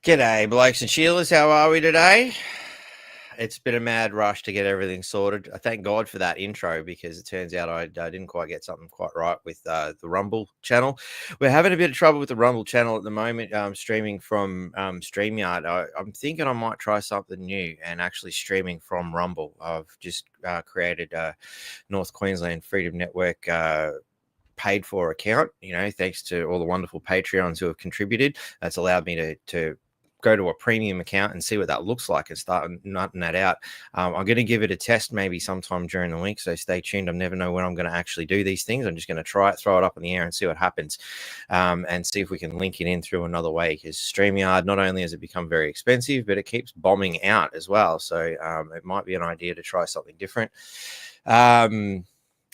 G'day, blokes and Sheilas. How are we today? It's been a mad rush to get everything sorted. I thank God for that intro because it turns out I didn't quite get something quite right with the Rumble channel. We're having a bit of trouble with the Rumble channel at the moment, streaming from StreamYard. I'm thinking I might try something new and actually streaming from Rumble. I've just created a North Queensland Freedom Network paid for account, thanks to all the wonderful Patreons who have contributed. That's allowed me to go to a premium account and see what that looks like and start nutting that out. I'm going to give it a test maybe sometime during the week, so stay tuned. I never know when I'm going to actually do these things. I'm just going to try it, throw it up in the air and see what happens, and see if we can link it in through another way, because StreamYard, not only has it become very expensive, but it keeps bombing out as well. So it might be an idea to try something different.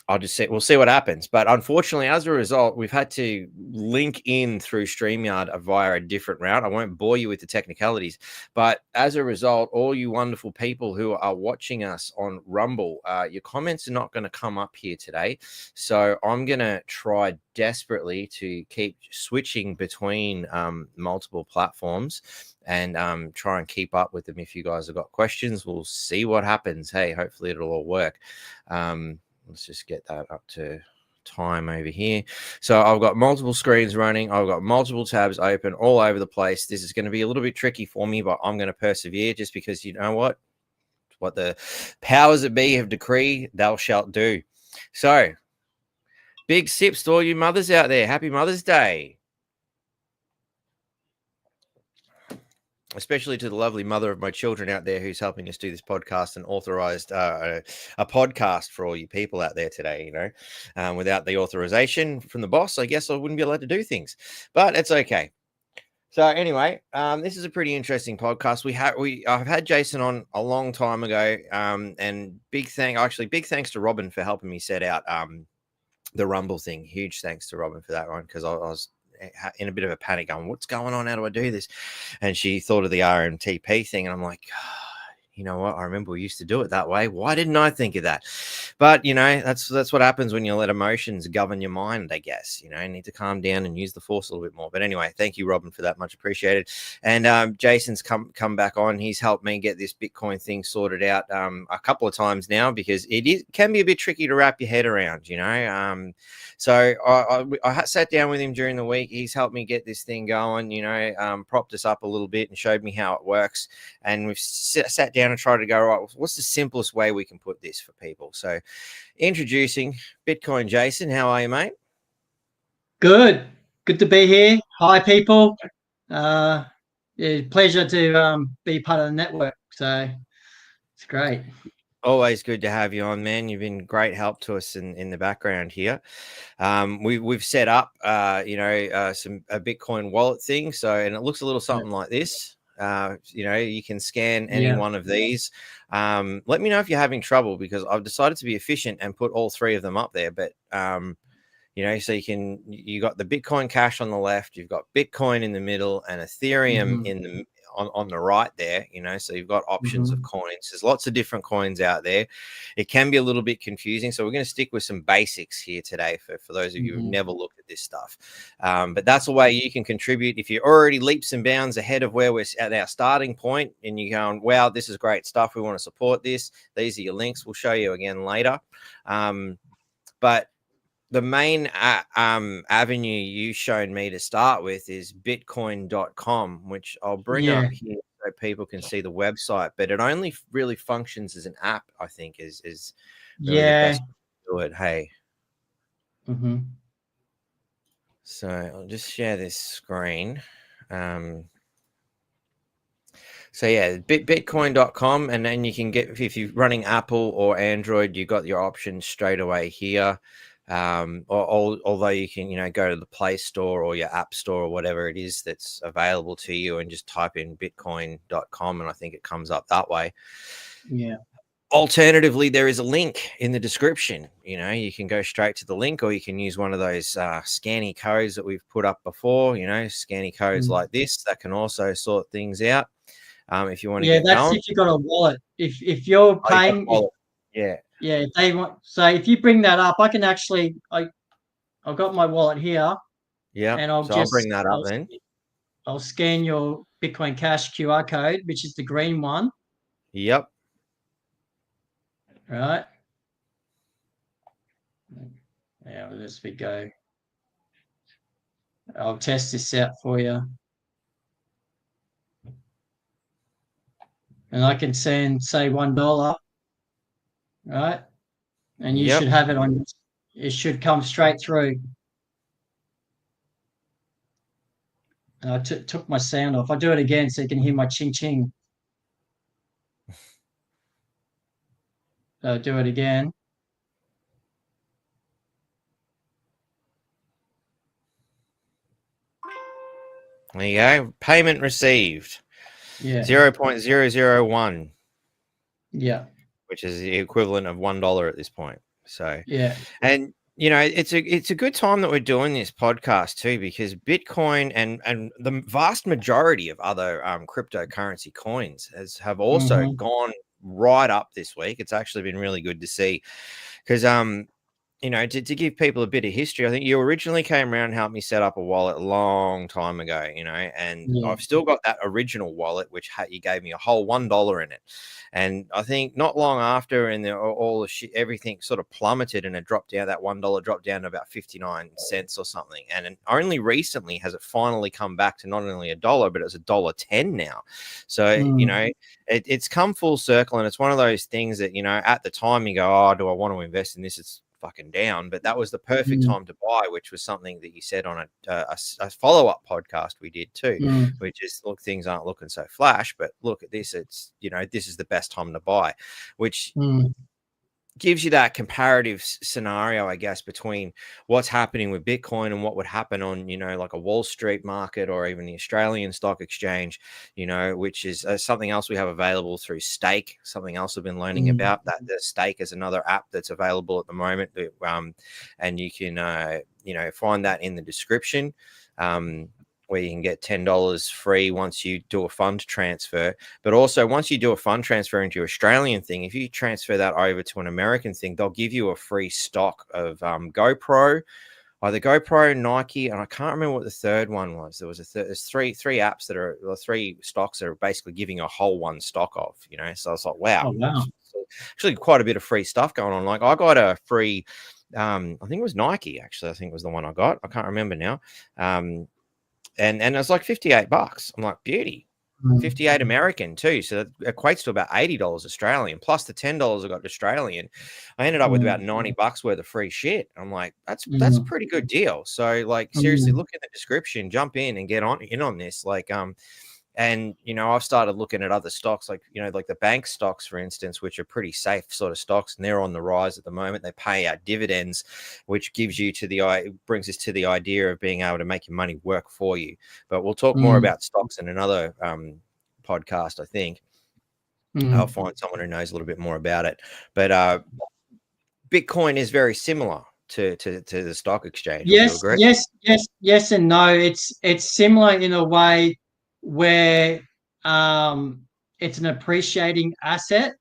I'll just say we'll see what happens. But unfortunately, as a result, we've had to link in through StreamYard via a different route. I won't bore you with the technicalities, but as a result, all you wonderful people who are watching us on Rumble, your comments are not going to come up here today. So I'm going to try desperately to keep switching between multiple platforms and try and keep up with them. If you guys have got questions, we'll see what happens. Hey, hopefully it'll all work. Let's just get that up to time over here. So I've got multiple screens running. I've got multiple tabs open all over the place. This is going to be a little bit tricky for me, but I'm going to persevere just because you know what the powers that be have decreed, thou shalt do. So big sips to all you mothers out there. Happy Mother's Day. Especially to the lovely mother of my children out there who's helping us do this podcast and authorized a podcast for all you people out there today. Without the authorization from the boss, I guess I wouldn't be allowed to do things, but it's okay. So anyway, this is a pretty interesting podcast. I've had Jason on a long time ago, and big thanks to Robin for helping me set out the Rumble thing. Huge thanks to Robin for that one, because I was in a bit of a panic going, what's going on? How do I do this? And she thought of the RMTP thing. And I'm like, you know what? I remember we used to do it that way. Why didn't I think of that? But that's what happens when you let emotions govern your mind, I guess. You need to calm down and use the force a little bit more. But anyway, thank you, Robin, for that. Much appreciated. And Jason's come back on. He's helped me get this Bitcoin thing sorted out a couple of times now, because it can be a bit tricky to wrap your head around. So I sat down with him during the week. He's helped me get this thing going. Propped us up a little bit and showed me how it works. And we've sat down and tried to go, right, what's the simplest way we can put this for people? So introducing Bitcoin Jason. How are you, mate? Good to be here. Hi, people. Pleasure to be part of the network. So it's great. Always good to have you on, man. You've been great help to us in the background here. We've set up, a Bitcoin wallet thing. So, and it looks a little something like this. You can scan any one of these. Let me know if you're having trouble, because I've decided to be efficient and put all three of them up there. But so you got the Bitcoin Cash on the left, you've got Bitcoin in the middle, and Ethereum on the right there. So you've got options of coins. There's lots of different coins out there. It can be a little bit confusing, so we're going to stick with some basics here today for those of you who've never looked at this stuff. But that's a way you can contribute. If you're already leaps and bounds ahead of where we're at our starting point, and you're going, wow, this is great stuff, we want to support this, these are your links. We'll show you again later. But the main avenue you shown me to start with is bitcoin.com, which I'll bring up here so people can see the website, but it only really functions as an app, I think, is really the best way to do it. Hey. So I'll just share this screen. So yeah, bitcoin.com, and then you can get, if you're running Apple or Android, you got your options straight away here. Although you can, go to the Play Store or your App Store or whatever it is that's available to you, and just type in bitcoin.com, and I think it comes up that way. Yeah. Alternatively, there is a link in the description. You can go straight to the link, or you can use one of those scanny codes that we've put up before. Scanny codes like this that can also sort things out. If you want to get that's going. if you've got a wallet. If you're paying, if they want. So if you bring that up, I can actually. I've got my wallet here. Yeah. And I'll bring that up then. I'll scan your Bitcoin Cash QR code, which is the green one. Yep. Right. Yeah, as we go. I'll test this out for you. And I can send, say, $1, right? And you should have it on. It should come straight through. And I took my sound off. I'll do it again so you can hear my ching ching. Do it again. There you go. Payment received. Yeah. 0.001. Yeah. Which is the equivalent of $1 at this point. So yeah. And it's a good time that we're doing this podcast too, because Bitcoin and the vast majority of other cryptocurrency coins have also gone right up this week. It's actually been really good to see, because to give people a bit of history, I think you originally came around and helped me set up a wallet a long time ago, and I've still got that original wallet, which you gave me a whole $1 in it. And I think not long after, and all the shit, everything sort of plummeted, and it dropped down. That $1 dropped down to about 59 cents or something. And only recently has it finally come back to not only $1, but it's $1.10 now. So, it's come full circle. And it's one of those things that, at the time you go, oh, do I want to invest in this? It's fucking down. But that was the perfect time to buy, which was something that you said on a follow-up podcast we did too, which is, look, things aren't looking so flash, but look at this, it's this is the best time to buy, which gives you that comparative scenario, I guess, between what's happening with Bitcoin and what would happen on like a Wall Street market, or even the Australian Stock Exchange, which is something else we have available through Stake. Something else I've been learning about, that the Stake is another app that's available at the moment, and you can find that in the description. where you can get $10 free once you do a fund transfer. But also, once you do a fund transfer into your Australian thing, if you transfer that over to an American thing, they'll give you a free stock of GoPro, either GoPro, Nike, and I can't remember what the third one was. There's three apps that are, or three stocks that are basically giving a whole one stock of, you know. So I was like, wow, actually quite a bit of free stuff going on. Like I got a free, I think it was Nike, actually. I think it was the one I got. I can't remember now. And it was like $58. I'm like, beauty. 58 American too, so that equates to about $80 Australian plus the $10 I got Australian. I ended up with about $90 worth of free shit. I'm like, that's a pretty good deal. So like seriously, look in the description, jump in and get on this. Like and you know, I've started looking at other stocks, like, you know, like the bank stocks, for instance, which are pretty safe sort of stocks, and they're on the rise at the moment. They pay out dividends, which gives you brings us to the idea of being able to make your money work for you. But we'll talk more about stocks in another podcast, I think. I'll find someone who knows a little bit more about it. But Bitcoin is very similar to the stock exchange. Yes, and no. It's similar in a way where it's an appreciating asset,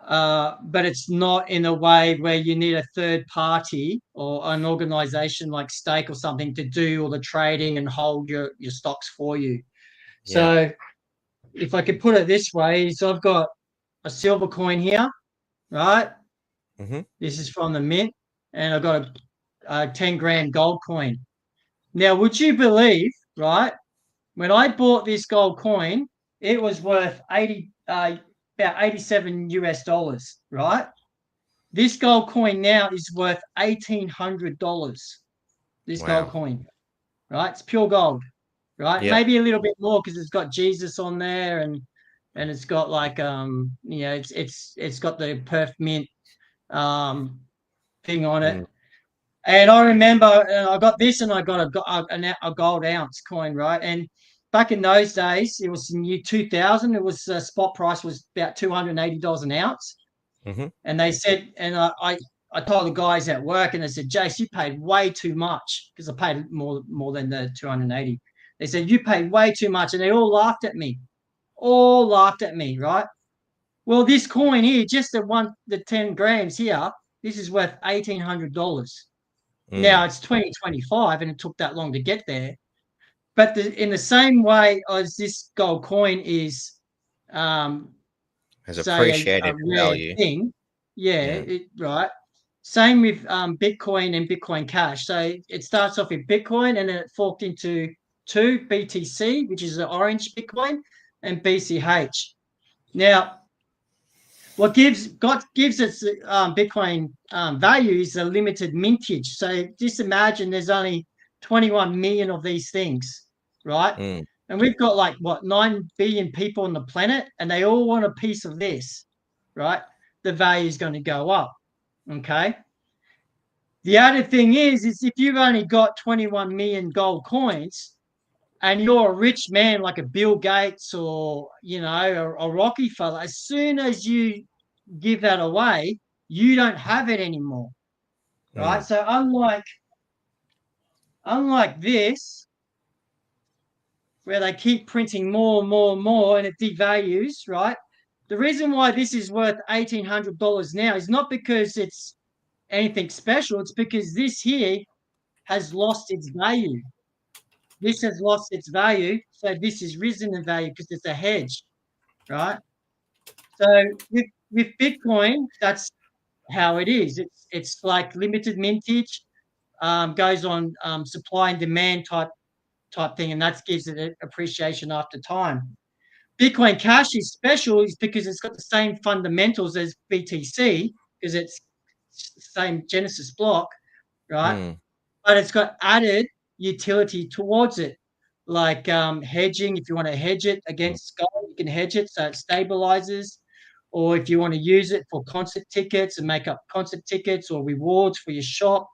but it's not in a way where you need a third party or an organization like Stake or something to do all the trading and hold your stocks for you. So if I could put it this way, so I've got a silver coin here, right? This is from the mint, and I've got a 10 grand gold coin. Now, would you believe, right, when I bought this gold coin, it was worth about $87 US, right? This gold coin now is worth $1,800. This gold coin, right? It's pure gold, right? Maybe a little bit more because it's got Jesus on there, and it's got like you know, it's got the Perth Mint thing on it. And I remember I got this, and I got a gold ounce coin, right? And back in those days, it was in year 2000. It was spot price was about $280 an ounce. And they said, and I told the guys at work, and they said, Jace, you paid way too much, because I paid more than the 280. They said, you paid way too much, and they all laughed at me. Right? Well, this coin here, just the 10 grams here, this is worth $1,800. Now it's 2025, and it took that long to get there. But in the same way as this gold coin is has appreciated value thing, right. Same with Bitcoin and Bitcoin Cash. So it starts off with Bitcoin, and then it forked into two, BTC, which is the orange Bitcoin, and BCH. Now, what gives its Bitcoin value is a limited mintage. So just imagine there's only 21 million of these things, right? And we've got like 9 billion people on the planet, and they all want a piece of this, right? The value is going to go up. Okay. The other thing is if you've only got 21 million gold coins, and you're a rich man like a Bill Gates or, you know, a Rockefeller, as soon as you give that away, you don't have it anymore, right? So unlike this, where they keep printing more and more and more, and it devalues, right? The reason why this is worth $1,800 now is not because it's anything special. It's because this here has lost its value. This has lost its value, so this has risen in value because it's a hedge, right? So with Bitcoin, that's how it is. It's like limited mintage, goes on supply and demand type thing, and that gives it an appreciation after time. Bitcoin Cash is special is because it's got the same fundamentals as BTC, because it's the same Genesis block, right? But it's got added utility towards it, like hedging. If you want to hedge it against gold, you can hedge it so it stabilizes. Or if you want to use it for concert tickets and make up concert tickets or rewards for your shop,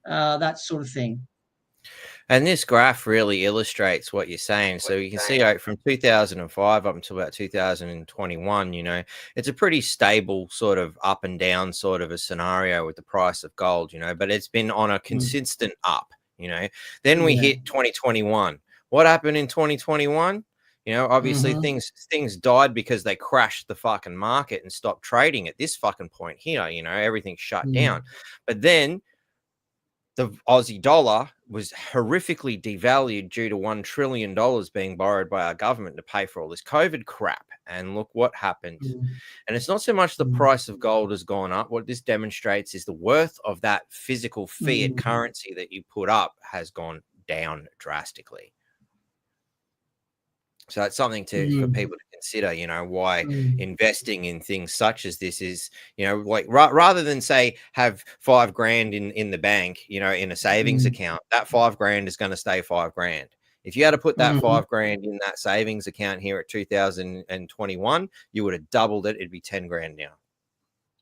that sort of thing. And this graph really illustrates what you're saying. So you can see from 2005 up until about 2021, you know, it's a pretty stable sort of up and down sort of a scenario with the price of gold, you know, but it's been on a consistent up, you know. Then we hit 2021. What happened in 2021? You know, obviously Mm-hmm. things died because they crashed the fucking market and stopped trading at this fucking point here. You know, everything shut down. But then the Aussie dollar was horrifically devalued due to $1 trillion being borrowed by our government to pay for all this COVID crap. And look what happened. And it's not so much the price of gold has gone up. What this demonstrates is the worth of that physical fiat currency that you put up has gone down drastically. So that's something for people to consider, you know, why investing in things such as this is, you know, like rather than say have $5,000 in the bank, you know, in a savings account, that $5,000 is going to stay $5,000. If you had to put that $5,000 in that savings account here at 2021, you would have doubled it. It'd be 10 grand now.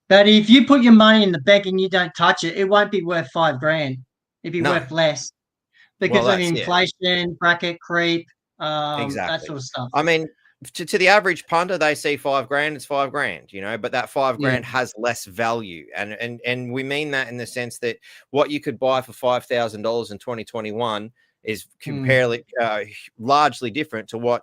But if you put your money in the bank and you don't touch it, it won't be worth $5,000. It'd be worth less because of inflation, bracket creep, that sort of stuff. I mean, to the average punter, they see $5,000, it's $5,000, you know, but that $5,000 has less value. And we mean that in the sense that what you could buy for $5,000 in 2021 is largely different to where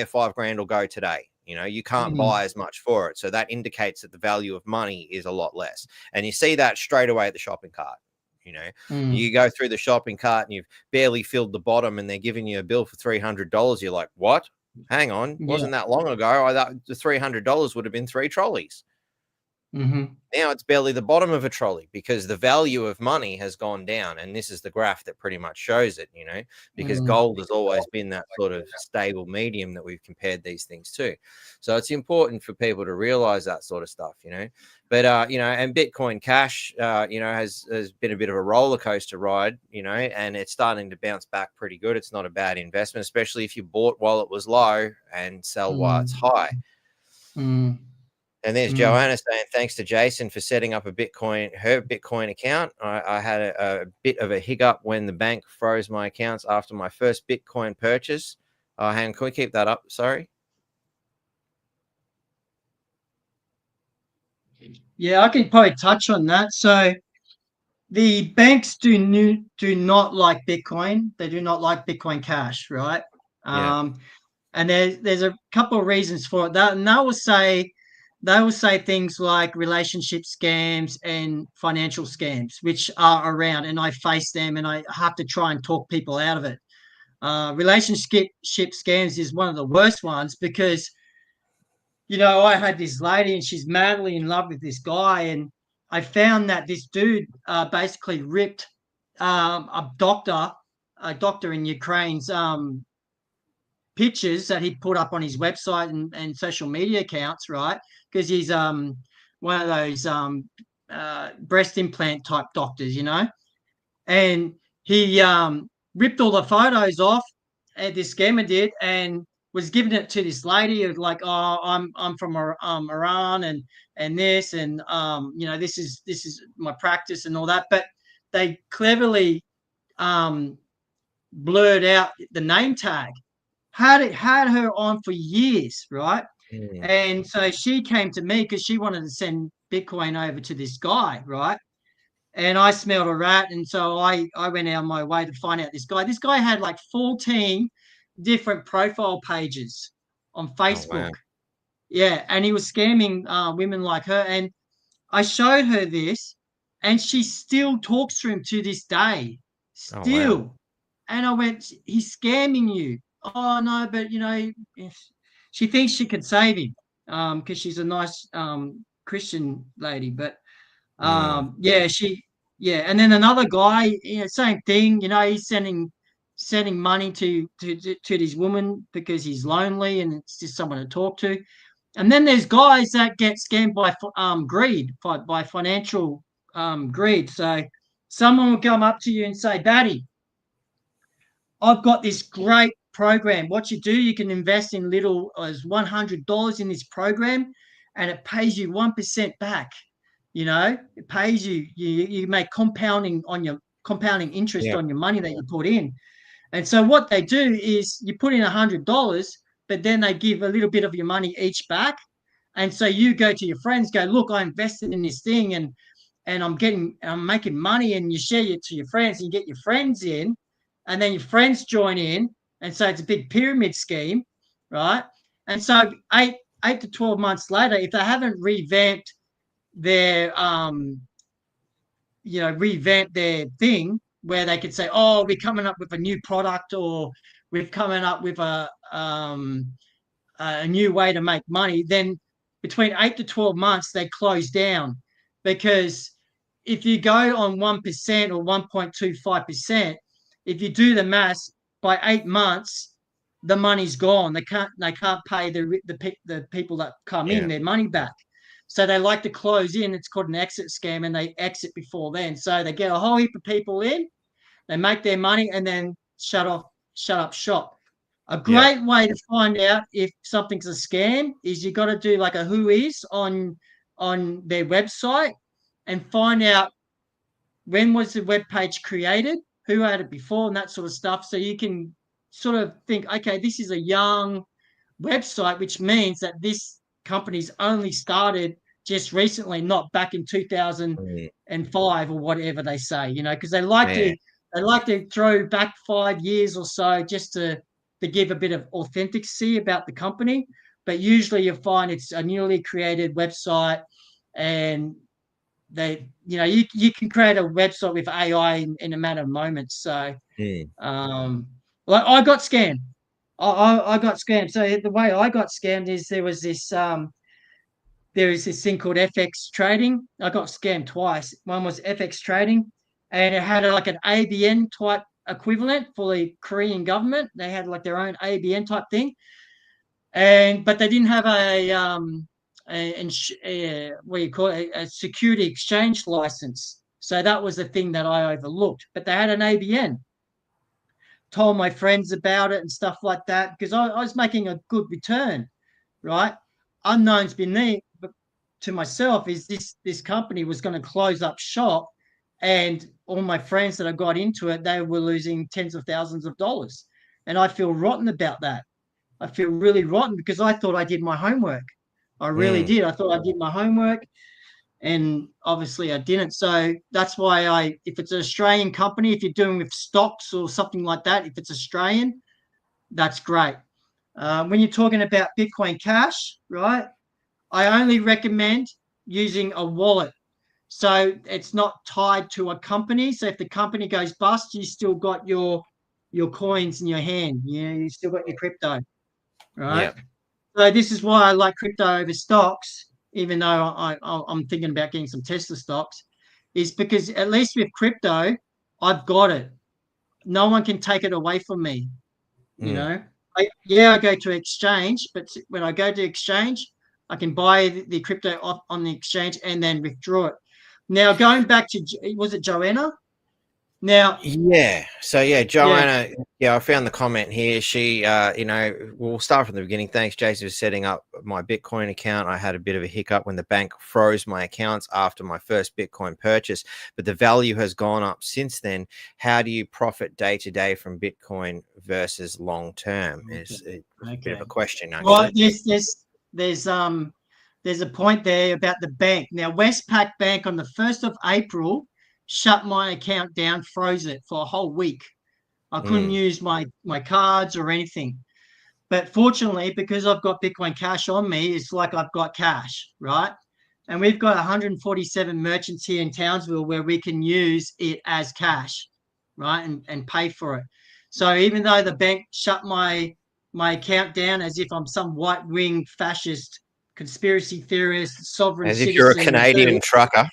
$5,000 will go today. You know, you can't buy as much for it. So that indicates that the value of money is a lot less. And you see that straight away at the shopping cart. You know, you go through the shopping cart and you've barely filled the bottom and they're giving you a bill for $300. You're like, what? Hang on. Wasn't that long ago? I thought the $300 would have been 3 trolleys. Now it's barely the bottom of a trolley because the value of money has gone down. And this is the graph that pretty much shows it, you know, because gold has always been that sort of stable medium that we've compared these things to. So it's important for people to realize that sort of stuff, you know. But, you know, and Bitcoin Cash, you know, has been a bit of a roller coaster ride, you know, and it's starting to bounce back pretty good. It's not a bad investment, especially if you bought while it was low and sell while it's high. And there's Joanna saying, thanks to Jason for setting up her Bitcoin account. I had a bit of a hiccup when the bank froze my accounts after my first Bitcoin purchase. Hang on, can we keep that up? Sorry. Yeah, I can probably touch on that. So the banks do not like Bitcoin. They do not like Bitcoin Cash, right? And there's a couple of reasons for it. And they will say things like relationship scams and financial scams, which are around, and I face them and I have to try and talk people out of it. Relationship scams is one of the worst ones because, you know, I had this lady and she's madly in love with this guy, and I found that this dude basically ripped a doctor in Ukraine's pictures that he put up on his website and social media accounts, right? Because he's one of those breast implant type doctors, you know, and he ripped all the photos off, and this scammer did, and was giving it to this lady of like, oh, I'm from Iran and this, and you know, this is my practice and all that, but they cleverly blurred out the name tag. Had her on for years, right? And so she came to me because she wanted to send Bitcoin over to this guy, right? And I smelled a rat, and so I went out of my way to find out this guy. This guy had like 14 different profile pages on Facebook. Oh, wow. Yeah, and he was scamming women like her. And I showed her this, and she still talks to him to this day. Still. Oh, wow. And I went, he's scamming you. Oh, no, but, you know, she thinks she could save him because she's a nice Christian lady. But, yeah. And then another guy, you know, same thing, you know, he's sending money to this woman because he's lonely and it's just someone to talk to. And then there's guys that get scammed by greed, by financial greed. So someone will come up to you and say, Daddy, I've got this great program. What you do, you can invest in little as $100 in this program, and it pays you 1% back. You know, it pays you. You make compounding interest on your money that you put in. And so what they do is you put in $100, but then they give a little bit of your money each back. And so you go to your friends, go, look, I invested in this thing, and I'm making money, and you share it to your friends and you get your friends in. And then your friends join in, And so it's a big pyramid scheme, right? And so 8 to 12 months later, if they haven't revamped their revamp their thing where they could say, oh, we're coming up with a new product, or we're coming up with a new way to make money, then between 8 to 12 months they close down. Because if you go on 1% or 1.25%, if you do the maths, by 8 months the money's gone. They can't pay the people that come in their money back. So they like to close in. It's called an exit scam, and they exit before then. So they get a whole heap of people in, they make their money, and then shut up shop. A great way to find out if something's a scam is you got to do like a who is on their website and find out when was the web page created, who had it before, and that sort of stuff. So you can sort of think, okay, this is a young website, which means that this company's only started just recently, not back in 2005 or whatever they say, because they like to throw back 5 years or so just to give a bit of authenticity about the company. But usually you find it's a newly created website, and you can create a website with AI in a matter of moments. So like I got scammed. I got scammed. So the way I got scammed is there is this thing called FX trading. I got scammed twice. One was FX trading, and it had like an ABN type equivalent for the Korean government. They had like their own ABN type thing, but they didn't have what do you call it, a security exchange license. So that was the thing that I overlooked. But they had an ABN. Told my friends about it and stuff like that, because I was making a good return, right? Unknowns beneath to myself is this company was going to close up shop, and all my friends that I got into it, they were losing tens of thousands of dollars. And I feel rotten about that. I feel really rotten because I thought I did my homework. I really did. I thought I did my homework, and obviously I didn't. So that's why if it's an Australian company, if you're doing with stocks or something like that, if it's Australian, that's great. When you're talking about Bitcoin Cash, right, I only recommend using a wallet. So it's not tied to a company. So if the company goes bust, you still got your coins in your hand. You still got your crypto, right? Yep. So this is why I like crypto over stocks, even though I'm thinking about getting some Tesla stocks, is because at least with crypto, I've got it. No one can take it away from me. I go to exchange, but when I go to exchange, I can buy the crypto off on the exchange and then withdraw it. Now, going back to, was it Joanna? Now, Joanna, I found the comment here. She, we'll start from the beginning. Thanks, Jason, for setting up my Bitcoin account. I had a bit of a hiccup when the bank froze my accounts after my first Bitcoin purchase, but the value has gone up since then. How do you profit day to day from Bitcoin versus long term? Is a bit of a question. Well, there's a point there about the bank. Now, Westpac Bank on the 1st of April shut my account down, froze it for a whole week. I couldn't use my cards or anything. But fortunately, because I've got Bitcoin Cash on me, it's like I've got cash, right? And we've got 147 merchants here in Townsville where we can use it as cash, right? And pay for it. So even though the bank shut my account down as if I'm some right-wing fascist conspiracy theorist, sovereign as citizen. If you're a Canadian trucker.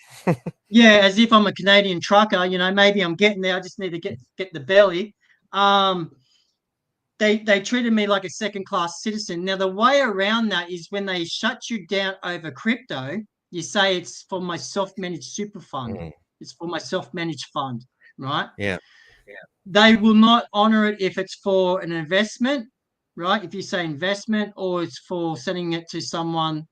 Yeah, as if I'm a Canadian trucker. Maybe I'm getting there. I just need to get the belly. They treated me like a second-class citizen. Now, the way around that is when they shut you down over crypto, you say it's for my self-managed super fund. It's for my self-managed fund, right? Yeah. They will not honor it if it's for an investment, right? If you say investment, or it's for sending it to someone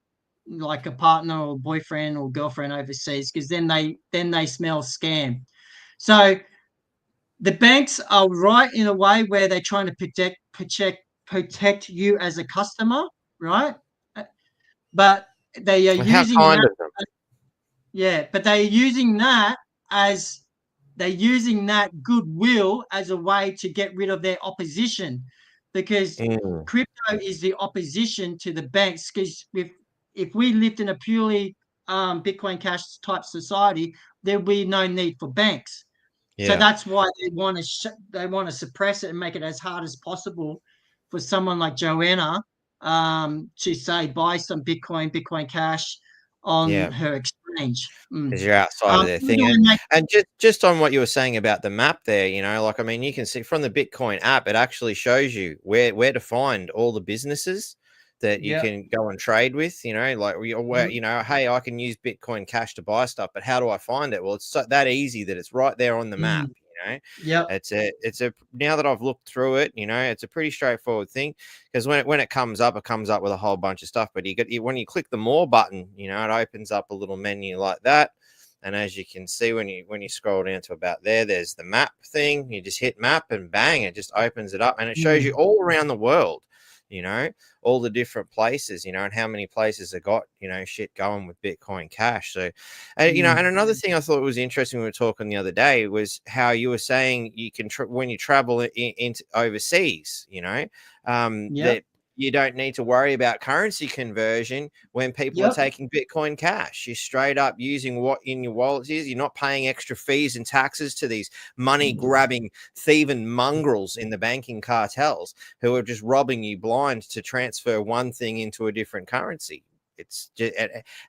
like a partner or boyfriend or girlfriend overseas, because then they smell scam. So the banks are right in a way where they're trying to protect you as a customer, right? But they are using that. Yeah, but they're using that goodwill as a way to get rid of their opposition. because crypto is the opposition to the banks. Because if we lived in a purely Bitcoin Cash type society, there'd be no need for banks. So that's why they want to suppress it and make it as hard as possible for someone like Joanna to say buy some Bitcoin Cash on her exchange. Because you're outside of their thing. And just on what you were saying about the map there, you know, like, I mean, you can see from the Bitcoin app, it actually shows you where to find all the businesses that you can go and trade with, you know, like where, you know, hey, I can use Bitcoin Cash to buy stuff, but how do I find it? Well, it's that easy that it's right there on the map. You know, it's a now that I've looked through it, you know, it's a pretty straightforward thing, because when it comes up with a whole bunch of stuff. But when you click the more button, you know, it opens up a little menu like that. And as you can see, when you scroll down to about there's the map thing. You just hit map and bang, it just opens it up, and it shows you all around the world, you know, all the different places, you know, and how many places have got, you know, shit going with Bitcoin Cash. So, you know, and another thing I thought was interesting when we were talking the other day was how you were saying you can, when you travel into overseas, you know, that you don't need to worry about currency conversion when people are taking Bitcoin Cash. You're straight up using what in your wallet is. You're not paying extra fees and taxes to these money grabbing, thieving mongrels in the banking cartels who are just robbing you blind to transfer one thing into a different currency. It's just,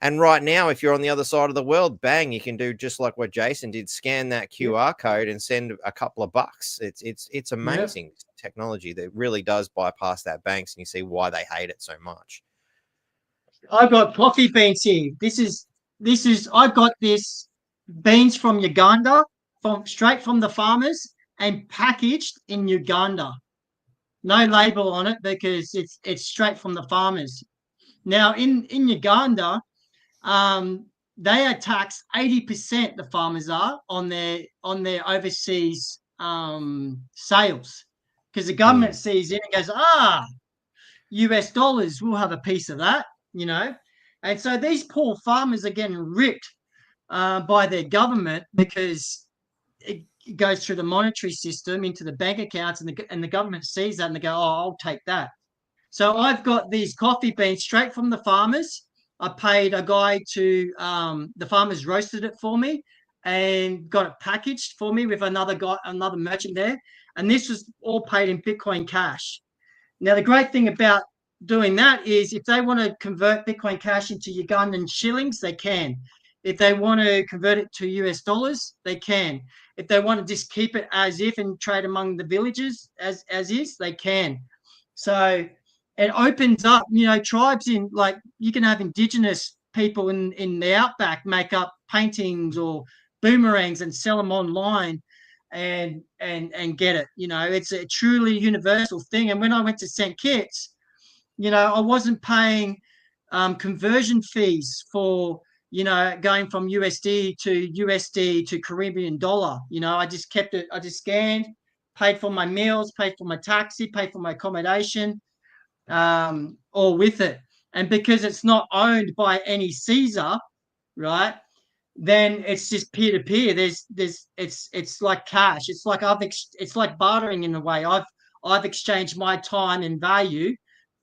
and right now, if you're on the other side of the world, bang, you can do just like what Jason did: scan that QR code and send a couple of bucks. It's amazing technology that really does bypass that banks, and you see why they hate it so much. I've got coffee beans here. This is I've got this beans from Uganda, straight from the farmers, and packaged in Uganda. No label on it because it's straight from the farmers. Now in Uganda, they are taxed 80%. The farmers are on their overseas sales, because the government sees it and goes, US dollars, we'll have a piece of that, you know. And so these poor farmers are getting ripped by their government, because it goes through the monetary system into the bank accounts, and the government sees that and they go, I'll take that. So I've got these coffee beans straight from the farmers. I paid a guy to the farmers roasted it for me and got it packaged for me with another merchant there. And this was all paid in Bitcoin Cash. Now, the great thing about doing that is if they want to convert Bitcoin Cash into Ugandan shillings, they can. If they want to convert it to US dollars, they can. If they want to just keep it as if and trade among the villages as is, they can. So it opens up, you know, tribes in, like, you can have indigenous people in the outback make up paintings or boomerangs and sell them online and get it. You know, it's a truly universal thing. And when I went to St. Kitts, you know, I wasn't paying conversion fees for, you know, going from USD to Caribbean dollar. You know, I just kept it, I just scanned, paid for my meals, paid for my taxi, paid for my accommodation, all with it. And because it's not owned by any Caesar, right, then it's just peer to peer. It's like cash. It's like it's like bartering in a way. I've exchanged my time and value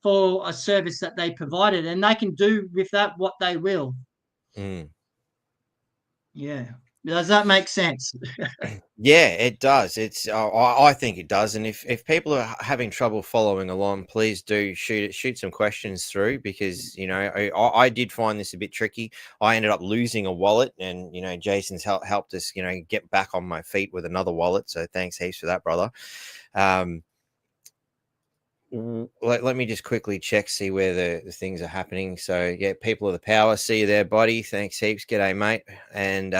for a service that they provided, and they can do with that what they will. Yeah. Does that make sense? Yeah, it does. I think it does. And if people are having trouble following along, please do shoot some questions through, because, you know, I did find this a bit tricky. I ended up losing a wallet, and, you know, Jason's helped us, you know, get back on my feet with another wallet. So thanks heaps for that, brother. Let me just quickly check, see where the things are happening. So yeah, people of the power, see you there, buddy. Thanks heaps. G'day, mate. And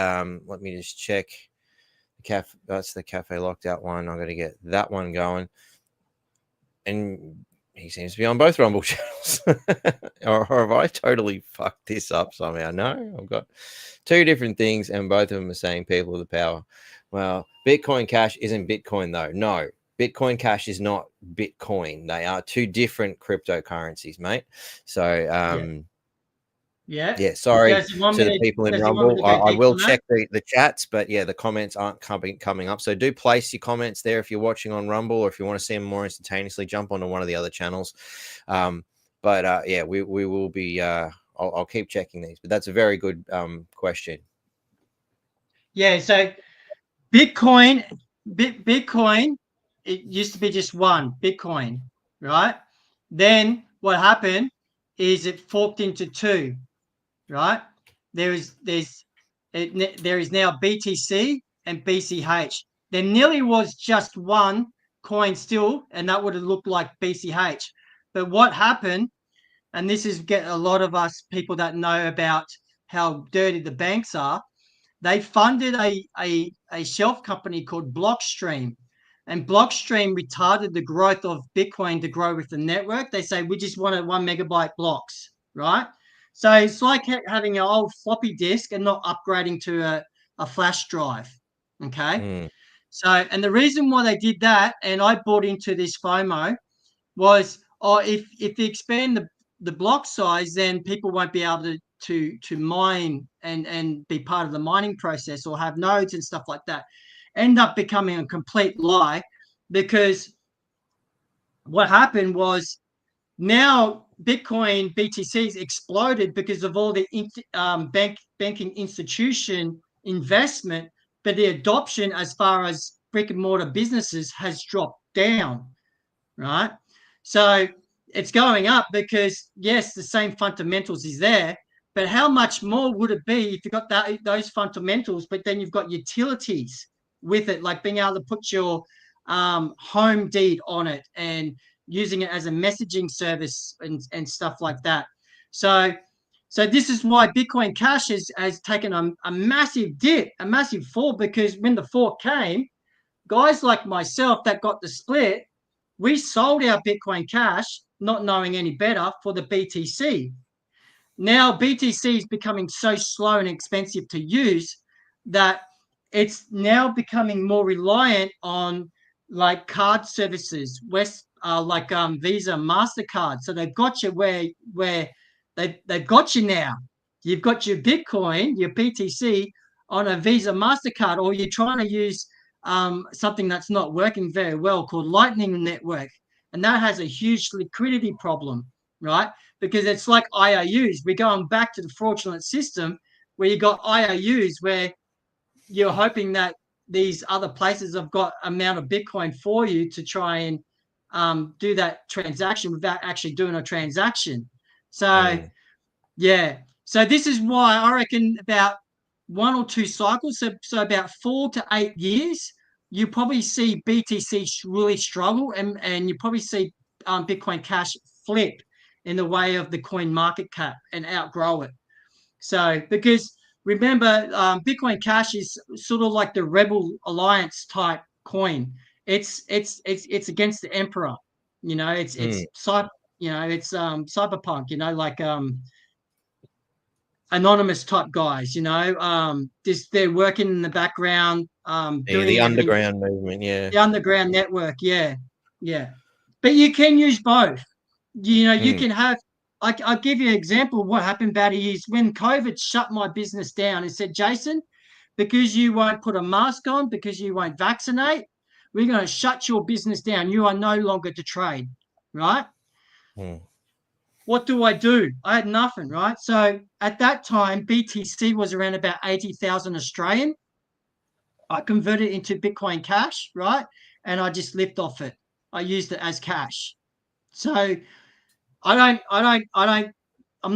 let me just check. That's the cafe locked out one. I'm going to get that one going. And he seems to be on both Rumble channels. or have I totally fucked this up somehow? No, I've got two different things, and both of them are saying people of the power. Well, Bitcoin Cash isn't Bitcoin, though. No, Bitcoin Cash is not Bitcoin. They are two different cryptocurrencies, mate. So, Yeah. Yeah, sorry Does he want to me the to? people in Does he want me Rumble. to go I deep will on that? check the chats, but yeah, the comments aren't coming up. So do place your comments there if you're watching on Rumble, or if you want to see them more instantaneously, jump onto one of the other channels. Yeah, we will be. I'll keep checking these, but that's a very good question. Yeah. So Bitcoin, Bitcoin, it used to be just one Bitcoin, right? Then what happened is it forked into two, right? There is now BTC and BCH. There nearly was just one coin still, and that would have looked like BCH. But what happened, and this is get a lot of us people that know about how dirty the banks are, they funded a shelf company called Blockstream. And Blockstream retarded the growth of Bitcoin to grow with the network. They say we just wanted 1 megabyte blocks, right? So it's like having an old floppy disk and not upgrading to a flash drive. Okay. Mm. So, and the reason why they did that, and I bought into this FOMO, was, oh, if they expand the block size, then people won't be able to mine and be part of the mining process or have nodes and stuff like that. End up becoming a complete lie, because what happened was, now Bitcoin BTCs exploded because of all the banking institution investment, but the adoption as far as brick and mortar businesses has dropped down, right? So it's going up because, yes, the same fundamentals is there, but how much more would it be if you got those fundamentals, but then you've got utilities with it, like being able to put your home deed on it and using it as a messaging service and stuff like that. So this is why Bitcoin Cash has taken a massive dip, a massive fall, because when the fork came, guys like myself that got the split, we sold our Bitcoin Cash, not knowing any better, for the BTC. Now BTC is becoming so slow and expensive to use that it's now becoming more reliant on like card services, like Visa, Mastercard. So they've got you where they've got you now. You've got your Bitcoin, your BTC on a Visa, Mastercard, or you're trying to use something that's not working very well called Lightning Network, and that has a huge liquidity problem, right? Because it's like IOUs. We're going back to the fraudulent system where you got IOUs where you're hoping that these other places have got amount of Bitcoin for you to try and do that transaction without actually doing a transaction. So yeah, so this is why I reckon about 1 or 2 cycles, so about 4 to 8 years, you probably see BTC really struggle, and you probably see Bitcoin Cash flip in the way of the coin market cap and outgrow it. So because remember, Bitcoin Cash is sort of like the Rebel Alliance type coin. It's against the emperor. It's cyberpunk. Like anonymous type guys. They're working in the background, Yeah, the doing everything. underground movement. Yeah. The underground network. Yeah, yeah. But you can use both. You can have. I'll give you an example of what happened, Batty, is when COVID shut my business down and said, Jason, because you won't put a mask on, because you won't vaccinate, we're going to shut your business down. You are no longer to trade, right? What do? I had nothing, right? So at that time, BTC was around about 80,000 Australian. I converted it into Bitcoin Cash, right? And I just lived off it. I used it as cash. So I'm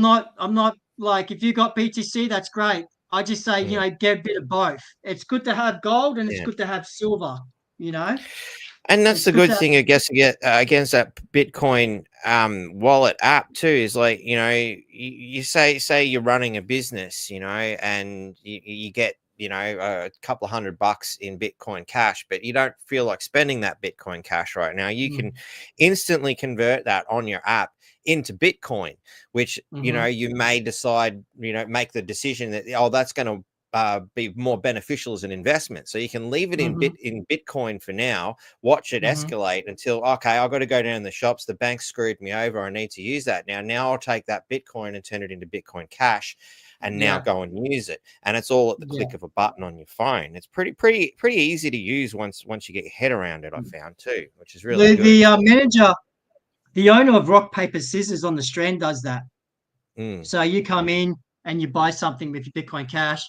not like, if you got BTC, that's great. I just say, get a bit of both. It's good to have gold and it's Yeah. good to have silver, you know. And that's It's the good good to thing, I guess, against that Bitcoin wallet app too. Is like, you say you're running a business, and you get a couple of $100 in Bitcoin Cash, but you don't feel like spending that Bitcoin Cash right now. You can instantly convert that on your app into Bitcoin, which you may decide, make the decision that, oh, that's going to be more beneficial as an investment. So you can leave it in Bitcoin for now, watch it Mm-hmm. escalate until, okay, I've got to go down in the shops. The bank screwed me over. I need to use that now. Now I'll take that Bitcoin and turn it into Bitcoin Cash, and now go and use it. And it's all at the click of a button on your phone. It's pretty easy to use once you get your head around it. I found too, which is really good. The manager, the owner of Rock Paper Scissors on the Strand does that. So you come in and you buy something with your Bitcoin Cash.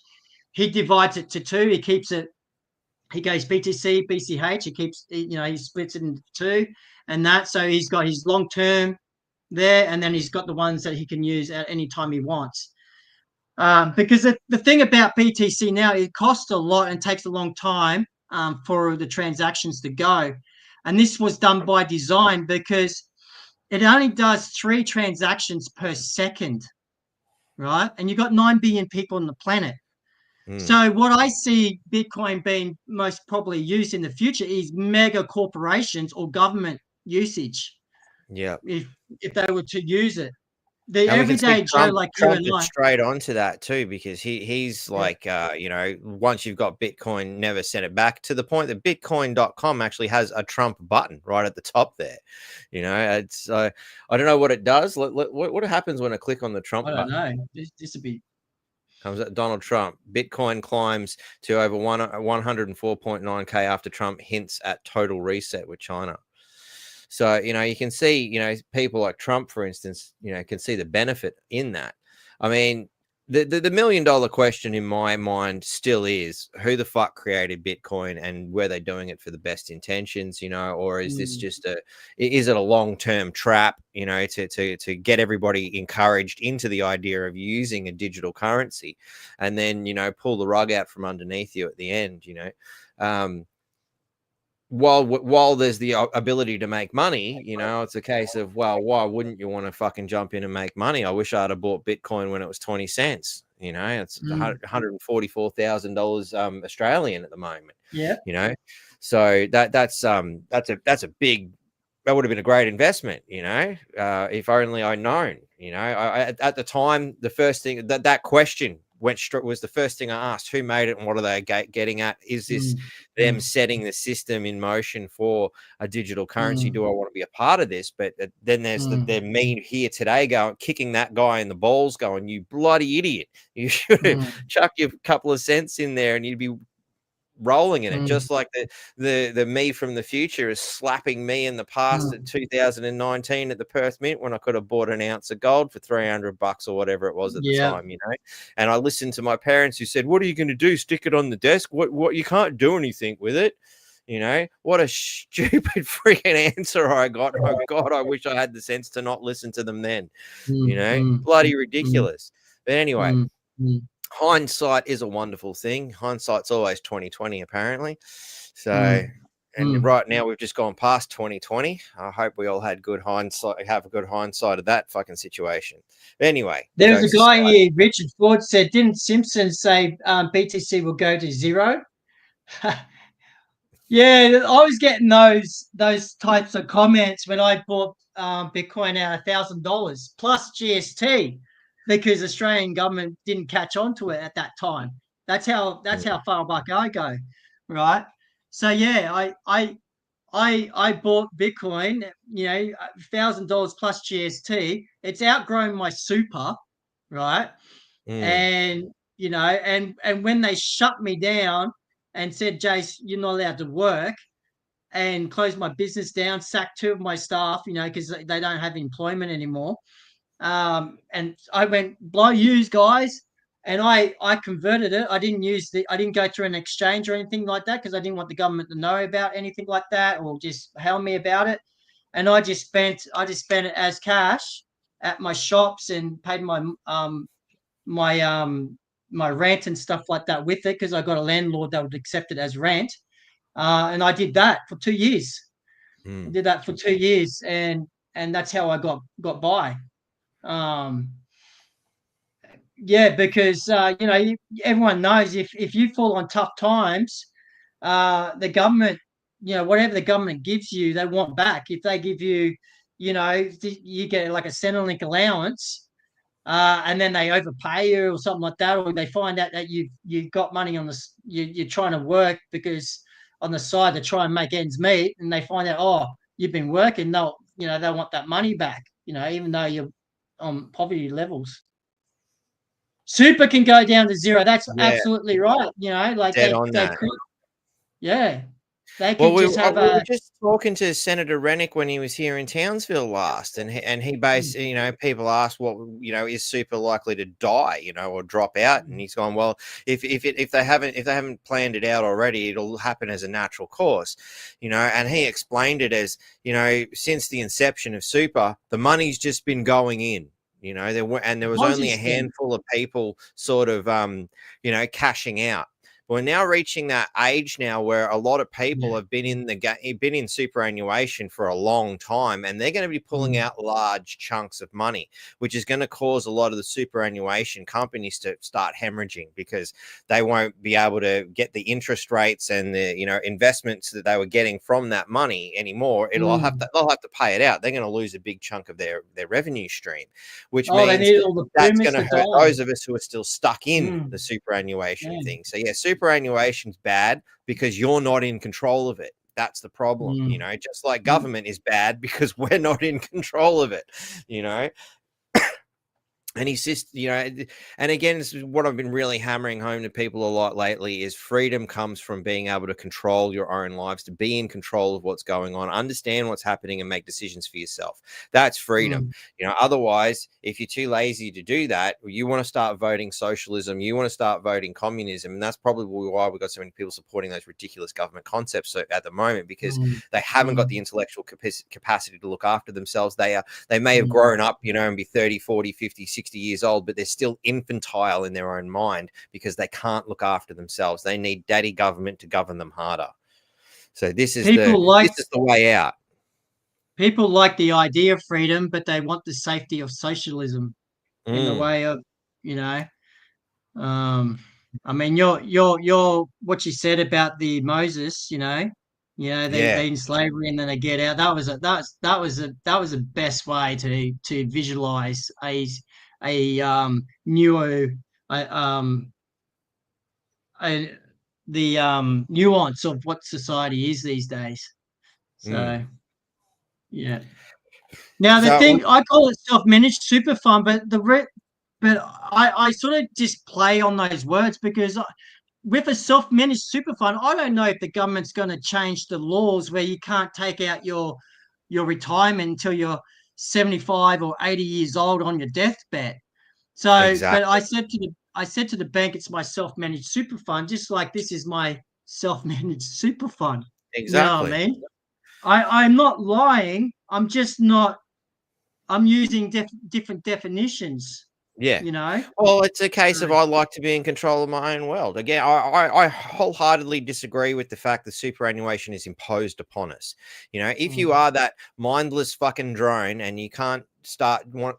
He divides it to two. He keeps it. He goes BTC, BCH. He keeps, he splits it into two, and that. So he's got his long term there, and then he's got the ones that he can use at any time he wants. Because the thing about BTC now, it costs a lot and takes a long time for the transactions to go. And this was done by design because it only does 3 transactions per second, right? And you've got 9 billion people on the planet. So what I see Bitcoin being most probably used in the future is mega corporations or government usage. Yeah. If they were to use it. The And everyday Joe like you and I. straight onto that too, because he's like, once you've got Bitcoin, never send it back, to the point that Bitcoin.com actually has a Trump button right at the top there. It's I don't know what it does. What happens when I click on the Trump button? I don't know. This would be. Comes at Donald Trump. Bitcoin climbs to over 104.9K after Trump hints at total reset with China. So, you can see, people like Trump, for instance, can see the benefit in that. I mean, the $1 million question in my mind still is, who the fuck created Bitcoin, and were they doing it for the best intentions, or is this just is it a long-term trap, to get everybody encouraged into the idea of using a digital currency, and then, pull the rug out from underneath you at the end, while there's the ability to make money, it's a case of, well, why wouldn't you want to fucking jump in and make money? I wish I'd have bought Bitcoin when it was 20 cents. It's $144,000 Australian at the moment. Yeah. So that's a big, that would have been a great investment, if only I'd known. At the time, the first thing that question was the first thing I asked: who made it, and what are they getting at? Is this them setting the system in motion for a digital currency? Do I want to be a part of this? But then there's the me here today kicking that guy in the balls, going, "You bloody idiot! You should have chucked your couple of cents in there, and you'd be rolling in it." Just like the me from the future is slapping me in the past at 2019 at the Perth Mint, when I could have bought an ounce of gold for $300 or whatever it was at the time, and I listened to my parents, who said, "What are you going to do? Stick it on the desk? What you can't do anything with it." What a stupid freaking answer I got. Oh God, I wish I had the sense to not listen to them then. Bloody ridiculous. But anyway, hindsight is a wonderful thing. Hindsight's always 2020, apparently. So, and right now we've just gone past 2020. I hope we all had good hindsight, have a good hindsight of that fucking situation. But anyway, there's a guy here, Richard Ford, said, didn't Simpson say BTC will go to zero? Yeah, I was getting those types of comments when I bought Bitcoin at $1,000 plus GST, because Australian government didn't catch on to it at that time. That's how far back I go, right? So yeah, I bought Bitcoin, $1,000 plus GST. It's outgrown my super, right? And and when they shut me down and said, "Jace, you're not allowed to work," and closed my business down, sacked 2 of my staff, because they don't have employment anymore. And I went, blow yous, guys. And I converted it. I didn't go through an exchange or anything like that, because I didn't want the government to know about anything like that, or just hound me about it. And I just spent it as cash at my shops, and paid my my rent and stuff like that with it, because I got a landlord that would accept it as rent. And I did that for 2 years. I did that for 2 years, and that's how I got by. Because everyone knows, if you fall on tough times, the government, whatever the government gives you, they want back. If they give you, you get like a Centrelink allowance, and then they overpay you or something like that, or they find out that you've got money on the you're trying to work because on the side to try and make ends meet, and they find out, oh, you've been working, they want that money back, even though you're on poverty levels. Super can go down to zero. That's Yeah, absolutely right. Like dead on they that. could, yeah, they Well, could just have we were a. just talking to Senator Rennick when he was here in Townsville last, and he basically, people asked what, is super likely to die, or drop out, and he's gone, well, if they haven't planned it out already, it'll happen as a natural course, and he explained it as, since the inception of super, the money's just been going in. There was only a handful of people sort of, cashing out. We're now reaching that age now where a lot of people have been in superannuation for a long time, and they're going to be pulling out large chunks of money, which is going to cause a lot of the superannuation companies to start hemorrhaging because they won't be able to get the interest rates and the investments that they were getting from that money anymore. They'll have to pay it out. They're going to lose a big chunk of their revenue stream, which means that's going to hurt those of us who are still stuck in the superannuation thing. So yeah, superannuation's bad because you're not in control of it. That's the problem, just like government is bad because we're not in control of it, And he's just, and again, this is what I've been really hammering home to people a lot lately is freedom comes from being able to control your own lives, to be in control of what's going on, understand what's happening and make decisions for yourself. That's freedom. Otherwise, if you're too lazy to do that, you want to start voting socialism, you want to start voting communism. And that's probably why we've got so many people supporting those ridiculous government concepts at the moment, because they haven't got the intellectual capacity to look after themselves. They may have grown up, and be 30, 40, 50, 60 years old, but they're still infantile in their own mind because they can't look after themselves. They need daddy government to govern them harder. So this is the way out. People like the idea of freedom, but they want the safety of socialism in the way of, I mean, your what you said about the Moses, they in slavery and then they get out. That was the best way to visualize the nuance of what society is these days. So yeah. Now the thing, I call it self-managed super fund, but I sort of just play on those words because with a self-managed super fund, I don't know if the government's going to change the laws where you can't take out your retirement until you're 75 or 80 years old on your deathbed. So, but I said to the bank, it's my self-managed super fund, just like this is my self-managed super fund. Exactly. You know what I mean? I'm not lying. I'm just not. I'm using different definitions. Yeah. Well, it's a case of I like to be in control of my own world. Again, I wholeheartedly disagree with the fact that superannuation is imposed upon us. If you are that mindless fucking drone and you can't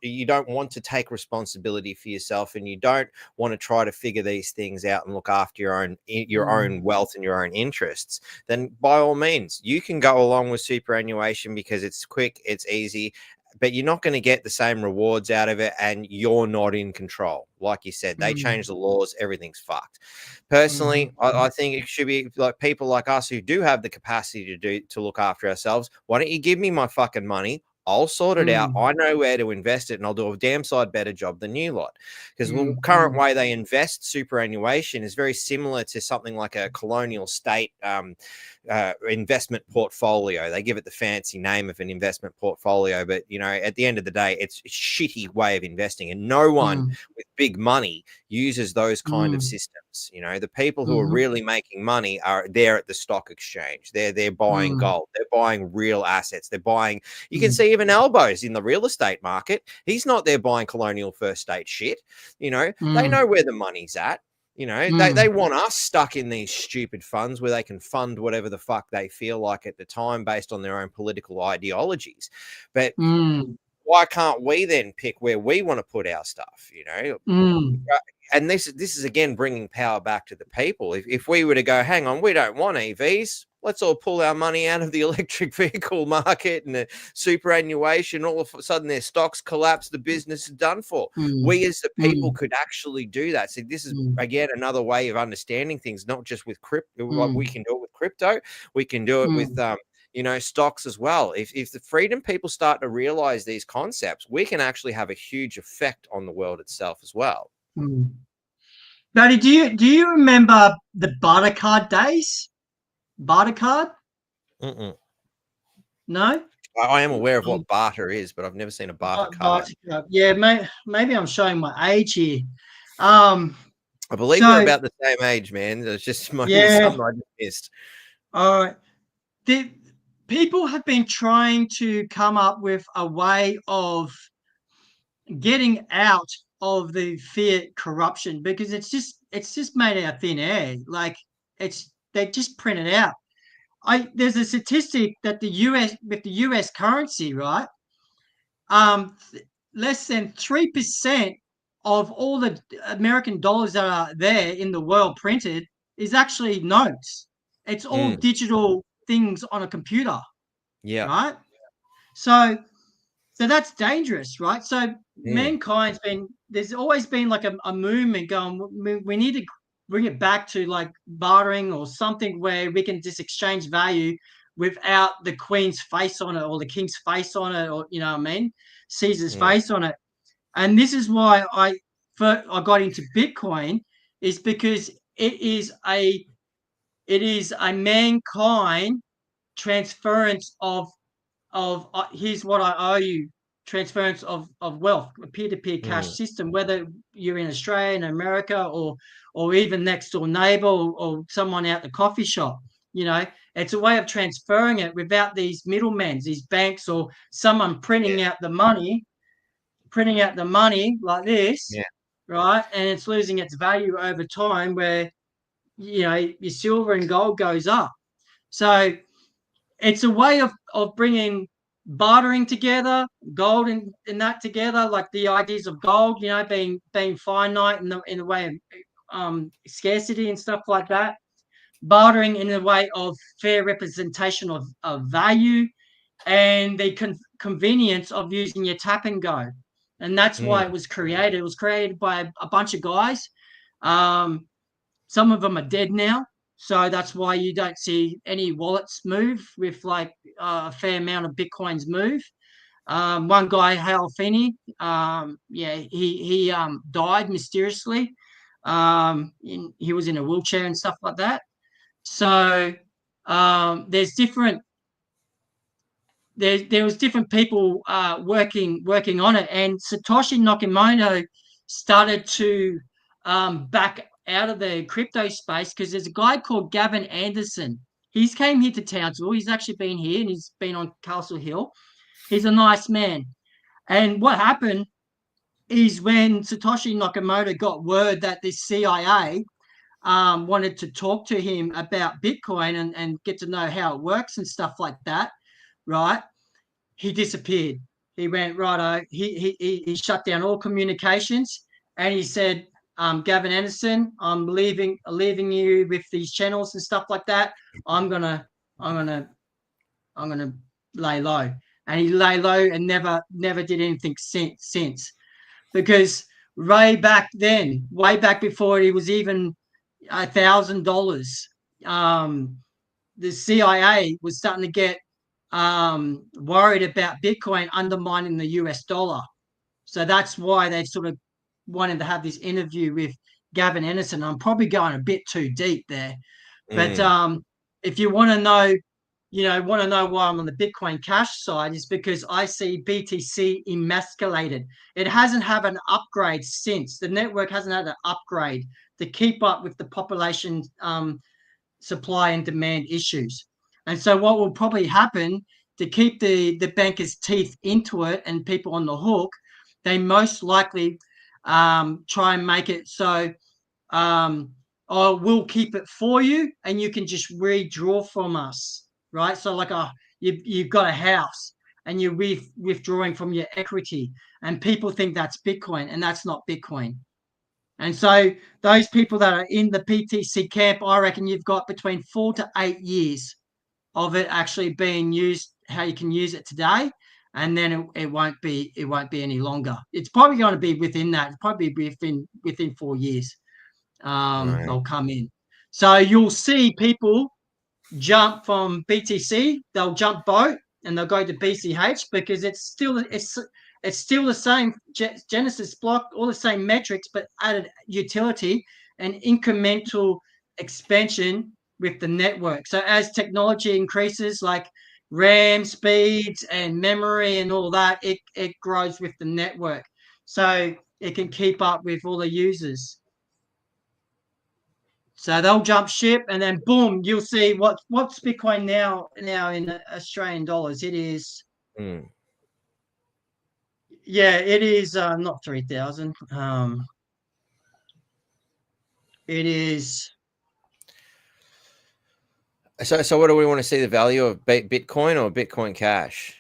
you don't want to take responsibility for yourself and you don't want to try to figure these things out and look after your own wealth and your own interests, then by all means, you can go along with superannuation because it's quick, it's easy, but you're not going to get the same rewards out of it and you're not in control. Like you said, they change the laws, everything's fucked. Personally, I think it should be like people like us who do have the capacity to look after ourselves. Why don't you give me my fucking money? I'll sort it out. I know where to invest it and I'll do a damn side better job than you lot. Because the current way they invest superannuation is very similar to something like a colonial state investment portfolio. They give it the fancy name of an investment portfolio, but at the end of the day, it's a shitty way of investing, and no one with big money uses those kind of systems. The people who are really making money are there at the stock exchange. They're buying gold. They're buying real assets. They're buying. You can see even Elbows in the real estate market. He's not there buying colonial first state shit. They know where the money's at. They want us stuck in these stupid funds where they can fund whatever the fuck they feel like at the time based on their own political ideologies. But why can't we then pick where we want to put our stuff? And this is again bringing power back to the people. If we were to go, hang on, we don't want EVs, let's all pull our money out of the electric vehicle market and the superannuation. All of a sudden, their stocks collapse. The business is done for. We as the people could actually do that. So this is, again, another way of understanding things, not just with crypto. We can do it with crypto. We can do it with, stocks as well. If the freedom people start to realize these concepts, we can actually have a huge effect on the world itself as well. Buddy, do you remember the barter card days? Barter card? No? I am aware of what barter is, but I've never seen a barter card. Yeah, maybe I'm showing my age here. I believe we're about the same age, man. There's just something I just missed. All right. People have been trying to come up with a way of getting out of the fiat corruption, because it's just made out of thin air. Like they just print it out. There's a statistic that the US currency, right? Less than 3% of all the American dollars that are there in the world printed is actually notes. It's all digital things on a computer. Yeah. Right. So that's dangerous, right? So mankind's there's always been like a movement going, we need to bring it back to like bartering or something where we can just exchange value without the Queen's face on it or the King's face on it, or, you know what I mean, Caesar's face on it. And this is why I got into Bitcoin, is because it is a mankind transference of here's what I owe you, transference of wealth, a peer-to-peer cash system, whether you're in Australia, in America, or even next door neighbor, or someone out the coffee shop. It's a way of transferring it without these middlemen, these banks, or someone printing out the money like this, right? And it's losing its value over time, where your silver and gold goes up. So it's a way of bringing bartering together, gold and that together, like the ideas of gold, being finite in the way of scarcity and stuff like that. Bartering in the way of fair representation of value, and the convenience of using your tap and go. And that's why it was created. It was created by a bunch of guys. Some of them are dead now. So that's why you don't see any wallets move with like a fair amount of Bitcoins move. One guy, Hal Finney, he died mysteriously. He was in a wheelchair and stuff like that. So there's different. There was different people working on it, and Satoshi Nakamoto started to back out of the crypto space, because there's a guy called Gavin Anderson. He's came here to Townsville. He's actually been here, and he's been on Castle Hill. He's a nice man. And what happened is, when Satoshi Nakamoto got word that the CIA wanted to talk to him about Bitcoin and get to know how it works and stuff like that, right? He disappeared. He went, righto. He shut down all communications, and he said, Gavin Anderson, I'm leaving you with these channels and stuff like that. I'm gonna lay low. And he lay low and never did anything since. Because way back before he was even $1,000, the CIA was starting to get worried about Bitcoin undermining the US dollar. So that's why they sort of wanted to have this interview with Gavin Anderson. I'm probably going a bit too deep there, but if you want to know why I'm on the Bitcoin Cash side, is because I see BTC emasculated. It hasn't had an upgrade since. The network hasn't had an upgrade to keep up with the population supply and demand issues. And so what will probably happen, to keep the bankers' teeth into it and people on the hook, they most likely try and make it so we'll keep it for you and you can just redraw from us, right? So like you've got a house and you're withdrawing from your equity, and people think that's Bitcoin, and that's not Bitcoin. And so those people that are in the BTC camp, I reckon you've got between 4 to 8 years of it actually being used, how you can use it today, and then it won't be any longer. It's probably going to be within that. It's probably within 4 years. Right. They'll come in. So you'll see people jump from BTC, they'll jump boat and they'll go to BCH because it's still the same Genesis block, all the same metrics, but added utility and incremental expansion with the network. So as technology increases, like RAM speeds and memory and all that, it grows with the network. So it can keep up with all the users. So they'll jump ship, and then boom, you'll see what's Bitcoin now in Australian dollars. It is, yeah, it is not 3,000. It is. So what do we want to see, the value of Bitcoin or Bitcoin Cash?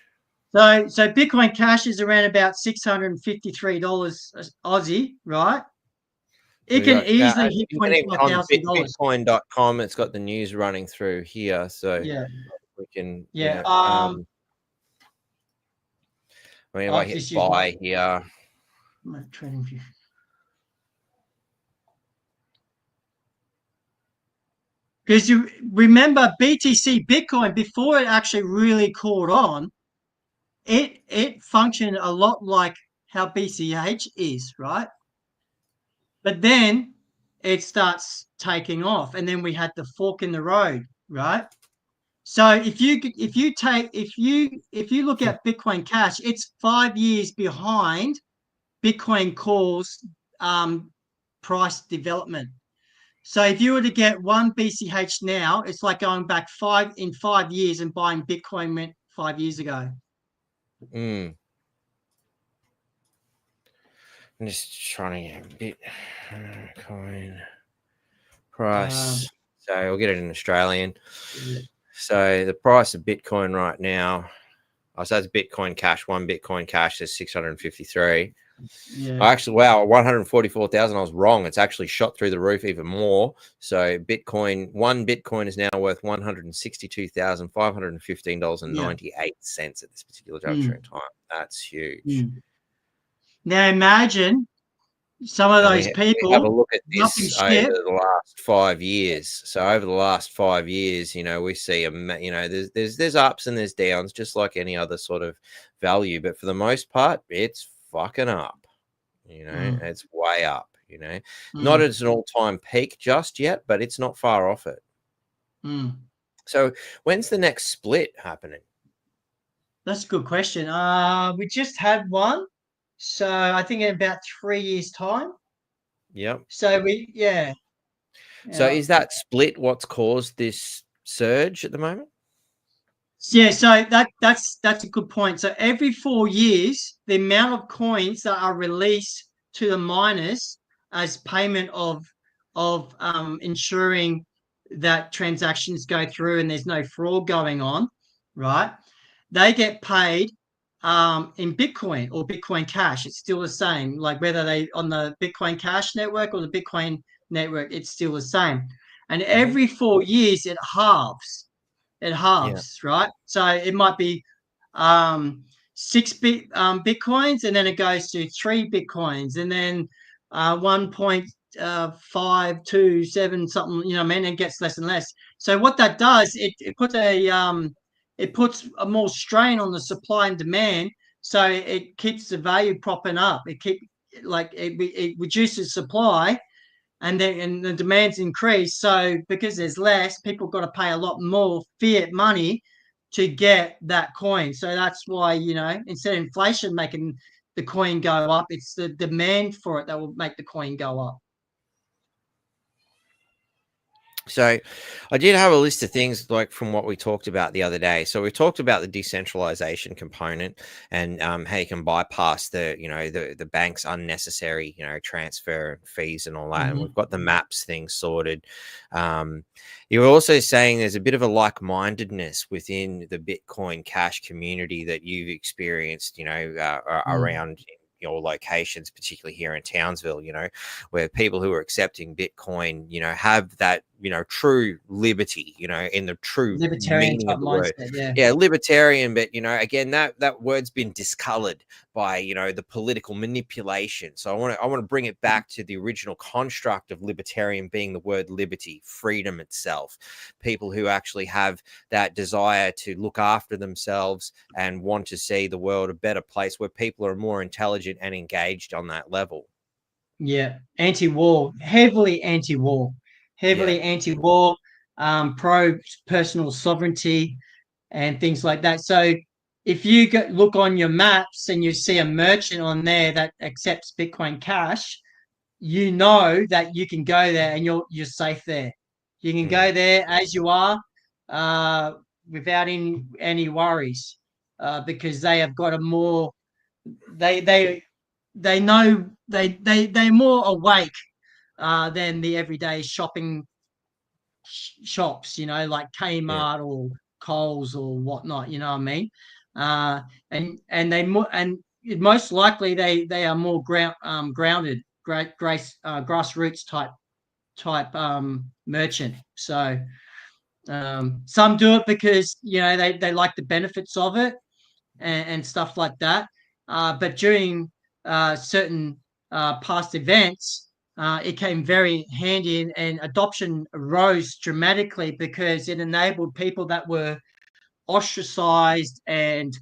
So Bitcoin Cash is around about $653 Aussie, right? It We can got easily hit on $25,000. Bitcoin.com. It's got the news running through here, so Yeah, we can. yeah. I mean, if I I've hit just used buy here, my trading view. Because you remember BTC Bitcoin, before it actually really caught on, it functioned a lot like how BCH is, right? But then it starts taking off, and then we had the fork in the road, right? So if you look at Bitcoin Cash, it's 5 years behind Bitcoin Core's price development. So if you were to get one BCH now, it's like going back 5 years and buying Bitcoin 5 years ago. I'm just trying to get Bitcoin price. So we'll get it in Australian. Yeah. So the price of Bitcoin right now, so that's Bitcoin Cash. One Bitcoin Cash is 653. Yeah. Oh, actually, wow, 144,000. I was wrong. It's actually shot through the roof even more. So one Bitcoin is now worth $162,515.98 at this particular juncture in time. That's huge. Now imagine some of those We have a people look at jumping this over ship. the last 5 years. So over the last 5 years, we see there's ups and there's downs, just like any other sort of value. But for the most part, it's fucking up. It's way up. Not at an all-time peak just yet, but it's not far off it. So when's the next split happening? That's a good question. We just had one, so I think in about 3 years' time. Yep. So So is that split what's caused this surge at the moment? Yeah, so that's a good point. So every 4 years, the amount of coins that are released to the miners as payment of ensuring that transactions go through and there's no fraud going on, right? They get paid in Bitcoin or Bitcoin Cash. It's still the same. Like whether they on the Bitcoin Cash network or the Bitcoin network, it's still the same. And every 4 years, it halves. Right? So it might be 6 bitcoins, and then it goes to 3 bitcoins, and then 1.527 something. You know, what I mean, it gets less and less. So what that does, it puts a more strain on the supply and demand. So it keeps the value propping up. It reduces supply, and the demand's increased. So because there's less, people got to pay a lot more fiat money to get that coin. So that's why, instead of inflation making the coin go up, it's the demand for it that will make the coin go up. So I did have a list of things like from what we talked about the other day. So we talked about the decentralization component and how you can bypass the bank's unnecessary transfer fees and all that. And we've got the maps thing sorted. You were also saying there's a bit of a like-mindedness within the Bitcoin Cash community that you've experienced, around your locations, particularly here in Townsville, where people who are accepting Bitcoin, have that, true liberty, in the true Libertarian meaning type of the word. mindset. Yeah, libertarian, but again, that word's been discolored by the political manipulation. So I want to bring it back to the original construct of libertarian being the word liberty, freedom itself. People who actually have that desire to look after themselves and want to see the world a better place where people are more intelligent and engaged on that level. Yeah, anti-war, heavily anti-war, Yeah. pro personal sovereignty and things like that. So if you look on your maps and you see a merchant on there that accepts Bitcoin Cash, you know that you can go there and you're safe there. You can go there as you are, without any worries, because they have got a more they know they're more awake than the everyday shopping shops, like Yeah. Kmart or Coles or whatnot. You know what I mean? And they more and most likely they are more grounded, grassroots type merchant. So some do it because they like the benefits of it and stuff like that. But during certain past events, it came very handy, and adoption rose dramatically because it enabled people that were ostracized and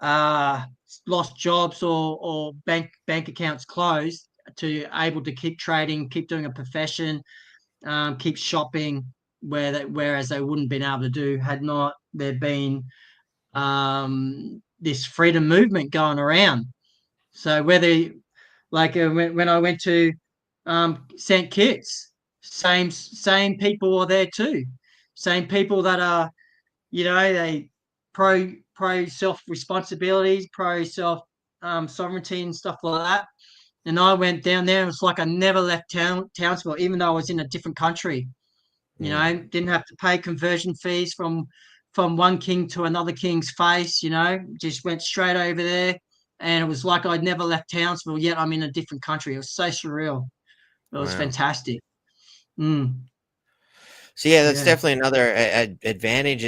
uh, lost jobs or bank accounts closed to able to keep trading, keep doing a profession, keep shopping, whereas they wouldn't been able to do had not there been this freedom movement going around. So whether when I went to St. Kitts, same people are there too. Same people that are they pro self responsibilities, pro self sovereignty and stuff like that. And I went down there. It was like I never left Townsville, even though I was in a different country. Didn't have to pay conversion fees from one king to another king's face. Just went straight over there, and it was like I'd never left Townsville, yet I'm in a different country. It was so surreal. It was Wow. fantastic. So yeah, that's Yeah. definitely another advantage.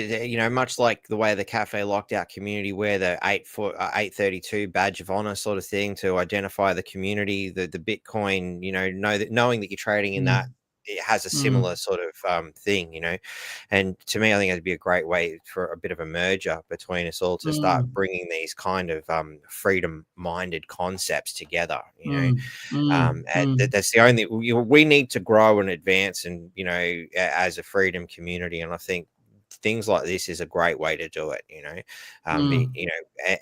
Much like the way the cafe locked out community wear the 832 badge of honor sort of thing to identify the community, the Bitcoin. Knowing that you're trading in that, it has a similar sort of thing. And to me, I think it'd be a great way for a bit of a merger between us all to start bringing these kind of freedom-minded concepts together. That's the only we need to grow and advance, and as a freedom community. And I think things like this is a great way to do it.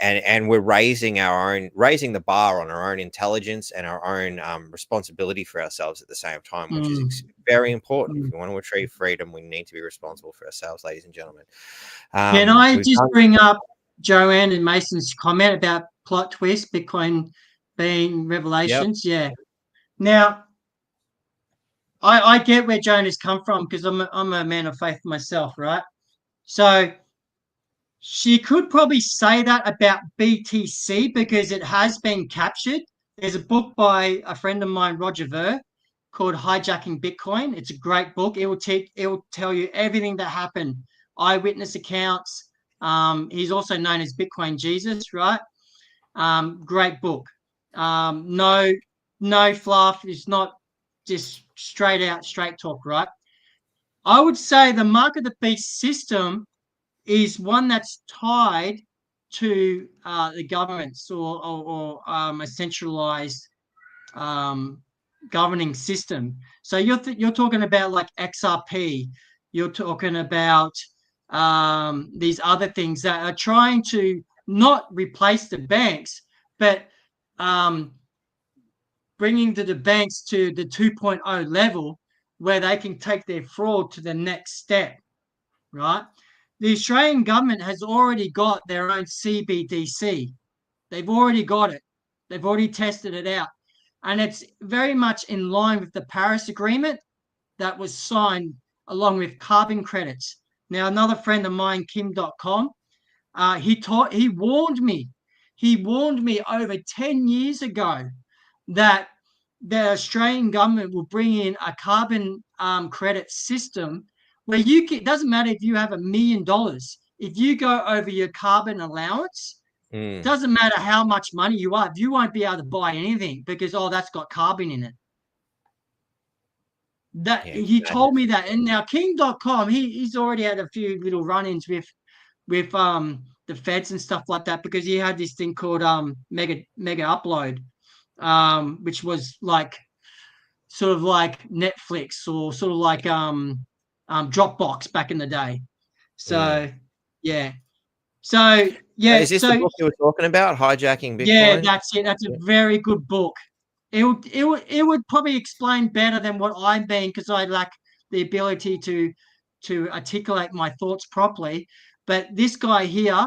And we're raising the bar on our own intelligence and our own responsibility for ourselves at the same time, which is very important. If we want to achieve freedom, we need to be responsible for ourselves, ladies and gentlemen. Can I just bring up Joanne and Mason's comment about plot twist, Bitcoin being revelations? Yep. Yeah. Now, I get where Joanne's come from because I'm a man of faith myself, right? So she could probably say that about BTC because it has been captured. There's a book by a friend of mine, Roger Ver, called Hijacking Bitcoin. It's a great book. It will tell you everything that happened, eyewitness accounts. He's also known as Bitcoin Jesus, right? Great book. No fluff. It's not just straight talk, right? I would say the mark of the beast system is one that's tied to the governments or a centralized governing system. So you're talking about like XRP. You're talking about these other things that are trying to not replace the banks, but bringing the banks to the 2.0 level where they can take their fraud to the next step, right? The Australian government has already got their own CBDC. They've already got it. They've already tested it out. And it's very much in line with the Paris Agreement that was signed along with carbon credits. Now, another friend of mine, Kim.com, he warned me. He warned me over 10 years ago that the Australian government will bring in a carbon credit system where you can, it doesn't matter if you have $1 million. If you go over your carbon allowance, doesn't matter how much money you have, you won't be able to buy anything because, oh, that's got carbon in it. That he told me that. And now King.com, he's already had a few little run-ins with the feds and stuff like that, because he had this thing called mega upload, which was like sort of like Netflix or sort of like Dropbox back in the day. So yeah. So yeah. Is this the book you were talking about, Hijacking Bitcoin? Yeah, that's it. That's a very good book. It would probably explain better than what I'm being, because I lack the ability to articulate my thoughts properly. But this guy here,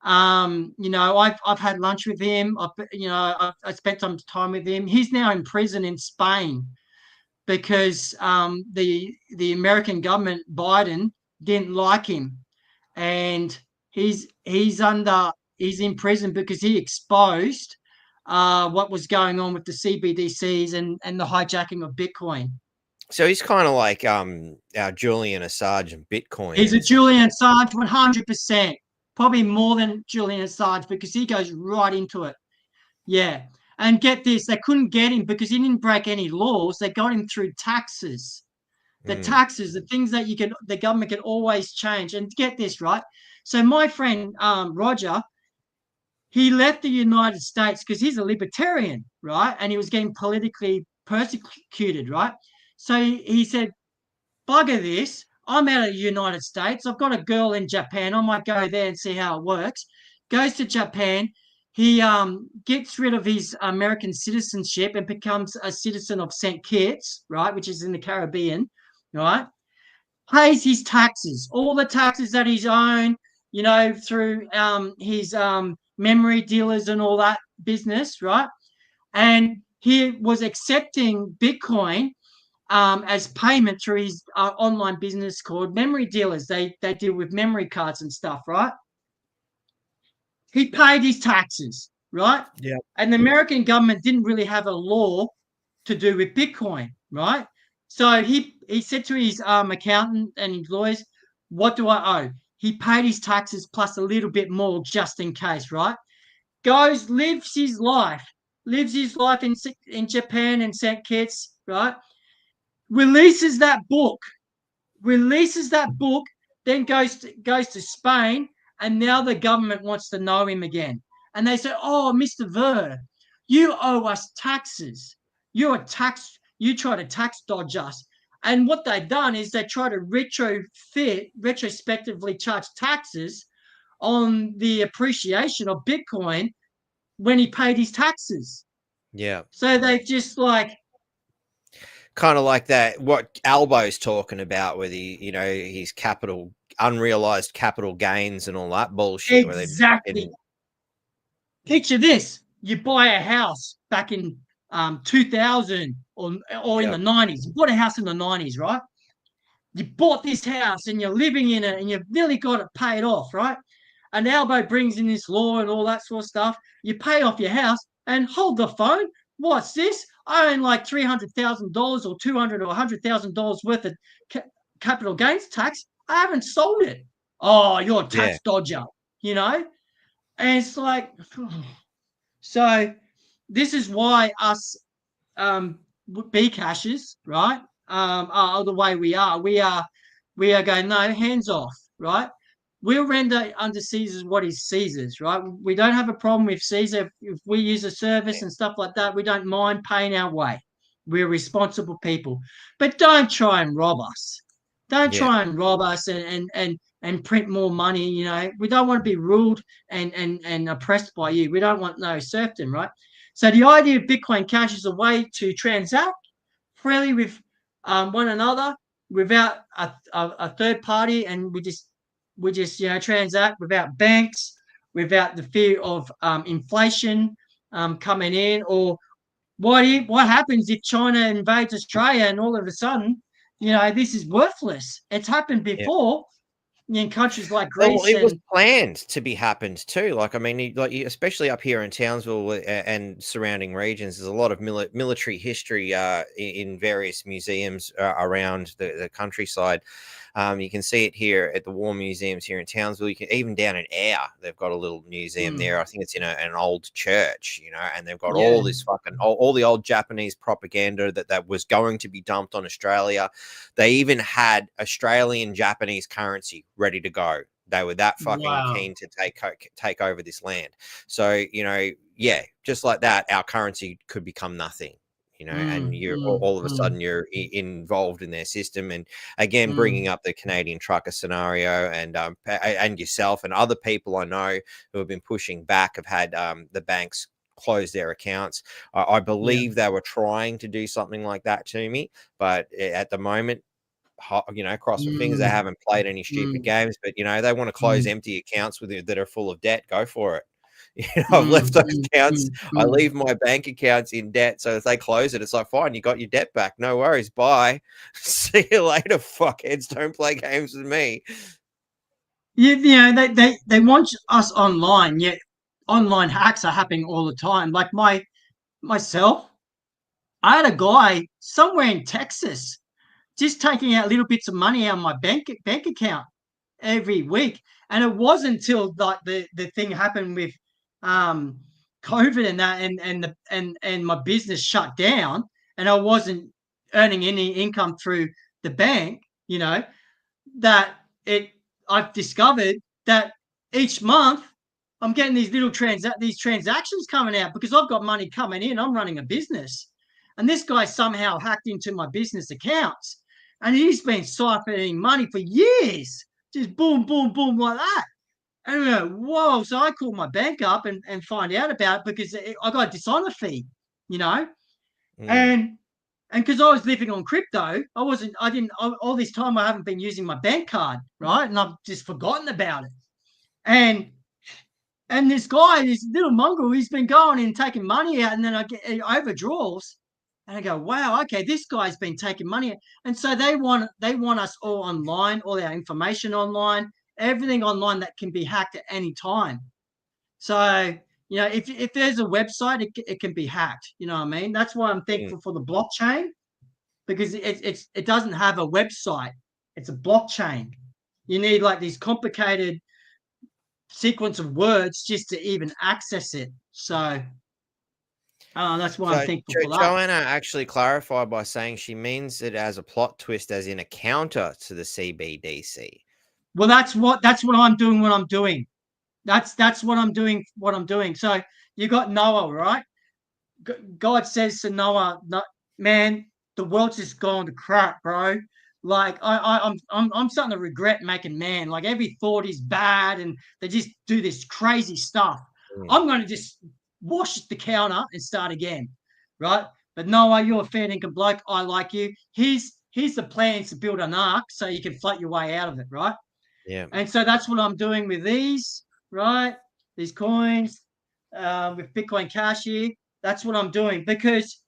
you know, I've had lunch with him. I spent some time with him. He's now in prison in Spain because the American government, Biden, didn't like him, and he's in prison because he exposed what was going on with the CBDCs and the hijacking of Bitcoin. So he's kind of like our Julian Assange and Bitcoin. He's a Julian Assange 100%, probably more than Julian Assange, because he goes right into it. Yeah. And get this, they couldn't get him because he didn't break any laws. They got him through taxes. The taxes, the things that the government can always change. And get this, right? So my friend Roger, he left the United States because he's a libertarian, right? And he was getting politically persecuted, right? So he said, bugger this. I'm out of the United States. I've got a girl in Japan. I might go there and see how it works. Goes to Japan. He gets rid of his American citizenship and becomes a citizen of St. Kitts, right, which is in the Caribbean, right? Pays his taxes, all the taxes that he's owned, you know, through his memory dealers and all that business, right? And he was accepting Bitcoin as payment through his online business called Memory Dealers. They deal with memory cards and stuff, right? He paid his taxes, right? Yeah. And the American government didn't really have a law to do with Bitcoin, right? So he said to his accountant and his lawyers, what do I owe? He paid his taxes plus a little bit more just in case, right? Goes, lives his life in Japan and St. Kitts, right? Releases that book, then goes to Spain, and now the government wants to know him again. And they say, oh, Mr. Ver, you owe us taxes. You try to tax dodge us. And what they've done is they try to retrospectively charge taxes on the appreciation of Bitcoin when he paid his taxes. Yeah. So they just like, kind of like that, what Albo's talking about with his unrealized capital gains and all that bullshit. Exactly. Picture this. You buy a house back in 2000 or in the 90s. You bought a house in the 90s, right? You bought this house and you're living in it and you've nearly got it paid off, right? And Albo brings in this law and all that sort of stuff. You pay off your house and hold the phone. What's this? I own like $300,000 or $200,000 or $100,000 worth of capital gains tax. I haven't sold it. Oh, you're a tax dodger, you know? And it's like, so this is why us B-cashers, right, are the way we are. We are going, no, hands off, right? We'll render unto Caesar what is Caesar's, right? We don't have a problem with Caesar. If we use a service and stuff like that, we don't mind paying our way. We're responsible people. But don't try and rob us. Don't try and rob us and print more money, you know. We don't want to be ruled and oppressed by you. We don't want no serfdom, right? So the idea of Bitcoin Cash is a way to transact freely with one another without a third party, and we just transact without banks, without the fear of inflation coming in. Or what happens if China invades Australia and all of a sudden, this is worthless? It's happened before. in countries like Well, Greece it was and planned to be happened too. Like, I mean, especially up here in Townsville and surrounding regions, there's a lot of military history in various museums around the countryside. You can see it here at the war museums here in Townsville. You can even down in Ayr, they've got a little museum there. I think it's in an old church, and they've got all this fucking all the old Japanese propaganda that was going to be dumped on Australia. They even had Australian Japanese currency ready to go. They were that fucking keen to take over this land. So, just like that, our currency could become nothing. And you're all of a sudden you're involved in their system. And again, bringing up the Canadian trucker scenario, and yourself and other people I know who have been pushing back have had the banks close their accounts. I believe they were trying to do something like that to me, but at the moment, cross my fingers, they haven't played any stupid games. But they want to close empty accounts that are full of debt. Go for it. I've left those accounts. I leave my bank accounts in debt. So if they close it, it's like, fine, you got your debt back. No worries. Bye. See you later, fuckheads. Don't play games with me. They want us online, yet online hacks are happening all the time. Like myself, I had a guy somewhere in Texas just taking out little bits of money out of my bank account every week. And it wasn't until like the thing happened with COVID and that and my business shut down and I wasn't earning any income through the bank, that I've discovered that each month I'm getting these little transactions coming out because I've got money coming in. I'm running a business. And this guy somehow hacked into my business accounts. And he's been siphoning money for years. Just boom, boom, boom, like that. And I go, whoa. So I called my bank up and find out about it because I got a dishonor fee, And because I was living on crypto, all this time I haven't been using my bank card, right? And I've just forgotten about it. And this guy, this little mongrel, he's been going and taking money out, and then I get overdraws. And I go, wow, okay, this guy's been taking money. And so they want us all online, all our information online, everything online that can be hacked at any time. So, if there's a website, it can be hacked. You know what I mean? That's why I'm thankful for the blockchain, because it doesn't have a website. It's a blockchain. You need like these complicated sequence of words just to even access it. So that's why I'm thankful for that. Joanna actually clarified by saying she means it as a plot twist, as in a counter to the CBDC. Well, that's what I'm doing. That's what I'm doing. So you got Noah, right? God says to Noah, man, the world's just gone to crap, bro. Like I'm starting to regret making man. Like every thought is bad, and they just do this crazy stuff. I'm going to just wash the counter and start again, right? But Noah, you're a fair dinkum bloke. I like you. Here's the plans to build an ark so you can float your way out of it, right? Yeah. And so that's what I'm doing with these, right? These coins with Bitcoin Cash here. That's what I'm doing, because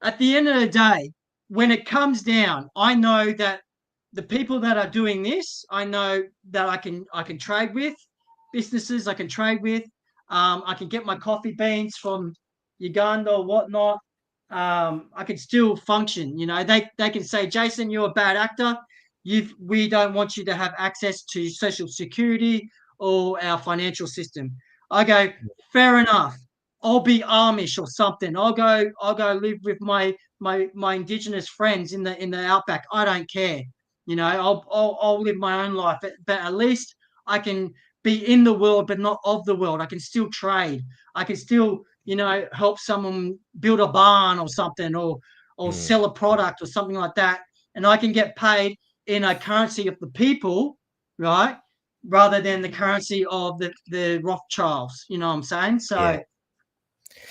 at the end of the day, when it comes down, I know that the people that are doing this, I know that I can trade with businesses. I can trade with. I can get my coffee beans from Uganda or whatnot. I can still function. They can say, Jason, you're a bad actor. We don't want you to have access to Social Security or our financial system. I go, fair enough. I'll be Amish or something. I'll go live with my indigenous friends in the outback. I don't care. I'll live my own life. But at least I can be in the world, but not of the world. I can still trade. I can still, help someone build a barn or something, or sell a product or something like that. And I can get paid in a currency of the people, right? Rather than the currency of the Rothschilds. You know what I'm saying? So,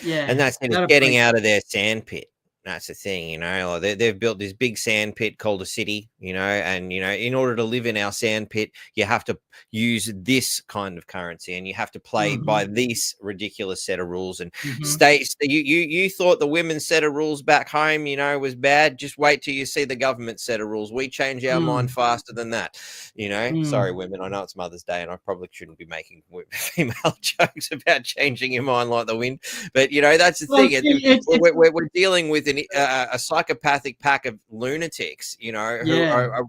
yeah. And that's getting out of their sandpit. That's the thing, like they've built this big sand pit called a city, and in order to live in our sand pit, you have to use this kind of currency, and you have to play by this ridiculous set of rules. And states, you thought the women's set of rules back home, was bad. Just wait till you see the government set of rules. We change our mind faster than that. Sorry, women. I know it's Mother's Day, and I probably shouldn't be making female jokes about changing your mind like the wind. But that's the thing. We're dealing with a psychopathic pack of lunatics, who are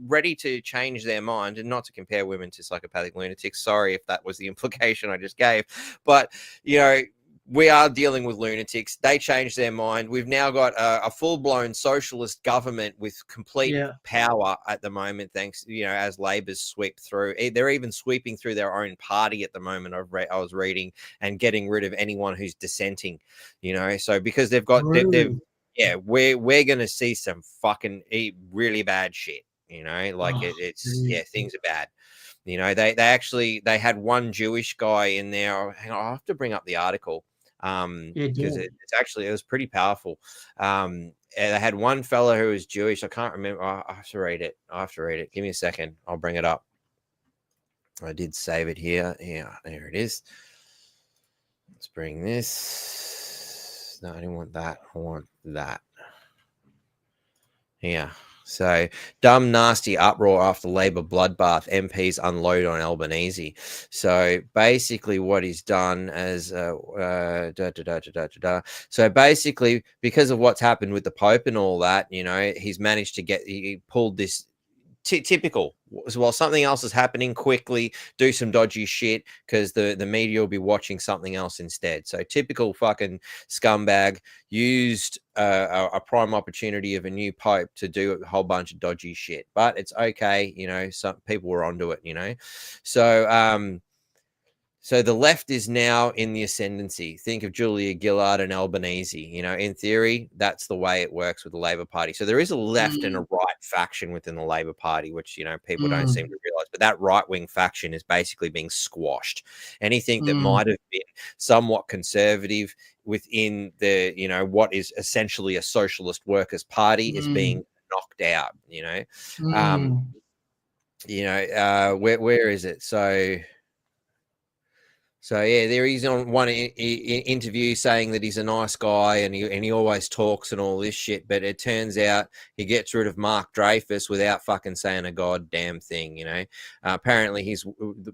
ready to change their mind, and not to compare women to psychopathic lunatics. Sorry if that was the implication I just gave, but we are dealing with lunatics. They changed their mind. We've now got a full-blown socialist government with complete power at the moment, thanks, as Labor's sweep through. They're even sweeping through their own party at the moment. I was reading, and getting rid of anyone who's dissenting, so because they've got, we're going to see some fucking really bad shit, things are bad. They had one Jewish guy in there. Hang on, I'll have to bring up the article. Because it was pretty powerful. And they had one fella who was Jewish. I can't remember. I have to read it. Give me a second. I'll bring it up. I did save it here. Yeah, there it is. Let's bring this. No, I didn't want that. I want that. Yeah. So, dumb, nasty uproar after Labor bloodbath. MPs unload on Albanese. So, basically, what he's done as so basically, because of what's happened with the Pope and all that, he's managed to he pulled this typical. While something else is happening, quickly do some dodgy shit, because the media will be watching something else instead. So typical fucking scumbag used a prime opportunity of a new pope to do a whole bunch of dodgy shit. But it's okay, some people were onto it, So the left is now in the ascendancy. Think of Julia Gillard and Albanese. In theory, that's the way it works with the Labor Party. So there is a left and a right faction within the Labor Party, which, people don't seem to realize. But that right-wing faction is basically being squashed. Anything that might have been somewhat conservative within the, what is essentially a socialist workers' party is being knocked out, where is it? So yeah, there he's on one interview saying that he's a nice guy and he always talks and all this shit, but it turns out he gets rid of Mark Dreyfus without fucking saying a goddamn thing, Apparently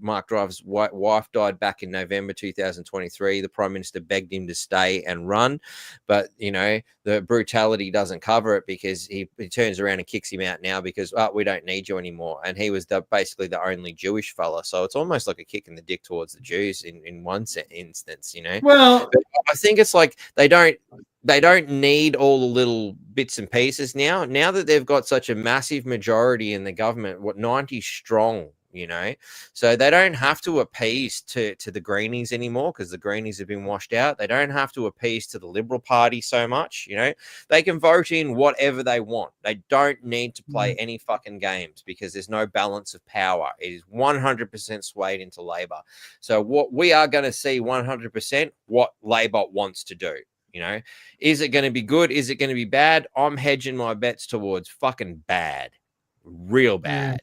Mark Dreyfus' wife died back in November 2023. The Prime Minister begged him to stay and run, but the brutality doesn't cover it, because he turns around and kicks him out now because we don't need you anymore. And he was basically the only Jewish fella, so it's almost like a kick in the dick towards the Jews in one instance, Well, but I think it's like they don't need all the little bits and pieces now that they've got such a massive majority in the government, 90 strong, so they don't have to appease to the Greenies anymore, because the Greenies have been washed out. They don't have to appease to the Liberal Party so much, they can vote in whatever they want. They don't need to play any fucking games, because there's no balance of power. It is 100% swayed into Labor. So what we are going to see 100% what Labor wants to do. Is it going to be good? Is it going to be bad? I'm hedging my bets towards fucking bad, real bad.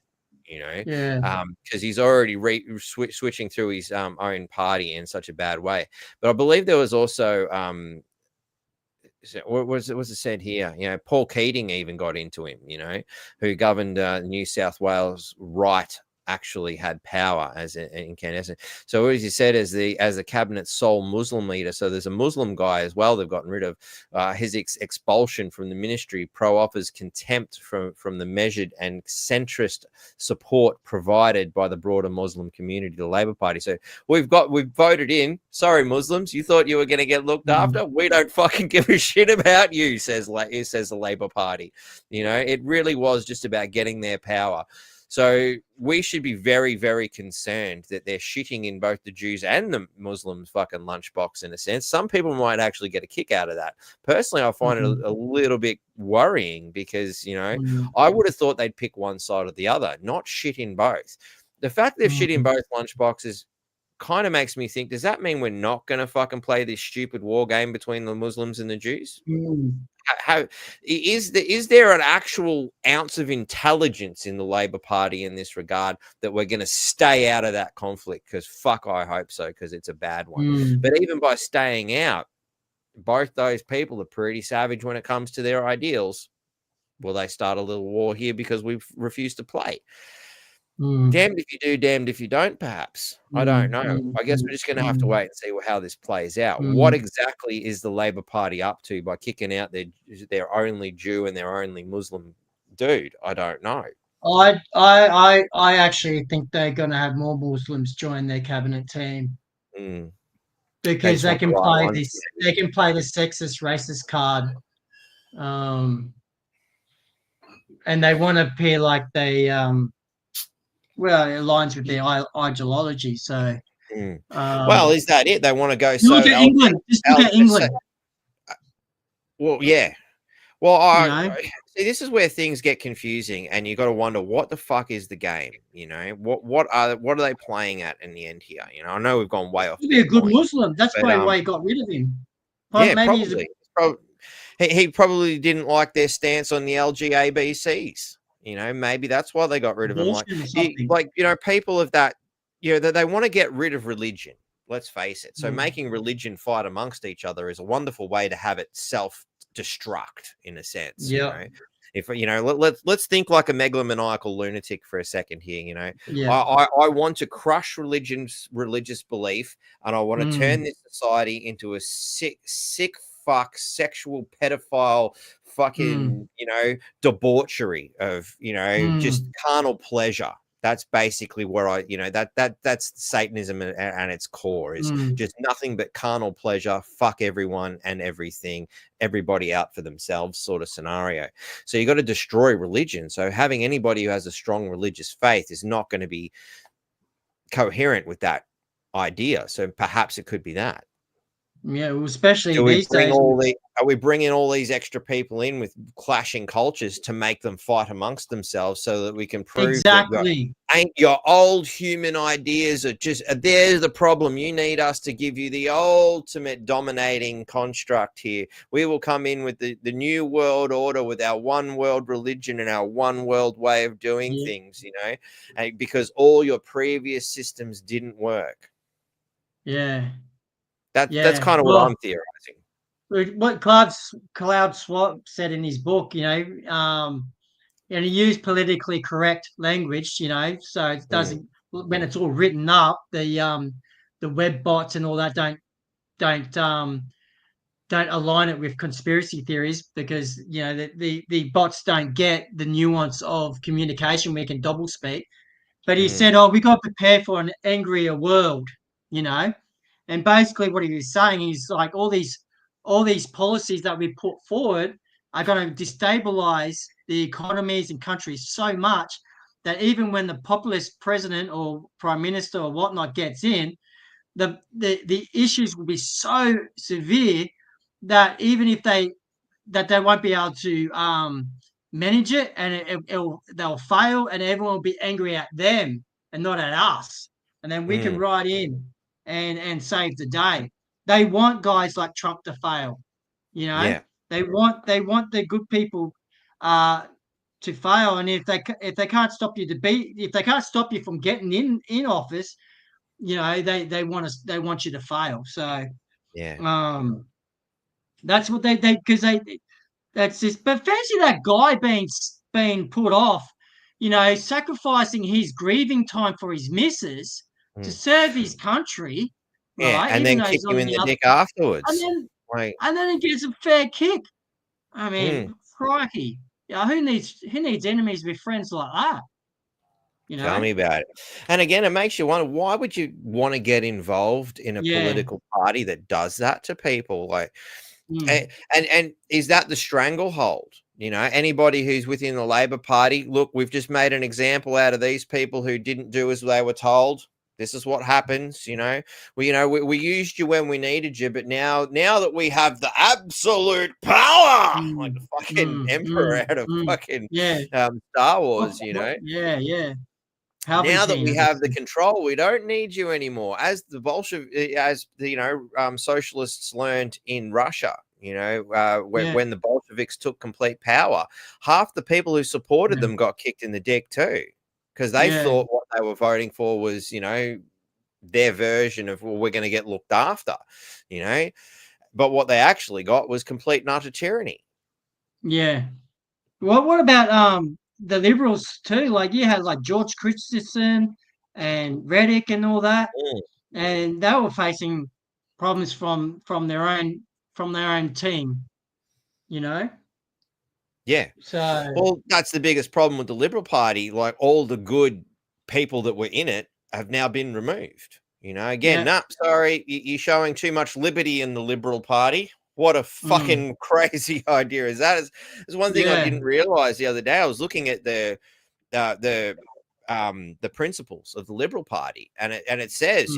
Because he's already switching through his own party in such a bad way. But I believe there was also what was it said here? Paul Keating even got into him. Who governed New South Wales right. Actually had power as an incandescent. So what he said as the cabinet's sole Muslim leader. So there's a Muslim guy as well. They've gotten rid of his expulsion from the ministry. Pro offers contempt from the measured and centrist support provided by the broader Muslim community, the Labor Party. So we've voted in. Sorry, Muslims, you thought you were going to get looked after. We don't fucking give a shit about you, says the Labor Party. It really was just about getting their power. So we should be very, very concerned that they're shitting in both the Jews and the Muslims' fucking lunchbox, in a sense. Some people might actually get a kick out of that. Personally, I find it a little bit worrying, because, I would have thought they'd pick one side or the other, not shit in both. The fact they've shit in both lunchboxes kind of makes me think, does that mean we're not going to fucking play this stupid war game between the Muslims and the Jews? How is there an actual ounce of intelligence in the Labor Party in this regard that we're going to stay out of that conflict? Because fuck, I hope so, because it's a bad one. But even by staying out, both those people are pretty savage when it comes to their ideals. Will they start a little war here because we've refused to play? Damned if you do, damned if you don't, perhaps. I don't know. I guess we're just going to have to wait and see how this plays out. What exactly is the Labor Party up to by kicking out their only Jew and their only Muslim dude? I don't know. I actually think they're going to have more Muslims join their cabinet team because they can play this. They can play the sexist, racist card, and they want to appear like they well, it aligns with their ideology. So, well, is that it? They want to go. Look at England. Just look at England. Well, yeah. Well, I see. This is where things get confusing, and you got to wonder what the fuck is the game. You know, what are they playing at in the end here? You know, I know we've gone way off. He'd be a good Muslim. That's probably why he got rid of him. Yeah, maybe he probably didn't like their stance on the LGBTs. You know, maybe that's why they got rid of him. Like you know, people of that, you know, that they want to get rid of religion. Let's face it. So making religion fight amongst each other is a wonderful way to have it self-destruct in a sense. You know? If you know, let's think like a megalomaniacal lunatic for a second here. You know, I want to crush religious belief, and I want to turn this society into a sick fuck, sexual pedophile, fucking, you know, debauchery of, you know, just carnal pleasure. That's basically where that's Satanism at its core is just nothing but carnal pleasure, fuck everyone and everything, everybody out for themselves sort of scenario. So you got to destroy religion. So having anybody who has a strong religious faith is not going to be coherent with that idea. So perhaps it could be that. Yeah, well, especially these days. Are we bringing all these extra people in with clashing cultures to make them fight amongst themselves so that we can prove that ain't your old human ideas are just there's the problem. You need us to give you the ultimate dominating construct here. We will come in with the new world order with our one world religion and our one world way of doing things, you know, and because all your previous systems didn't work. Yeah. That's kind of what I'm theorizing. What Cloud Swap said in his book, you know, and he used politically correct language, you know, so it doesn't when it's all written up, the web bots and all that don't align it with conspiracy theories because you know the bots don't get the nuance of communication. We can double speak, but he said, "Oh, we got to prepare for an angrier world," you know. And basically what he was saying is like all these policies that we put forward are going to destabilize the economies and countries so much that even when the populist president or prime minister or whatnot gets in, the issues will be so severe that even if they won't be able to manage it and they'll fail and everyone will be angry at them and not at us. And then we can ride in and save the day. They want guys like Trump to fail, you know. Yeah. They want the good people to fail, and if they can't stop you if they can't stop you from getting in office, you know, they want you to fail. So that's what they because that's this. But fancy that guy being put off, you know, sacrificing his grieving time for his missus to serve his country, right? And then kick him in the dick afterwards. And then he gets a fair kick. I mean, crikey. Yeah, who needs enemies with friends like that? You know? Tell me about it. And again, it makes you wonder, why would you want to get involved in a political party that does that to people? Like, and is that the stranglehold? You know, anybody who's within the Labor Party, look, we've just made an example out of these people who didn't do as they were told. This is what happens, you know. We used you when we needed you, but now that we have the absolute power, like the fucking emperor out of fucking Star Wars, you know. Yeah. Now that we Palpatine. have the control, we don't need you anymore. As the socialists learned in Russia, when the Bolsheviks took complete power, half the people who supported them got kicked in the dick too, because they thought what they were voting for was, their version of, well, we're going to get looked after, but what they actually got was complete and utter tyranny. Yeah. Well, what about the Liberals too? Like you had like George Christensen and Reddick and all that, and they were facing problems from their own team, Yeah. So well, that's the biggest problem with the Liberal Party. Like all the good people that were in it have now been removed. Again, sorry, you're showing too much liberty in the Liberal Party. What a fucking crazy idea is that? Is one thing I didn't realize the other day. I was looking at the principles of the Liberal Party, and it says,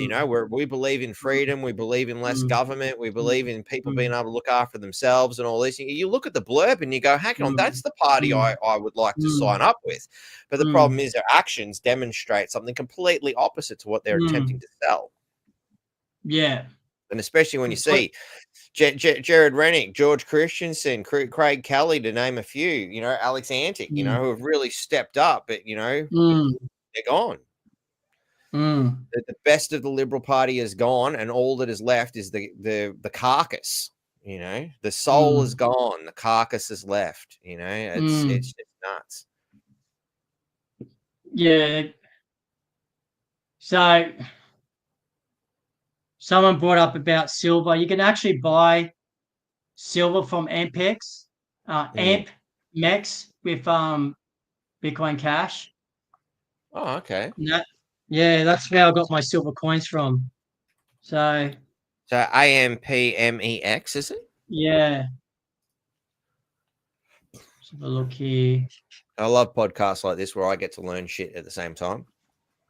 we believe in freedom, we believe in less government, we believe in people being able to look after themselves and all this. You look at the blurb and you go, hang on, that's the party I would like to sign up with. But the problem is their actions demonstrate something completely opposite to what they're attempting to sell. Yeah. And especially when you see Jared Rennick, George Christensen, Craig Kelly, to name a few, Alex Antic, who have really stepped up, but, they're gone. The best of the Liberal Party is gone, and all that is left is the carcass, the soul is gone, the carcass is left, it's just nuts. Yeah. So someone brought up about silver. You can actually buy silver from Ampex, AmpMex with Bitcoin Cash. Oh, okay. That's where I got my silver coins from. So AmpMex, is it? Yeah. Let's have a look here. I love podcasts like this where I get to learn shit at the same time.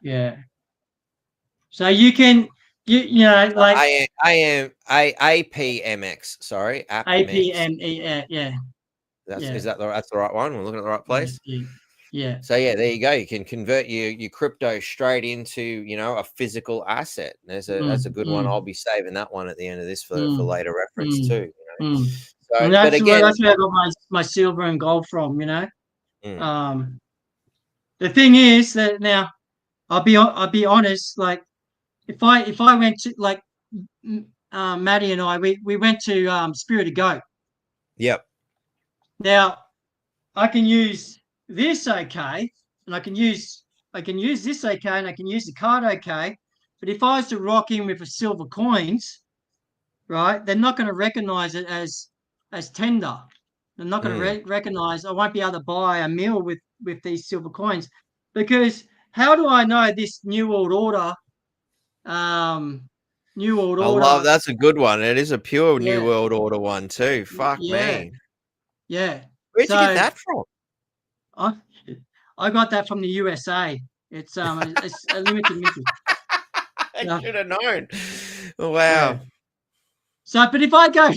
Yeah. So you can, like APMX. Sorry, APME. Yeah. Is that that's the right one? We're looking at the right place. Yeah. So there you go. You can convert your crypto straight into a physical asset. That's a good one. I'll be saving that one at the end of this for later reference too. So, and that's where I got my silver and gold from. The thing is that now I'll be honest. Like if I went to like Maddie and I, we went to Spirit of Goat. Yep. Now I can use this okay, and I can use this okay, and I can use the card okay. But if I was to rock in with a silver coins, right, they're not going to recognize it as tender. They're not going to recognize. I won't be able to buy a meal with these silver coins, because how do I know this New World Order? New World Order. I love that's a good one. It is a pure New World Order one too. Fuck me. Yeah. Where'd you get that from? I got that from the USA. It's a limited mission. I should have known. Wow. Yeah. So, but if I go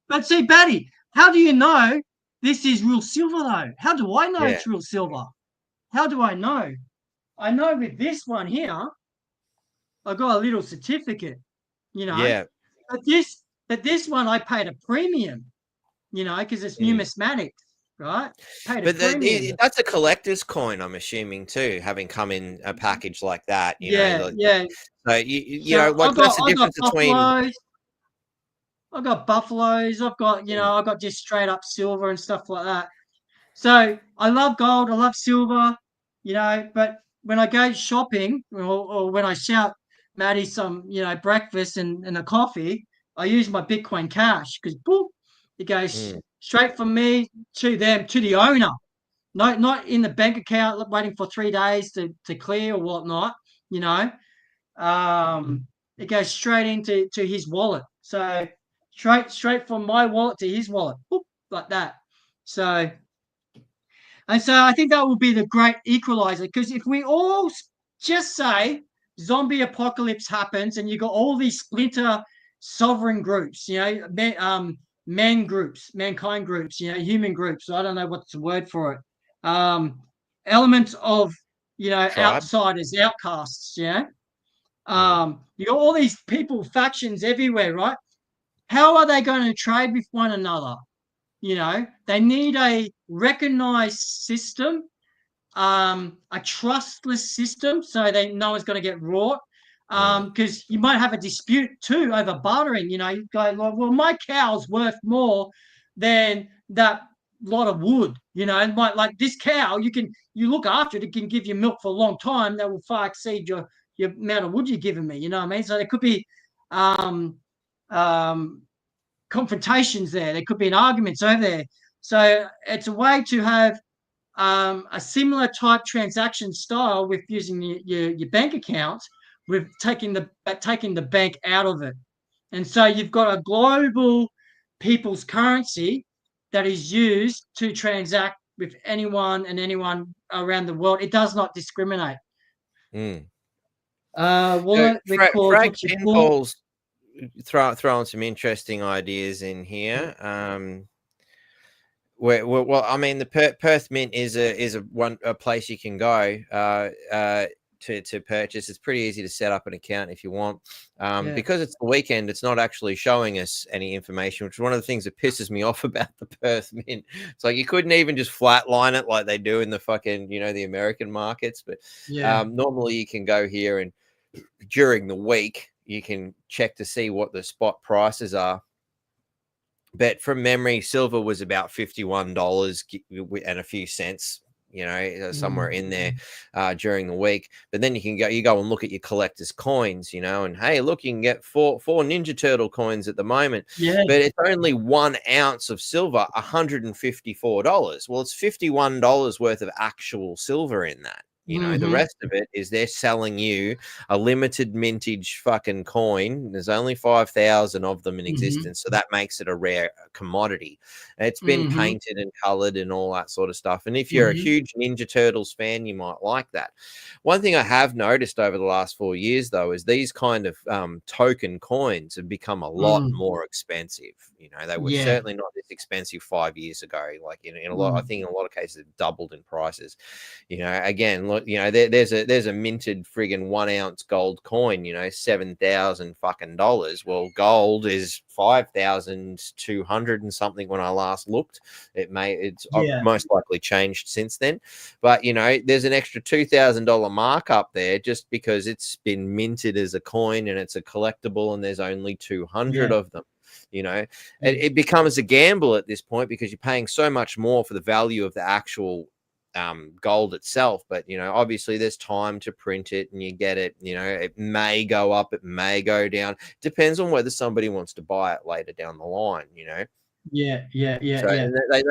but see, Batty, how do you know this is real silver though? How do I know it's real silver? How do I know? I know with this one here, I got a little certificate, Yeah. But this one I paid a premium, because it's numismatic. Right, but that's a collector's coin, I'm assuming too, having come in a package like that. So what's the difference between? I've got buffaloes. I've got I've got just straight up silver and stuff like that. So I love gold. I love silver. But when I go shopping or when I shout Maddie some breakfast and a coffee, I use my Bitcoin Cash because it goes straight from me to them, to the owner. No, not in the bank account waiting for 3 days to clear or whatnot. It goes straight into his wallet. So straight from my wallet to his wallet, like that. So I think that will be the great equalizer, because if we all just say zombie apocalypse happens and you got all these splinter sovereign groups, mankind groups, human groups. I don't know what's the word for it. Elements of Tribe. outsiders, outcasts, you got all these people, factions everywhere, right? How are they going to trade with one another? They need a recognized system, a trustless system, so no one's going to get wrought. Because you might have a dispute too over bartering. You go, well, my cow's worth more than that lot of wood. And like this cow, you look after it, it can give you milk for a long time. That will far exceed your amount of wood you're giving me. You know what I mean? So there could be confrontations there. There could be an arguments over there. So it's a way to have a similar type transaction style with using your bank account, with taking the bank out of it. And so you've got a global people's currency that is used to transact with anyone and anyone around the world. It does not discriminate. So Frank what's your Pinball's throwing some interesting ideas in here. Well, I mean, the Perth Mint is a place you can go to purchase. It's pretty easy to set up an account if you want. Because it's the weekend, it's not actually showing us any information, which is one of the things that pisses me off about the Perth Mint. It's like you couldn't even just flatline it like they do in the fucking, the American markets. But normally you can go here and during the week you can check to see what the spot prices are. But from memory, silver was about $51 and a few cents, somewhere in there during the week. But then you go and look at your collector's coins, and hey, look, you can get four Ninja Turtle coins at the moment. Yeah. But it's only 1 ounce of silver, $154. Well, it's $51 worth of actual silver in that. The rest of it is they're selling you a limited mintage fucking coin. There's only 5,000 of them in existence. So that makes it a rare commodity. It's been painted and colored and all that sort of stuff. And if you're a huge Ninja Turtles fan, you might like that. One thing I have noticed over the last 4 years, though, is these kind of token coins have become a lot more expensive. They were certainly not this expensive 5 years ago. Like in a lot, I think in a lot of cases, it doubled in prices. Again, look, there's a minted friggin' 1 ounce gold coin, $7,000 fucking dollars. Well, gold is 5,200 and something when I last looked. It's most likely changed since then. But there's an extra $2,000 markup there just because it's been minted as a coin and it's a collectible and there's only 200 of them. It becomes a gamble at this point because you're paying so much more for the value of the actual gold itself. But obviously there's time to print it and you get it. It may go up, it may go down, depends on whether somebody wants to buy it later down the line. They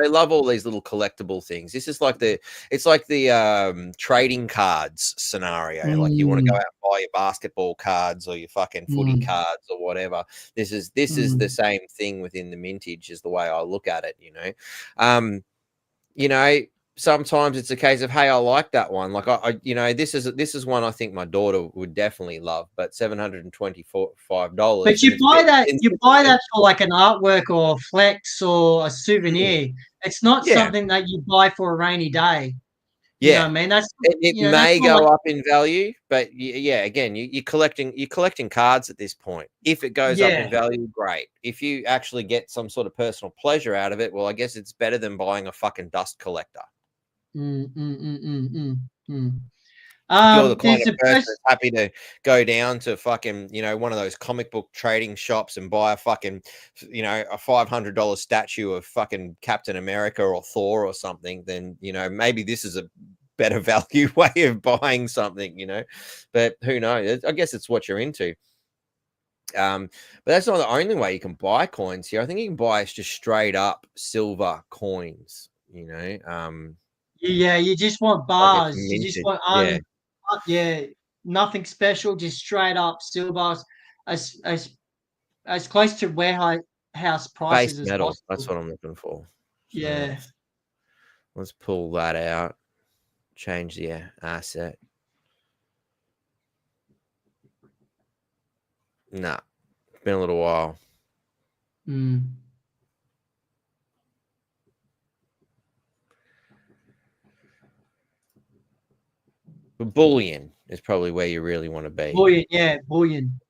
love all these little collectible things. This is like the trading cards scenario. Like you want to go out and buy your basketball cards or your fucking footy cards or whatever. This is the same thing within the mintage is the way I look at it. Sometimes it's a case of, hey, I like that one. Like this is one I think my daughter would definitely love, but $725. But you buy that for like an artwork or flex or a souvenir. It's not something that you buy for a rainy day. You know what I mean? It may go up in value, but again, you're collecting cards at this point. If it goes up in value, great. If you actually get some sort of personal pleasure out of it, well, I guess it's better than buying a fucking dust collector. You're the kind of person that's happy to go down to fucking, one of those comic book trading shops and buy a fucking, a $500 statue of fucking Captain America or Thor or something, then, maybe this is a better value way of buying something, but who knows? I guess it's what you're into. But that's not the only way you can buy coins here. I think you can buy just straight up silver coins, you just want bars. You just want nothing special, just straight up silver bars, as close to warehouse prices base as metal. possible. That's what I'm looking for. So let's pull that out. Change the asset. Nah, it's been a little while. But bullion is probably where you really want to be. Bullion, yeah, bullion.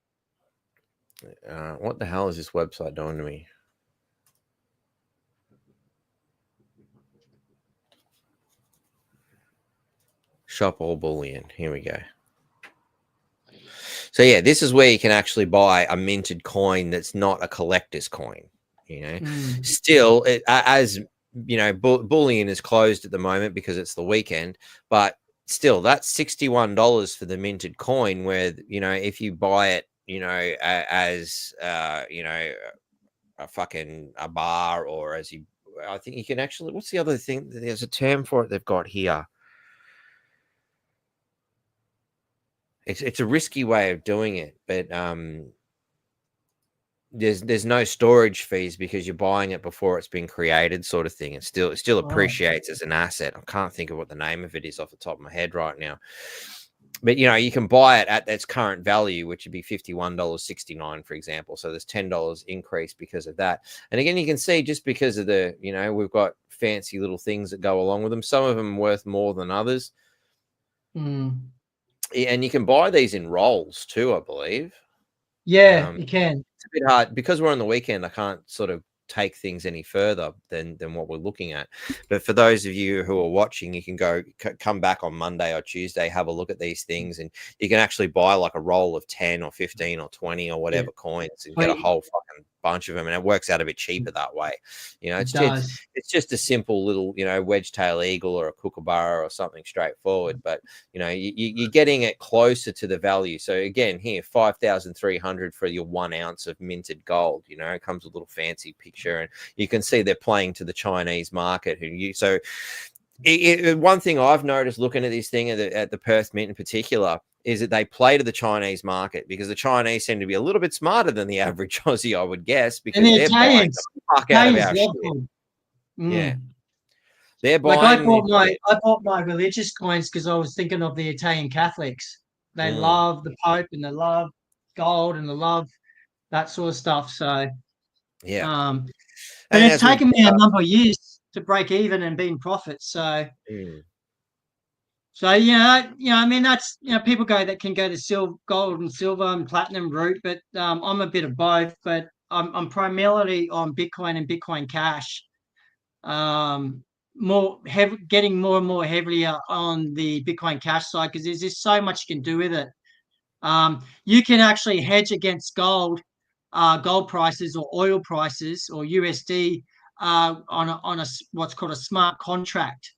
What the hell is this website doing to me? Shop all bullion. Here we go. So yeah, this is where you can actually buy a minted coin that's not a collector's coin. Still, as you know, bullion is closed at the moment because it's the weekend, but still, that's $61 for the minted coin. Where if you buy it, as a bar, or as I think you can actually. What's the other thing? There's a term for it they've got here. It's a risky way of doing it, but there's no storage fees because you're buying it before it's been created, sort of thing. It still appreciates as an asset. I can't think of what the name of it is off the top of my head right now. But you can buy it at its current value, which would be $51.69, for example. So there's $10 increase because of that. And again, you can see just because of the, we've got fancy little things that go along with them. Some of them are worth more than others. And you can buy these in rolls too, I believe. Yeah, you can. It's a bit hard because we're on the weekend. I can't sort of take things any further than what we're looking at. But for those of you who are watching, you can come back on Monday or Tuesday, have a look at these things, and you can actually buy like a roll of 10 or 15 or 20 or whatever coins and get a whole fucking bunch of them, and it works out a bit cheaper that way. It's just a simple little wedge tail eagle or a kookaburra or something straightforward, but you're getting it closer to the value. So again, here 5,300 for your 1 ounce of minted gold. It comes with a little fancy picture, and you can see they're playing to the Chinese market. One thing I've noticed looking at this thing at the Perth Mint in particular is that they play to the Chinese market, because the Chinese seem to be a little bit smarter than the average Aussie, I would guess, because they're buying the fuck out of our shit. Yeah. They're buying. I bought my religious coins because I was thinking of the Italian Catholics. They love the Pope, and they love gold, and they love that sort of stuff. So yeah. But it's taken me a number of years to break even and be in profit. So So I mean, that's people that can go the gold and silver and platinum route, but I'm a bit of both. But I'm primarily on Bitcoin and Bitcoin Cash. Getting more and more heavily on the Bitcoin Cash side, because there's just so much you can do with it. You can actually hedge against gold prices or oil prices or USD on a what's called a smart contract.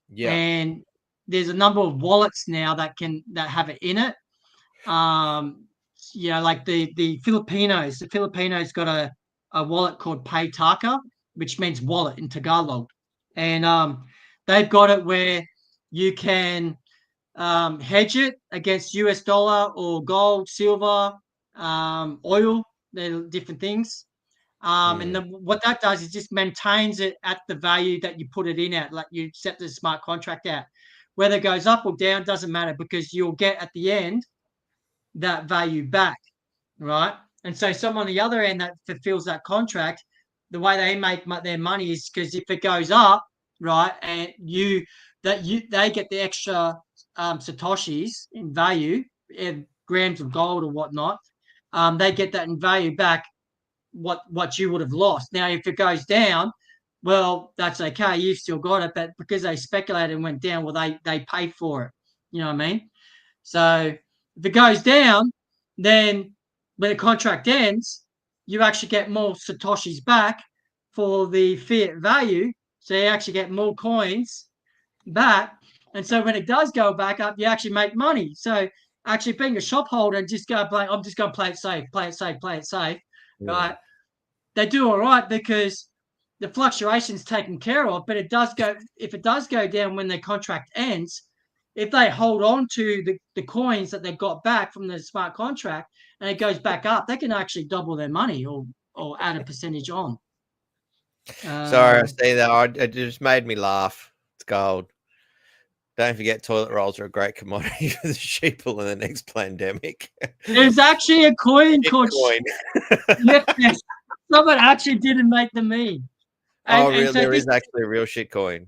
Yeah. And there's a number of wallets now that have it in it. Like the Filipinos. The Filipinos got a wallet called Paytaka, which means wallet in Tagalog, and they've got it where you can hedge it against US dollar or gold, silver, oil. They're different things. And what that does is just maintains it at the value that you put it in at, like you set the smart contract at. Whether it goes up or down doesn't matter, because you'll get at the end that value back, right? And so someone on the other end that fulfills that contract, the way they make their money is because if it goes up, right, and they get the extra satoshis in value, grams of gold or whatnot, they get that in value back, what you would have lost. Now, if it goes down, well, that's okay. You've still got it, but because they speculated and went down, well, they paid for it. You know what I mean? So if it goes down, then when the contract ends, you actually get more satoshis back for the fiat value. So you actually get more coins back. And so when it does go back up, you actually make money. So actually being a shop holder, I'm just going to play it safe, right? They do all right because the fluctuation's taken care of, but if it does go down when the contract ends, if they hold on to the coins that they got back from the smart contract and it goes back up, they can actually double their money or add a percentage on. Sorry, I see that. It just made me laugh. It's gold. Don't forget, toilet rolls are a great commodity for the sheeple in the next pandemic. There's actually a coin called Bitcoin. Yes, someone actually didn't make the meme. Really? So there is actually a real shit coin.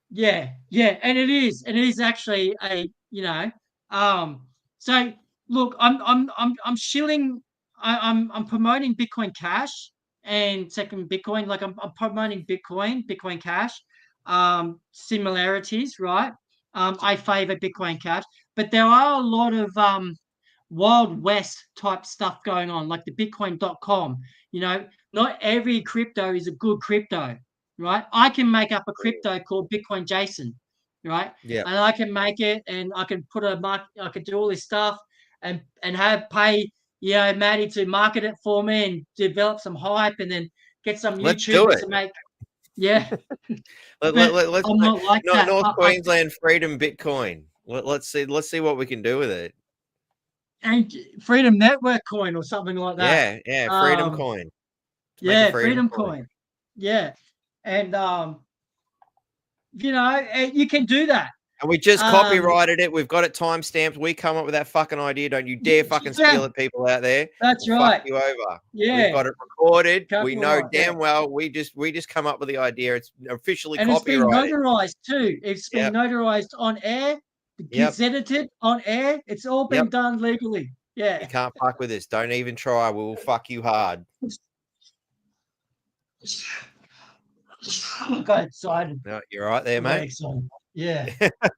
Yeah, and it is actually a you know. So look, I'm shilling. I'm promoting Bitcoin Cash and second Bitcoin. Like I'm promoting Bitcoin Cash. Similarities, right? I favor Bitcoin Cash, but there are a lot of Wild West type stuff going on, like the Bitcoin.com. You know, not every crypto is a good crypto, right? I can make up a crypto called Bitcoin Jason, right? Yeah. And I can make it, and I can put a mark. I can do all this stuff, and have pay, Maddie to market it for me and develop some hype, and then get some Let's do YouTubers it. to make. Yeah, Let's I'm not like that. North Queensland Freedom Bitcoin. Let's see what we can do with it. And Freedom Network coin or something like that. Yeah, Freedom Um, Coin. Make a yeah, Freedom Freedom Coin. coin. Yeah, and you can do that. And we just Um, copyrighted it. We've got it time stamped. We come up with that fucking idea. Don't you dare fucking yeah, steal it, people out there. that's We'll fuck right. you over. We've Yeah, got it recorded. We know copyright. Yeah, damn well we just come up with the idea. It's officially and it's been copyrighted. notarized too. It's been Yep. notarized on air. Yep. Gazetted on air. It's all been Yep. done legally. Yeah. You can't fuck with this. Don't even try. We will fuck you hard. I got excited. No, you're right there, I got mate. excited. Yeah.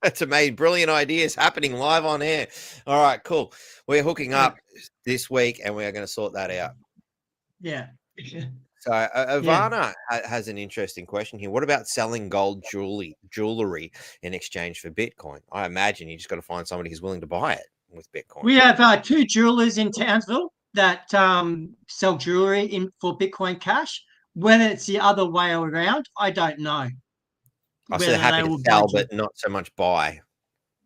It's amazing. Brilliant ideas happening live on air. All right, cool. We're hooking up this week and we are going to sort that out. Yeah. So Ivana has an interesting question here. What about selling gold jewelry in exchange for Bitcoin? I imagine you just got to find somebody who's willing to buy it with Bitcoin. We have two jewelers in Townsville that sell jewelry for Bitcoin Cash. Whether it's the other way around, I don't know. So they're happy to sell, but not so much buy.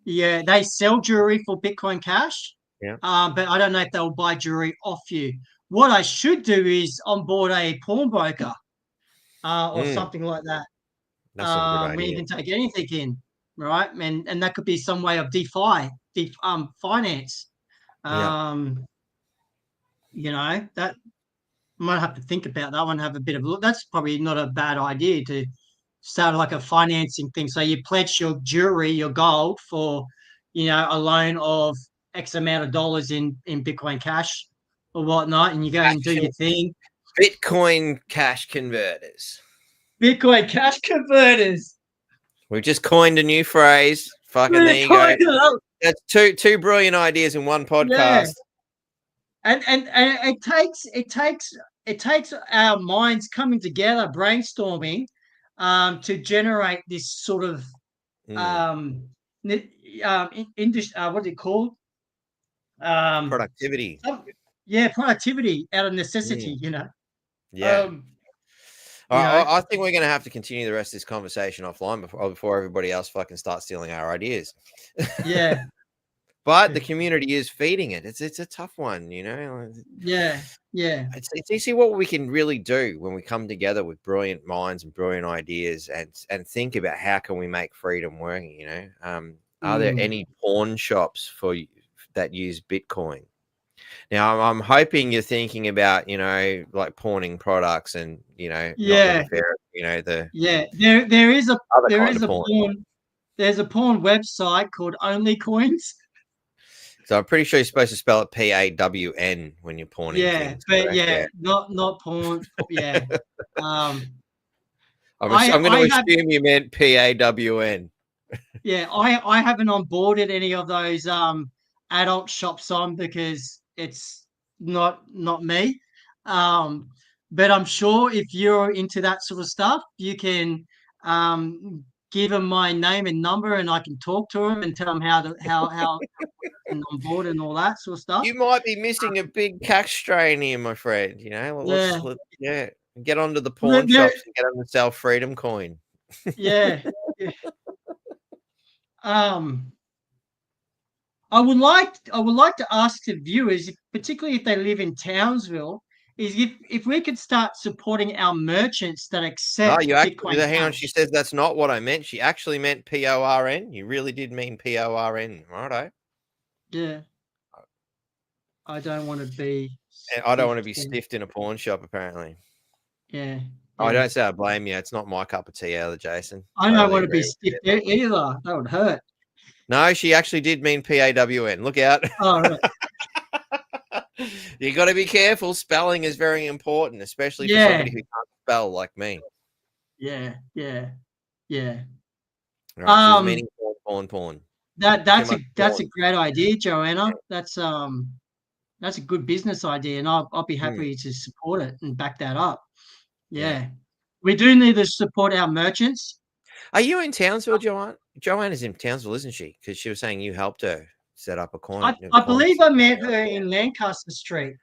Yeah, they sell jewelry for Bitcoin Cash. Yeah. But I don't know if they'll buy jewelry off you. What I should do is onboard a pawnbroker or something like that. That's a good idea. Where you can take anything in, right? And that could be some way of DeFi, finance. That I might have to think about that one, have a bit of a look. That's probably not a bad idea to start like a financing thing. So you pledge your jewelry, your gold for, a loan of X amount of dollars in Bitcoin Cash or whatnot, and you go and do your thing. Bitcoin Cash converters. Bitcoin Cash converters. We've just coined a new phrase. Fucking there you go. That's two brilliant ideas in one podcast. Yeah. And it takes our minds coming together, brainstorming, to generate this sort of what is it called? Productivity. Productivity out of necessity. Yeah. I think we're going to have to continue the rest of this conversation offline before everybody else fucking starts stealing our ideas. Yeah. But the community is feeding it. It's a tough one, Yeah. It's easy what we can really do when we come together with brilliant minds and brilliant ideas and think about how can we make freedom work. Are there any pawn shops that use Bitcoin? Now, I'm hoping you're thinking about, like pawning products and, not the there is a pawn. There's a pawn website called Only Coins. So I'm pretty sure you're supposed to spell it PAWN when you're pawning things. But not pawn. Yeah. I'm going to assume you meant PAWN. Yeah, I haven't onboarded any of those adult shops on because it's not me. But I'm sure if you're into that sort of stuff, you can give them my name and number, and I can talk to them and tell them how and on board and all that sort of stuff. You might be missing a big cash strain here, my friend. Let's get onto the pawn shops and get them to sell Freedom Coin. Yeah. I would like to ask the viewers, particularly if they live in Townsville, is if we could start supporting our merchants that accept Bitcoin. Hang on, she says that's not what I meant. She actually meant PORN. You really did mean PORN, righto? Yeah. I don't want to be. I don't want to be stiffed in a pawn shop, apparently. Yeah. I don't say I blame you. It's not my cup of tea either, Jason. I don't want to be stiffed either. That would hurt. No, she actually did mean PAWN. Look out. Oh, right. You got to be careful. Spelling is very important, especially for Yeah, somebody who can't spell like me. yeah. All right, she was Um, meaning porn. that Too that's a much that's a porn. great idea, Joanna. That's a good business idea, and I'll be Hmm. happy to support it and back that up. Yeah. Yeah, we do need to support our merchants. Are you in Townsville, Joanne? Joanne is in Townsville, isn't she? Because she was saying you helped her set up a coin. I Coins. believe I met her in Lancaster Street,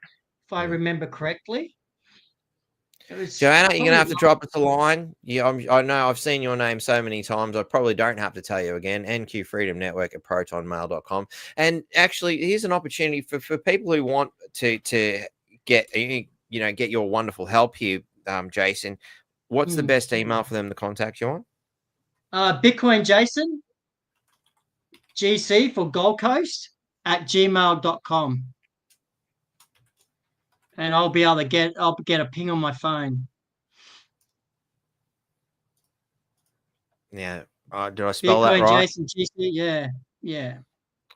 if I Hmm. remember correctly. It was Joanna, you're gonna probably have to drop us a line. Yeah, I know I've seen your name so many times. I probably don't have to tell you again. NQ Freedom Network at protonmail.com. And actually, here's an opportunity for people who want to get get your wonderful help here, Jason. What's the best email for them to contact you on? Bitcoin Jason GC for Gold Coast at gmail.com. And I'll be able to get a ping on my phone. Yeah. Did I spell that Bitcoin right? Jason GC, yeah.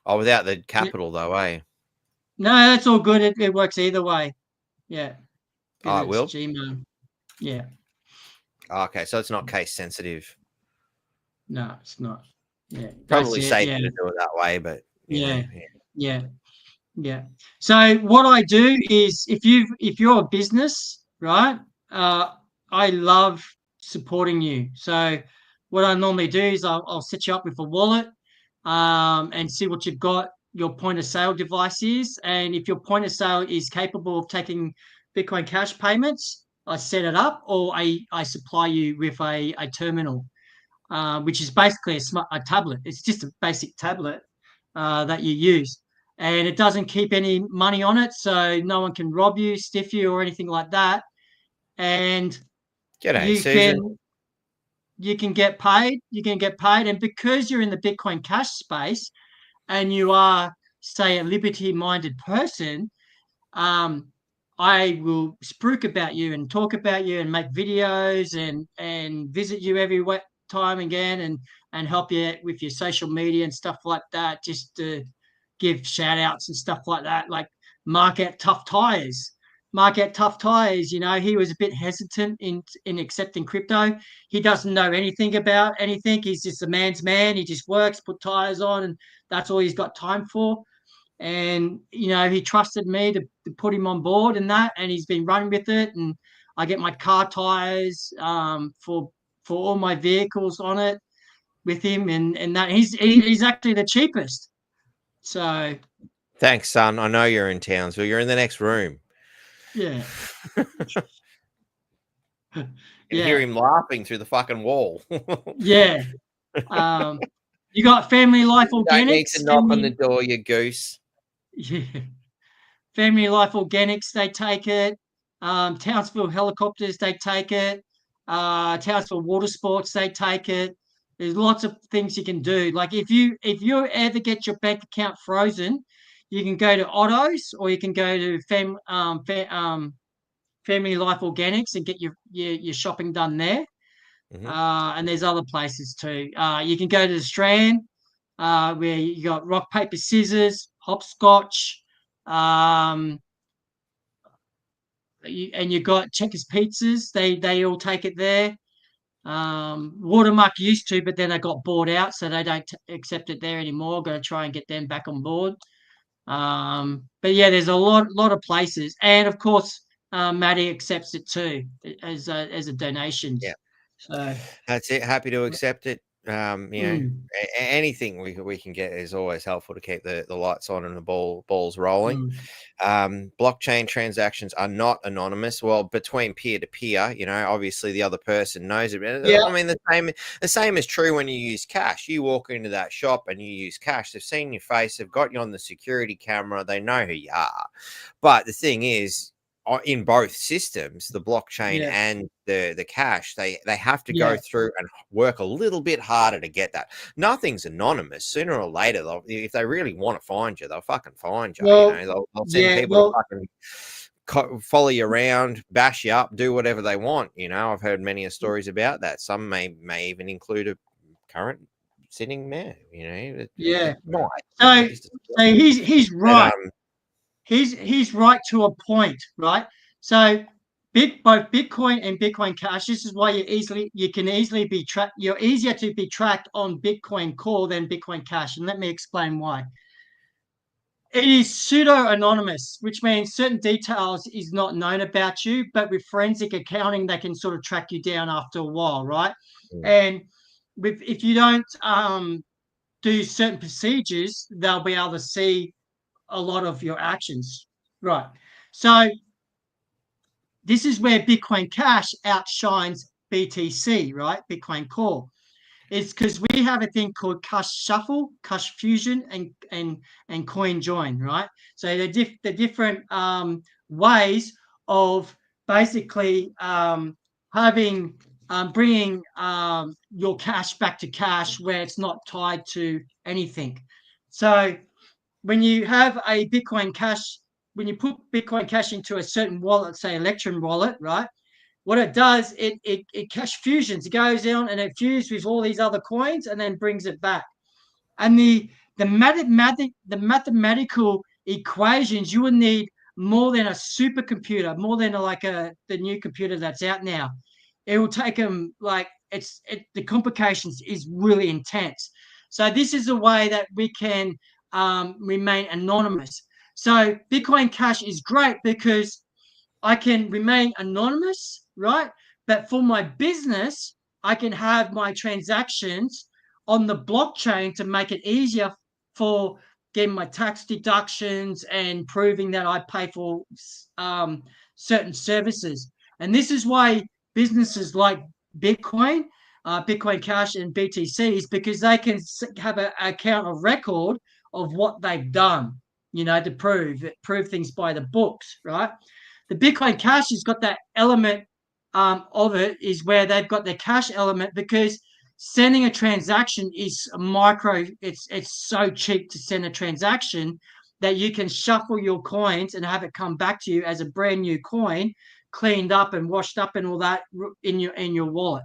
Oh, without the capital though, eh? No, that's all good. It works either way. Yeah. Oh, Because it it's will. Gmail. Yeah. Okay, so it's not case sensitive. No, it's not. Yeah. That's Probably it. safer Yeah. to do it that way, but Yeah. yeah. Yeah. Yeah. So what I do is if you're a business, right? I love supporting you. So what I normally do is I'll set you up with a wallet and see what you've got, your point of sale device is. And if your point of sale is capable of taking Bitcoin Cash payments, I set it up or I supply you with a terminal, which is basically a tablet. It's just a basic tablet that you use. And it doesn't keep any money on it, so no one can rob you, stiff you, or anything like that. And G'day, you Susan. can you can get paid. You can get paid, and because you're in the Bitcoin Cash space, and you are, say, a liberty-minded person, um, I will spruik about you and talk about you and make videos and visit you every time again and help you with your social media and stuff like that, just to give shout outs and stuff like that, like Mark at Tough Tires. Mark at Tough Tires, he was a bit hesitant in accepting crypto. He doesn't know anything about anything. He's just a man's man. He just works, put tires on, and that's all he's got time for. And he trusted me to put him on board and that, and he's been running with it. And I get my car tires for all my vehicles on it with him, and that he's actually the cheapest. So Thanks, son. I know you're in Townsville. You're in the next room. yeah, You can hear yeah, him laughing through the fucking wall. yeah. You got Family Life You don't need Organics. to knock on the door, you goose. Yeah. Family Life Organics, they take it. Townsville Helicopters, they take it. Townsville Water Sports, they take it. There's lots of things you can do. Like if you ever get your bank account frozen, you can go to Otto's or you can go to Family Life Organics and get your shopping done there. Mhm. And there's other places too. You can go to the Strand, where you got rock paper scissors, hopscotch, um, and you got Checkers Pizzas. They all take it there. Watermark used to, but then they got bought out, so they don't accept it there anymore. Got to try and get them back on board. But yeah, there's a lot of places, and of course, Maddie accepts it too as a donation. Yeah. So That's it. Happy to accept it. mm, Anything we can get is always helpful to keep the lights on and the balls rolling. mm, Blockchain transactions are not anonymous. Well, between peer to peer, obviously the other person knows it. yeah, I mean, the same is true when you use cash. You walk into that shop and you use cash. They've seen your face. They've got you on the security camera. They know who you are. But the thing is, in both systems, the blockchain yeah, and the cash, they have to yeah. go through and work a little bit harder to get that. Nothing's anonymous. Sooner or later, if they really want to find you, they'll fucking find you. Well, They'll send yeah, people to well, fucking follow you around, bash you up, do whatever they want. I've heard many stories about that. Some may even include a current sitting there. You know, Yeah. nice. So he's right. But, He's right to a point, right? So both Bitcoin and Bitcoin Cash. This is why you can easily be tracked. You're easier to be tracked on Bitcoin Core than Bitcoin Cash, and let me explain why. It is pseudo anonymous, which means certain details is not known about you, but with forensic accounting, they can sort of track you down after a while, right? And if you don't do certain procedures, they'll be able to see a lot of your actions, right? So this is where Bitcoin Cash outshines BTC, right? Bitcoin Core. It's because we have a thing called Cash Shuffle, Cash Fusion, and Coin Join, right? So the different ways of basically having bringing your cash back to cash where it's not tied to anything. So when you have a Bitcoin Cash, when you put Bitcoin Cash into a certain wallet, say Electrum wallet, right? What it does, it cash fusions. It goes down and it fuses with all these other coins and then brings it back. And the mathematical equations, you would need more than a supercomputer, more than the new computer that's out now. It will take them the complications is really intense. So this is a way that we can remain anonymous. So Bitcoin Cash is great because I can remain anonymous, right? But for my business, I can have my transactions on the blockchain to make it easier for getting my tax deductions and proving that I pay for certain services. And this is why businesses like Bitcoin, Bitcoin Cash, and BTC is because they can have an account of record of what they've done, to prove things by the books, right? The Bitcoin Cash has got that element of it is where they've got the cash element because sending a transaction is micro. It's so cheap to send a transaction that you can shuffle your coins and have it come back to you as a brand new coin, cleaned up and washed up and all that in your wallet.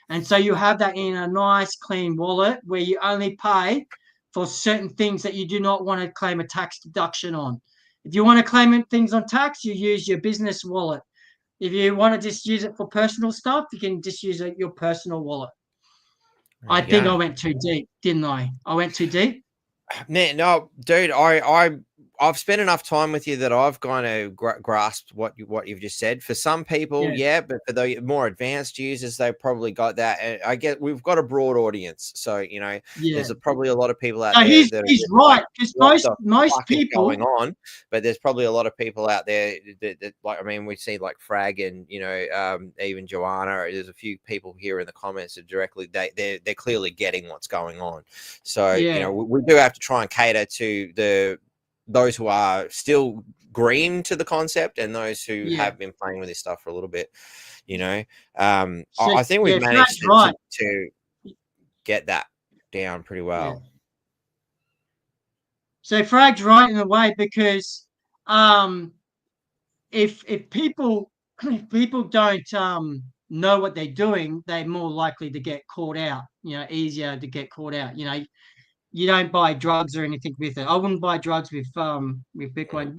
And so you have that in a nice clean wallet where you only pay for certain things that you do not want to claim a tax deduction on. If you want to claim things on tax, you use your business wallet. If you want to just use it for personal stuff, you can just use your personal wallet. I think I went too deep, didn't I? I went too deep. No, dude, I've spent enough time with you that I've kind of grasped what you've just said. For some people, yeah, but for the more advanced users, they probably got that. And I get we've got a broad audience, so there's probably a lot of people out there that he's right because most people going on, but there's probably a lot of people out there that like we see like Frag and even Joanna. There's a few people here in the comments that directly they're clearly getting what's going on. So we do have to try and cater to those who are still green to the concept and those who have been playing with this stuff for a little bit, I think we've managed to get that down pretty well. So Frag's right in a way because if people don't know what they're doing, they're more likely to get caught out, easier to get caught out. You don't buy drugs or anything with it. I wouldn't buy drugs with Bitcoin.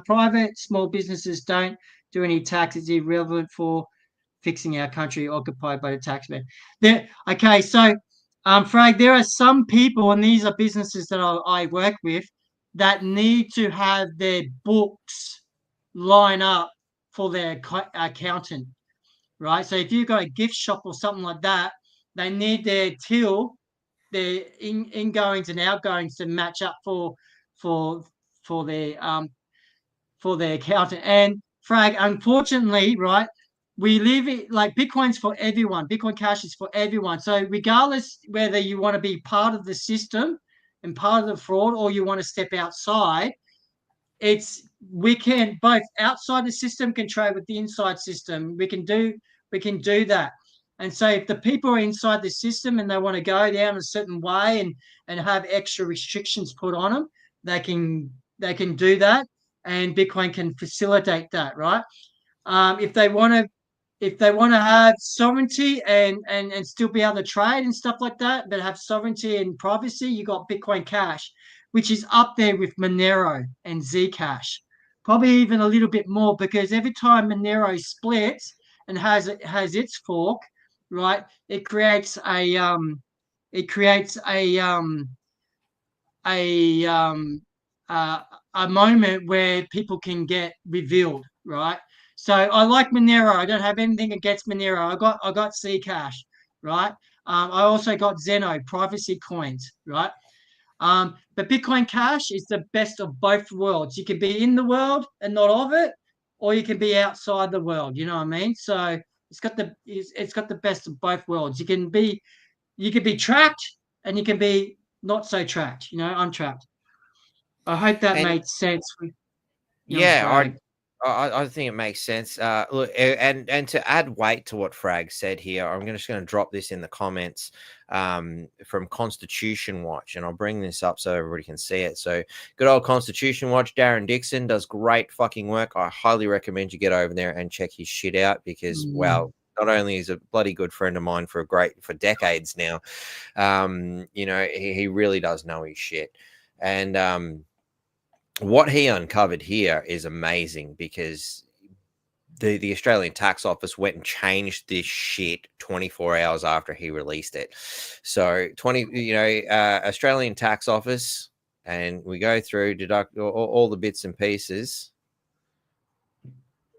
Private small businesses don't do any tax. It's irrelevant for fixing our country occupied by the taxman. Okay, so Frag, there are some people, and these are businesses that I work with, that need to have their books line up for their accountant, right? So if you've got a gift shop or something like that, they need their till, their ingoings and outgoings to match up for their accountant. And Frag, unfortunately, right, we live it like Bitcoin's for everyone. Bitcoin Cash is for everyone. So regardless whether you want to be part of the system and part of the fraud or you want to step outside, we can both outside the system can trade with the inside system. We can do that. And so if the people are inside the system and they want to go down a certain way and have extra restrictions put on them, they can do that, and Bitcoin can facilitate that, right? If they want to if they want to have sovereignty and still be able to trade and stuff like that, but have sovereignty and privacy, you got Bitcoin Cash, which is up there with Monero and Zcash, probably even a little bit more, because every time Monero splits and has its fork, right, it creates a a moment where people can get revealed, right? So I like Monero. I don't have anything against Monero. I got Zcash, right? I also got Zeno privacy coins, right? But Bitcoin Cash is the best of both worlds. You can be in the world and not of it, or you can be outside the world. You know what I mean? So it's got the best of both worlds. You can be tracked and you can be not so tracked. You know, untracked. I hope that And made sense with young yeah, Frag. I think it makes sense. Look, and to add weight to what Frag said here, I'm just going to drop this in the comments from Constitution Watch, and I'll bring this up so everybody can see it. So, good old Constitution Watch, Darren Dixon does great fucking work. I highly recommend you get over there and check his shit out because, wow, not only is a bloody good friend of mine for decades now, you know, he really does know his shit, and what he uncovered here is amazing because the Australian Tax Office went and changed this shit 24 hours after he released it. So Australian Tax Office, and we go through deduct all the bits and pieces.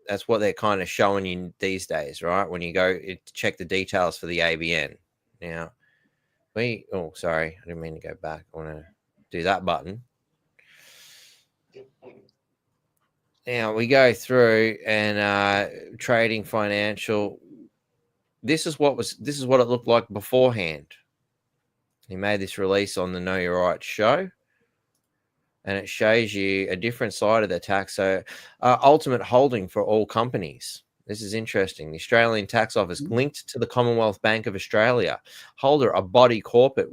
That's what they're kind of showing you these days, right? When you go check the details for the ABN. Now, sorry, I didn't mean to go back. I want to do that button. Now we go through and trading financial. This is what it looked like beforehand. He made this release on the Know Your Rights show, and it shows you a different side of the tax. So, ultimate holding for all companies. This is interesting. The Australian Tax Office linked to the Commonwealth Bank of Australia, holder a body corporate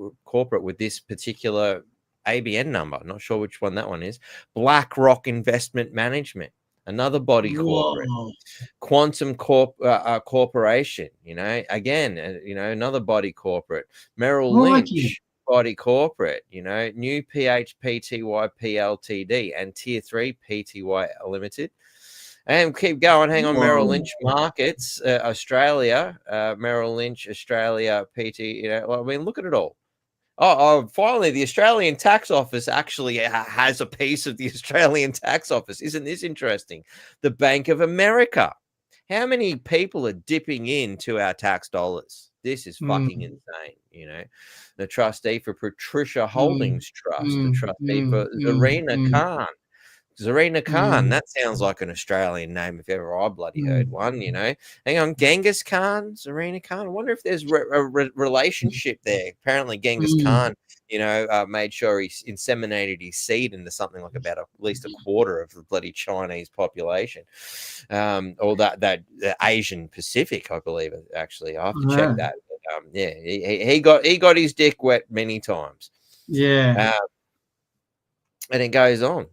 with this particular ABN number. Not sure which one that one is. BlackRock Investment Management, another body corporate. Quantum Corporation, again, another body corporate. Merrill Lynch, body corporate, New PHPTY PLTD and Tier 3 PTY Limited. And keep going. Hang on. Merrill Lynch Markets, Australia, Merrill Lynch, Australia, PT. Look at it all. Oh, finally, the Australian Tax Office actually has a piece of the Australian Tax Office. Isn't this interesting? The Bank of America. How many people are dipping into our tax dollars? This is fucking insane, The trustee for Patricia Holdings Trust, the trustee for Zarina Khan. Zarina Khan, that sounds like an Australian name if ever I bloody heard one, Hang on, Genghis Khan, Zarina Khan. I wonder if there's a relationship there. Apparently Genghis Khan, made sure he inseminated his seed into something like about at least a quarter of the bloody Chinese population, or that Asian Pacific, I believe. Actually, I have to check that. But, he got his dick wet many times. Yeah, and it goes on.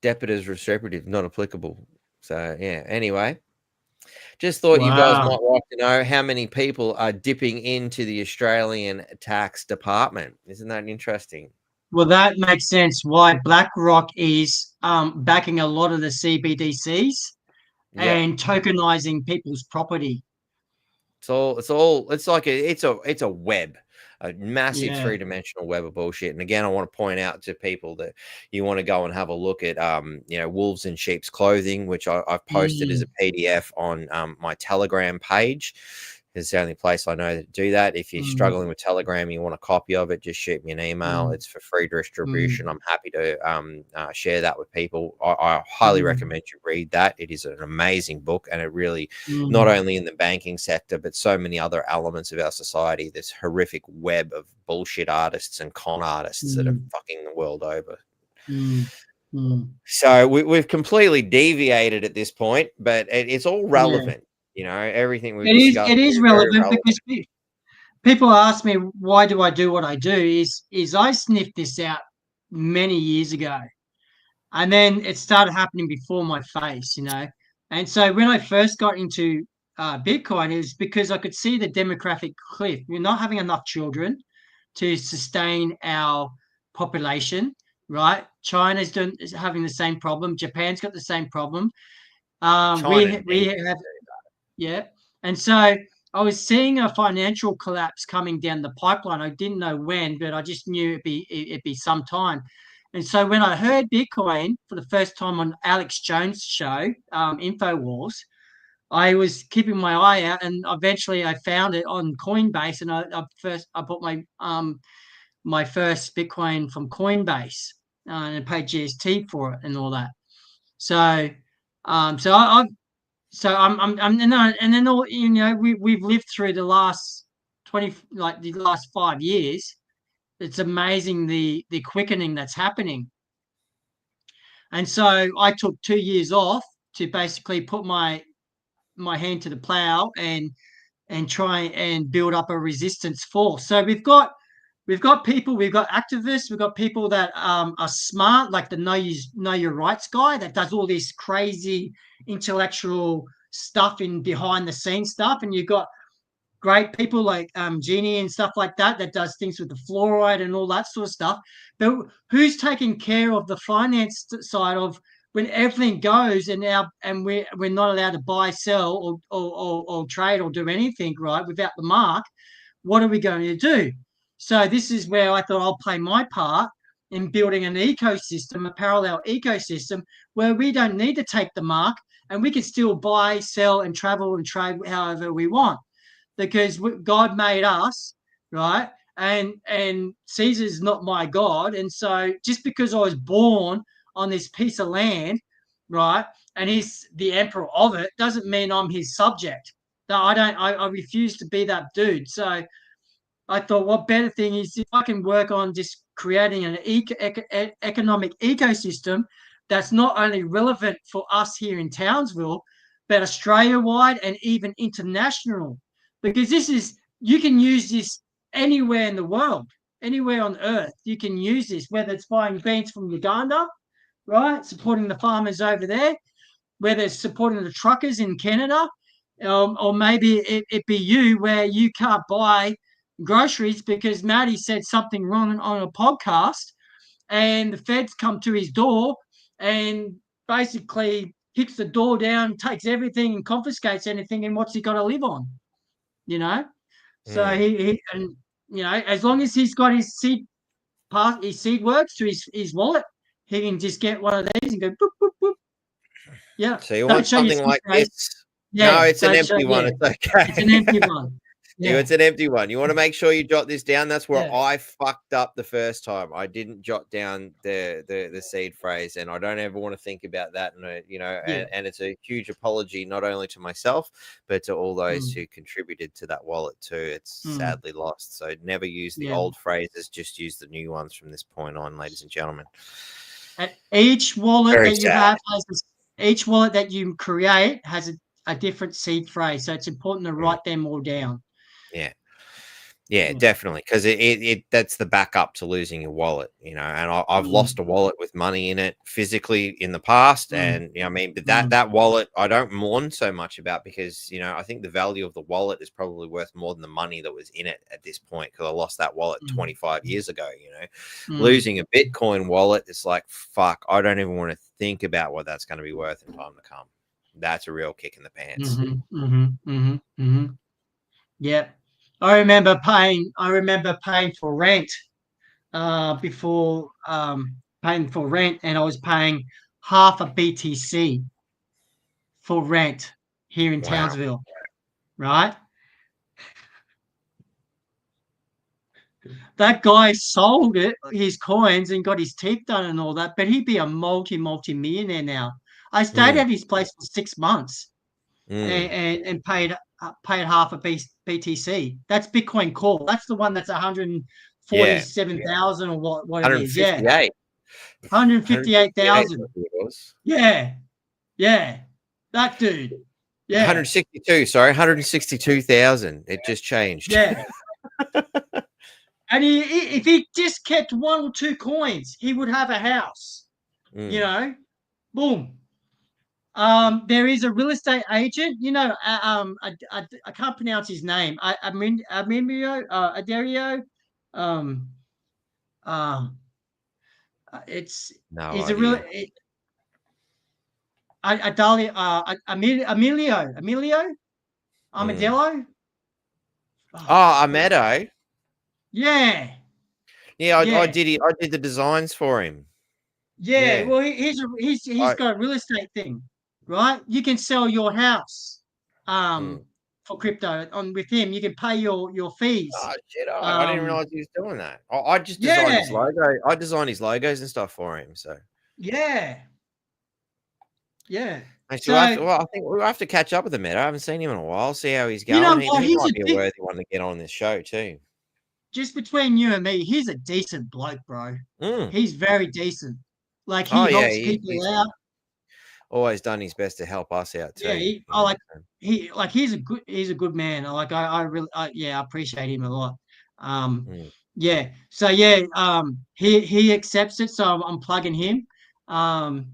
Debtors restrictive, not applicable. So yeah. Anyway, just thought you guys might like to know how many people are dipping into the Australian Tax Department. Isn't that interesting? Well, that makes sense. Why BlackRock is backing a lot of the CBDCs and tokenizing people's property. It's like it's a web. A massive three-dimensional web of bullshit. And again, I want to point out to people that you want to go and have a look at, Wolves in Sheep's Clothing, which I've posted as a PDF on my Telegram page. It's the only place I know that do that. If you're struggling with Telegram, you want a copy of it, just shoot me an email. It's for free distribution. I'm happy to share that with people. I highly recommend you read that. It is an amazing book, and it really, not only in the banking sector, but so many other elements of our society, this horrific web of bullshit artists and con artists that are fucking the world over. So we've completely deviated at this point, but it's all relevant. Everything we've discussed. It is relevant because people ask me, why do I do what I do? Is I sniffed this out many years ago, and then it started happening before my face. And so when I first got into Bitcoin, it was because I could see the demographic cliff. We're not having enough children to sustain our population, right? Is having the same problem. Japan's got the same problem. China We needs have, yeah. And so I was seeing a financial collapse coming down the pipeline. I didn't know when, but I just knew it'd be some time. And so when I heard Bitcoin for the first time on Alex Jones' show, InfoWars, I was keeping my eye out, and eventually I found it on Coinbase, and I bought my first Bitcoin from Coinbase, and I paid GST for it and all that. So, so I've so I'm and then all we've lived through the last 20 like the last 5 years. It's amazing the quickening that's happening. And so I took 2 years off to basically put my hand to the plow and try and build up a resistance force. So we've got people, we've got activists, we've got people that are smart, like the know your rights guy that does all this crazy intellectual stuff in behind the scenes stuff, and you've got great people like Genie and stuff like that that does things with the fluoride and all that sort of stuff. But who's taking care of the finance side of when everything goes and we're not allowed to buy, sell, or trade or do anything right without the mark? What are we going to do? So this is where I thought I'll play my part in building an ecosystem, a parallel ecosystem where we don't need to take the mark and we can still buy, sell, and travel and trade however we want, because God made us, right? And Caesar's not my God. And so just because I was born on this piece of land, right, and he's the emperor of it, doesn't mean I'm his subject. No, I don't. I refuse to be that dude. So I thought, what better thing is if I can work on just creating an economic ecosystem that's not only relevant for us here in Townsville, but Australia wide and even international. Because you can use this anywhere in the world, anywhere on earth. You can use this, whether it's buying beans from Uganda, right, supporting the farmers over there, whether it's supporting the truckers in Canada, or maybe it be you where you can't buy groceries because Maddie said something wrong on a podcast, and the feds come to his door and basically kicks the door down, takes everything and confiscates anything, and what's he got to live on? You know? So he and as long as he's got his seed words to his wallet, he can just get one of these and go boop boop boop. Yeah. So you Don't want show your something like secret. this? Yeah. No, it's an Don't show. empty one. Yeah. It's okay. It's an empty one. Yeah. It's an empty one. You want to make sure you jot this down. That's where Yeah. I fucked up the first time. I didn't jot down the seed phrase, and I don't ever want to think about that. And Yeah. and it's a huge apology not only to myself but to all those Mm. who contributed to that wallet too. It's sadly lost. So never use the Yeah. old phrases. Just use the new ones from this point on, ladies and gentlemen. And each wallet Very that you sad. have each wallet that you create has a different seed phrase. So it's important to write them all down. Yeah, definitely, because it that's the backup to losing your wallet, and I've lost a wallet with money in it physically in the past, and I mean, but that wallet I don't mourn so much about, because I think the value of the wallet is probably worth more than the money that was in it at this point, because I lost that wallet 25 years ago. Losing a Bitcoin wallet, it's like, fuck, I don't even want to think about what that's going to be worth in time to come. That's a real kick in the pants. Yeah. I remember paying for rent before paying for rent, and I was paying half a BTC for rent here in Townsville, right? That guy sold his coins and got his teeth done and all that, but he'd be a multi-millionaire now. I stayed at his place for 6 months and paid half a BTC. That's Bitcoin Core. That's the one that's 147,000 or what it is. Yeah, 158,000. Yeah, that dude. Yeah, 162. Sorry, 162,000. It just changed. Yeah. And if he just kept one or two coins, he would have a house. Boom. There is a real estate agent. I can't pronounce his name. Aderio. Um, um, it's No he's a real. idea. Adalio. Emilio. Mm. Armadillo. Oh, Oh, a fuck. Meadow. Yeah. Yeah, I Yeah. did. I did the designs for him. Yeah. Yeah. Well, he's I, got a real estate thing, right? You can sell your house, mm. for crypto on with him. You can pay your fees. Oh shit! I didn't Um, realize he was doing that. I just designed his yeah, logo. I designed his logos and stuff for him. So yeah, yeah. actually, So well, I think we'll have to catch up with him. I haven't seen him in a while. See how he's you going. know what? He might be a worthy one to get on this show too. Just between you and me, he's a decent bloke, bro. Mm. He's very decent. Like he Oh yeah, helps people he's out. always done his best to help us out Yeah, too. You know. So, he's a good man. I really yeah, I appreciate him a lot. Um, mm. yeah. So yeah, he accepts it. So I'm plugging him. Um,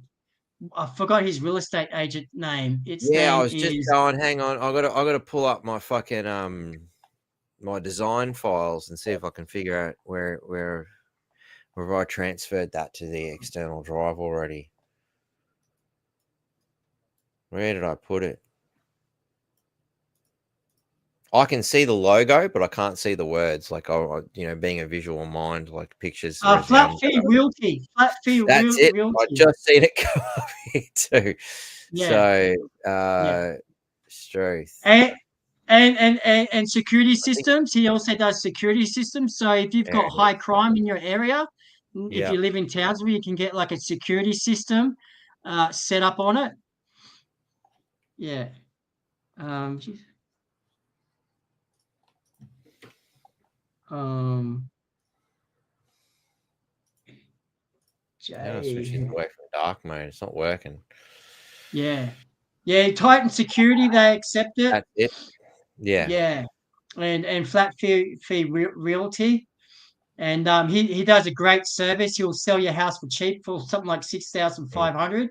I forgot his real estate agent name. Its Yeah, I name was just is going. Hang on, I gotta pull up my fucking my design files and see if I can figure out where I transferred that to the external drive already. Where did I put it? I can see the logo, but I can't see the words. Like being a visual mind, like pictures Flat resound Fee better. Realty. Flat Fee That's it. I Realty. just seen it come up here too. Yeah, So, yeah. Struth. And and security I think systems. He also does security systems. So if you've there got it high is. crime in your area, if Yeah. you live in Townsville, you can get like a security system set up on it. Yeah. Geez. Um, How do I switch this Jay. away from dark mode? It's not working. Yeah. Yeah. Titan Security, they accept it. That's it. Yeah. Yeah. And Realty. And he does a great service. He'll sell your house for cheap for something like Mm. 6,500.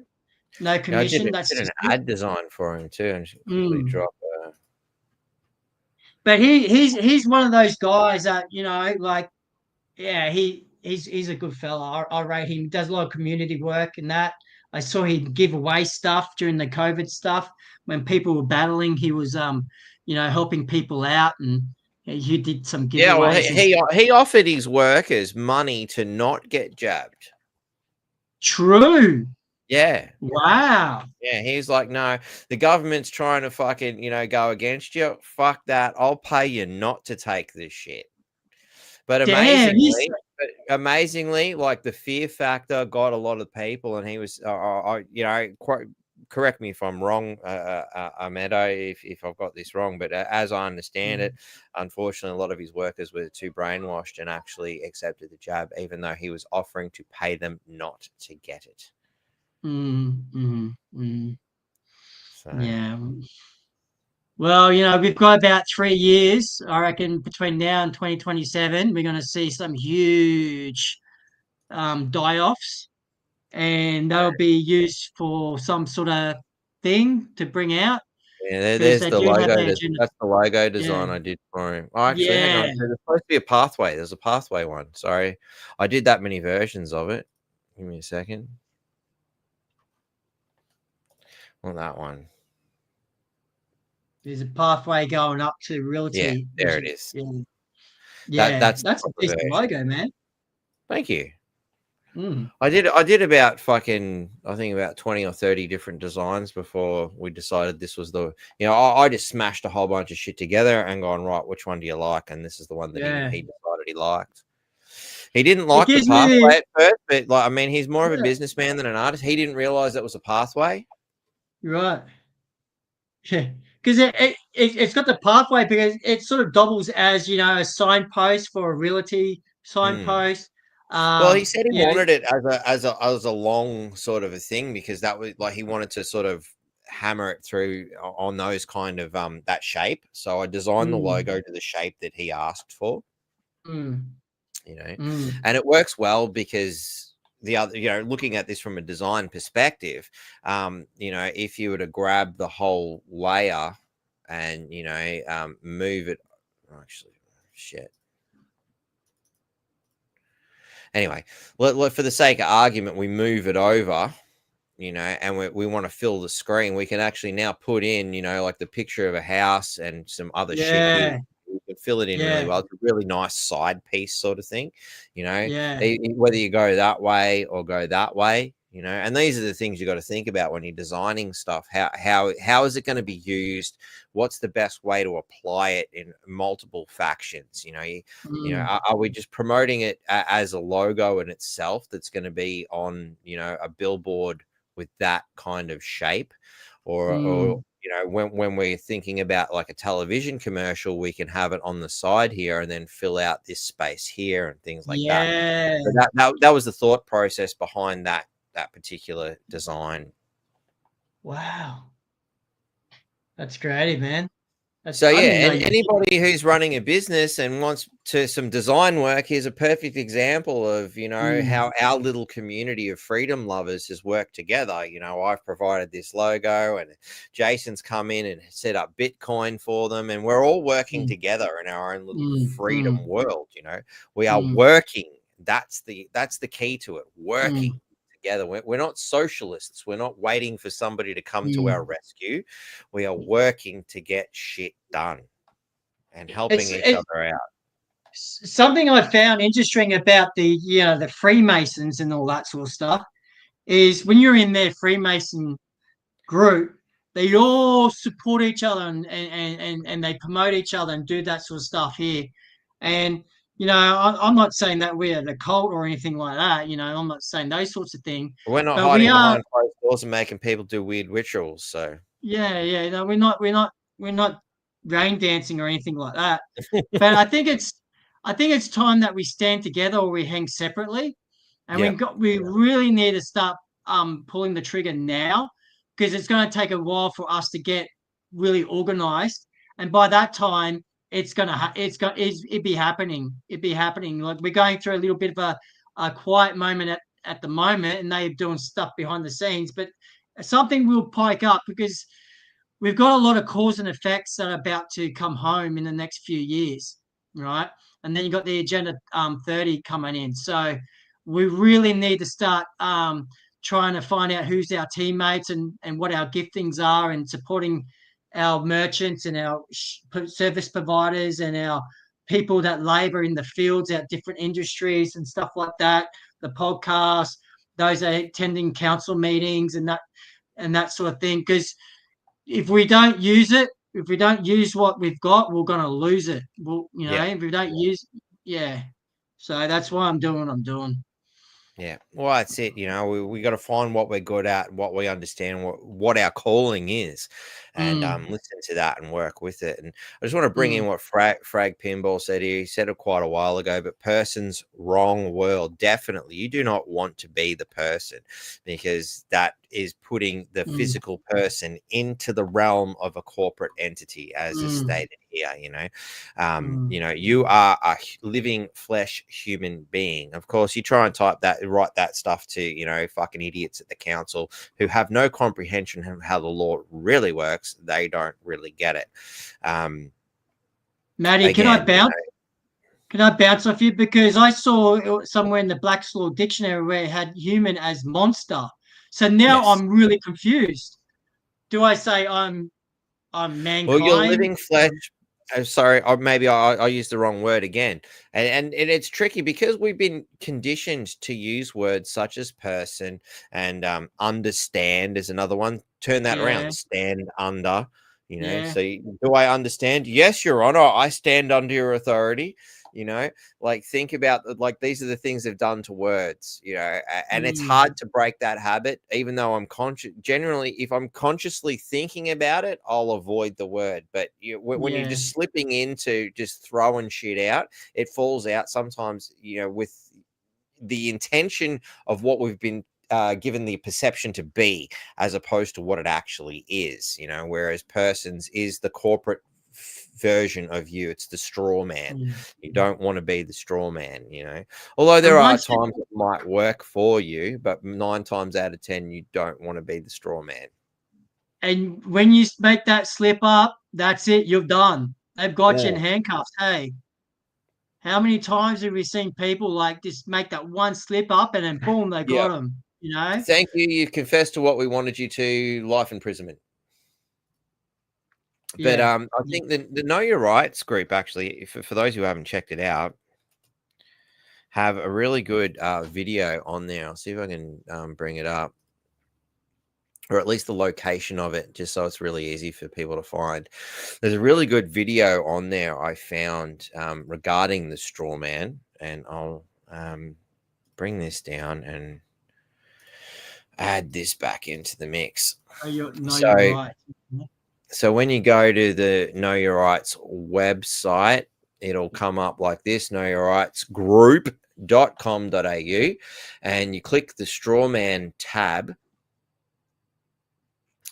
No Yeah, I did, commission. That's did an just it. ad design for him too, and should quickly Mm. drop. But he's one of those guys that like yeah, he's a good fella. I rate him. He does a lot of community work and that. I saw he'd give away stuff during the COVID stuff when people were battling. He was helping people out, and he did some Yeah, well, giveaways and he offered his workers money to not get jabbed. true. Yeah, Wow. yeah. He's like, no, the government's trying to fucking go against you. Fuck that. I'll pay you not to take this shit. But Damn. amazingly, like the fear factor got a lot of people, and he was, correct me if I'm wrong, Meadow, if I've got this wrong, but as I understand it, unfortunately, a lot of his workers were too brainwashed and actually accepted the jab, even though he was offering to pay them not to get it. So, Yeah. Well, we've got about 3 years. I reckon between now and 2027, we're going to see some huge die-offs, and that'll be used for some sort of thing to bring out yeah, because there's they the do have logo. their agenda. That's the logo Yeah. design I did for him. Oh, actually, hang on. Yeah. There's supposed to be a pathway. There's a pathway one. Sorry, I did that many versions of it. Give me a second. On that one. There's a pathway going up to Yeah, realty. there it is. Yeah. That's the That's a proper decent version. logo, man. Thank you. Mm. I did about fucking, I think about 20 or 30 different designs before we decided this was I just smashed a whole bunch of shit together and gone, right, which one do you like? And this is the one that Yeah. he decided he liked. He didn't It like the gives me pathway at first, but he's more of a yeah, businessman than an artist. He didn't realize that was a pathway. right. Yeah, because it's got the pathway because it sort of doubles as a signpost for a realty Hmm. signpost. Well, he said he Yeah, wanted it as a long sort of a thing because that was like he wanted to sort of hammer it through on those kind of that shape. So I designed the mm, logo to the shape that he asked for, mm, mm, and it works well because the other, looking at this from a design perspective, if you were to grab the whole layer and, move it, actually, shit. Anyway, for the sake of argument, we move it over, and we want to fill the screen. We can actually now put in, like the picture of a house and some other shit here. Yeah. You can fill it in really well. It's a really nice side piece sort of thing, Yeah. whether you go that way or go that way, and these are the things you got to think about when you're designing stuff. How is it going to be used? What's the best way to apply it in multiple factions? Are we just promoting it as a logo in itself that's going to be on, a billboard with that kind of shape, or when we're thinking about like a television commercial, we can have it on the side here and then fill out this space here and things like that. So that was the thought process behind that particular design. Wow, that's creative, man. So yeah, and anybody who's running a business and wants to some design work, here's a perfect example of how our little community of freedom lovers has worked together. I've provided this logo, and Jason's come in and set up Bitcoin for them, and we're all working together in our own little freedom world. We are working. That's the key to it. Working together. We're not socialists. We're not waiting for somebody to come to our rescue. We are working to get shit done and helping each other out. Something I found interesting about the the Freemasons and all that sort of stuff is when you're in their Freemason group, they all support each other and they promote each other and do that sort of stuff here. And I'm not saying that we're the cult or anything like that. I'm not saying those sorts of things. We're not hiding behind closed doors and making people do weird rituals. So no, we're not rain dancing or anything like that. But I think it's time that we stand together or we hang separately, and we really need to start pulling the trigger now, because it's going to take a while for us to get really organized, and by that time it'd be happening. Like, we're going through a little bit of a quiet moment at the moment, and they're doing stuff behind the scenes, but something will pike up because we've got a lot of cause and effects that are about to come home in the next few years, right? And then you got the Agenda 30 coming in. So we really need to start trying to find out who's our teammates and what our giftings are, and supporting our merchants and our service providers and our people that labor in the fields, our different industries and stuff like that, the podcast, those are attending council meetings and that sort of thing. Because if we don't use it, if we don't use what we've got, we're going to lose it. If we don't use, So that's why I'm doing what I'm doing. Yeah, well, that's it. We got to find what we're good at, what we understand, what our calling is, and listen to that and work with it. And I just want to bring in what Frag Pinball said here. He said it quite a while ago, but person's wrong world. Definitely, you do not want to be the person, because that is putting the physical person into the realm of a corporate entity, as is stated here. You are a living flesh human being. Of course, you try and write that stuff to fucking idiots at the council who have no comprehension of how the law really works. They don't really get it. Maddie, again, can I bounce off you? Because I saw somewhere in the Black's Law Dictionary where it had human as monster. So now I'm really confused. Do I say I'm mankind? Well, you're living flesh. Sorry, or maybe I used the wrong word again. And it's tricky because we've been conditioned to use words such as person and understand is another one. Turn that around. Stand under. So do I understand? Yes, Your Honor, I stand under your authority. Think about, like, these are the things they've done to words, and it's hard to break that habit, even though I'm conscious. Generally, if I'm consciously thinking about it, I'll avoid the word. But when you're just slipping into just throwing shit out, it falls out sometimes, with the intention of what we've been given the perception to be, as opposed to what it actually is, whereas persons is the corporate version of you. It's the straw man. Mm. You don't want to be the straw man, you know. Although there And are once it, times it might work for you, but 9 times out of 10, you don't want to be the straw man. and when you make that slip up, that's it. You're done. They've got you in Yeah. handcuffs. Hey, how many times have we seen people like just make that one slip up and then boom, they Yeah. got them? You know? Thank you. You've confessed to what we wanted you to, life imprisonment. But Yeah. I Yeah. think the Know Your Rights group, actually, for those who haven't checked it out, have a really good video on there. I'll see if I can bring it up, or at least the location of it, just so it's really easy for people to find. There's a really good video on there I found regarding the straw man, and I'll bring this down and add this back into the mix. No, So, you're right. so when you go to the Know Your Rights website, it'll come up like this: Know Your Rights Group.com.au, and you click the Strawman tab,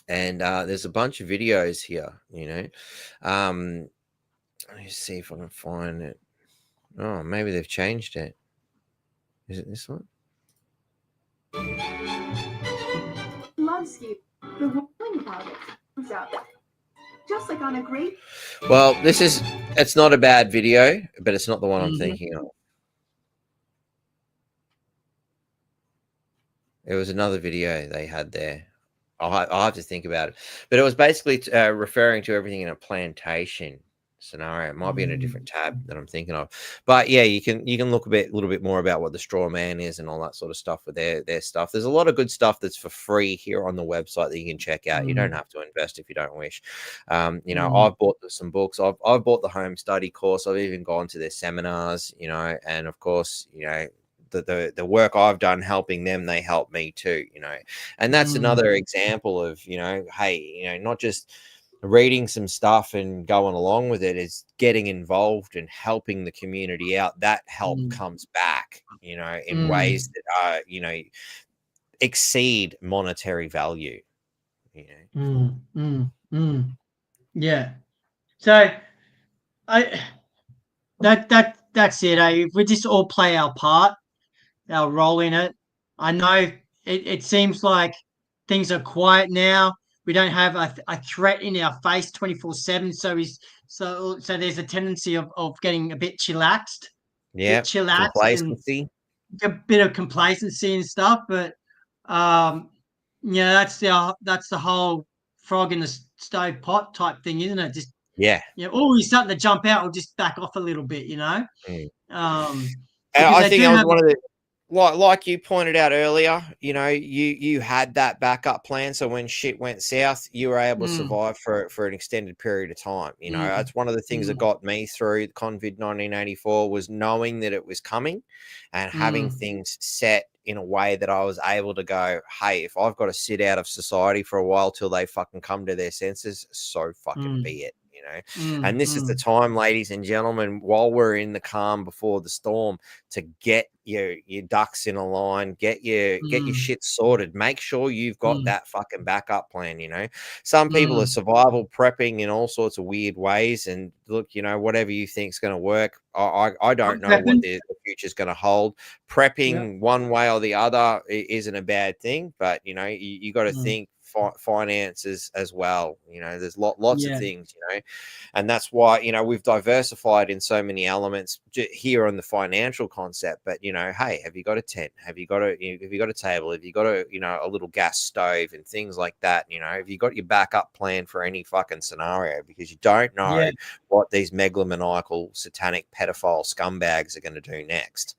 and there's a bunch of videos here, you know. Let me see if I can find it. Oh, maybe they've changed it. Is it this one? Loves you. The one about it comes out. Just like on a great. Well, it's not a bad video, but it's not the one I'm Mhm. thinking of. It was another video they had there. I'll have to think about it. But it was basically referring to everything in a plantation scenario. It might be in a different tab that I'm thinking of. But yeah, you can look a little bit more about what the straw man is and all that sort of stuff with their stuff. There's a lot of good stuff that's for free here on the website that you can check out. You don't have to invest if you don't wish. You know, I've bought some books. I've bought the home study course. I've even gone to their seminars, you know, and of course, you know, the work I've done helping them, they help me too, you know. And that's another example of, you know, hey, you know, not just reading some stuff and going along with it, is getting involved and helping the community out. That help comes back, you know, in ways that are, you know, exceed monetary value, you know. Yeah. So that's it. If we just all play our part, our role in it. I know it seems like things are quiet now. We don't have a threat in our face 24/7. So there's a tendency of getting a bit chillaxed, Yeah, and complacency. a bit of complacency and stuff. But yeah, that's the whole frog in the stove pot type thing, isn't it? Just Yeah. oh, he's starting to jump out. We'll just back off a little bit, you know. And Because I they think do that was have. one of the, like you pointed out earlier, you know, you had that backup plan, so when shit went south, you were able to survive for an extended period of time. You know, that's one of the things that got me through COVID 1984, was knowing that it was coming and having things set in a way that I was able to go, hey, if I've got to sit out of society for a while till they fucking come to their senses, so fucking be it. You know, and this is the time, ladies and gentlemen, while we're in the calm before the storm, to get your ducks in a line, get your shit sorted. Make sure you've got that fucking backup plan. You know, some people are survival prepping in all sorts of weird ways, and look, you know, whatever you think's going to work, I don't know what the future's going to hold. Prepping one way or the other isn't a bad thing, but you know, you got to think finances as well. You know, there's lots of things, you know, and that's why, you know, we've diversified in so many elements here on the financial concept. But you know, hey, have you got a tent? Have you got a table? Have you got a, you know, a little gas stove and things like that? You know, have you got your backup plan for any fucking scenario? Because you don't know what these megalomaniacal, satanic, pedophile scumbags are going to do next.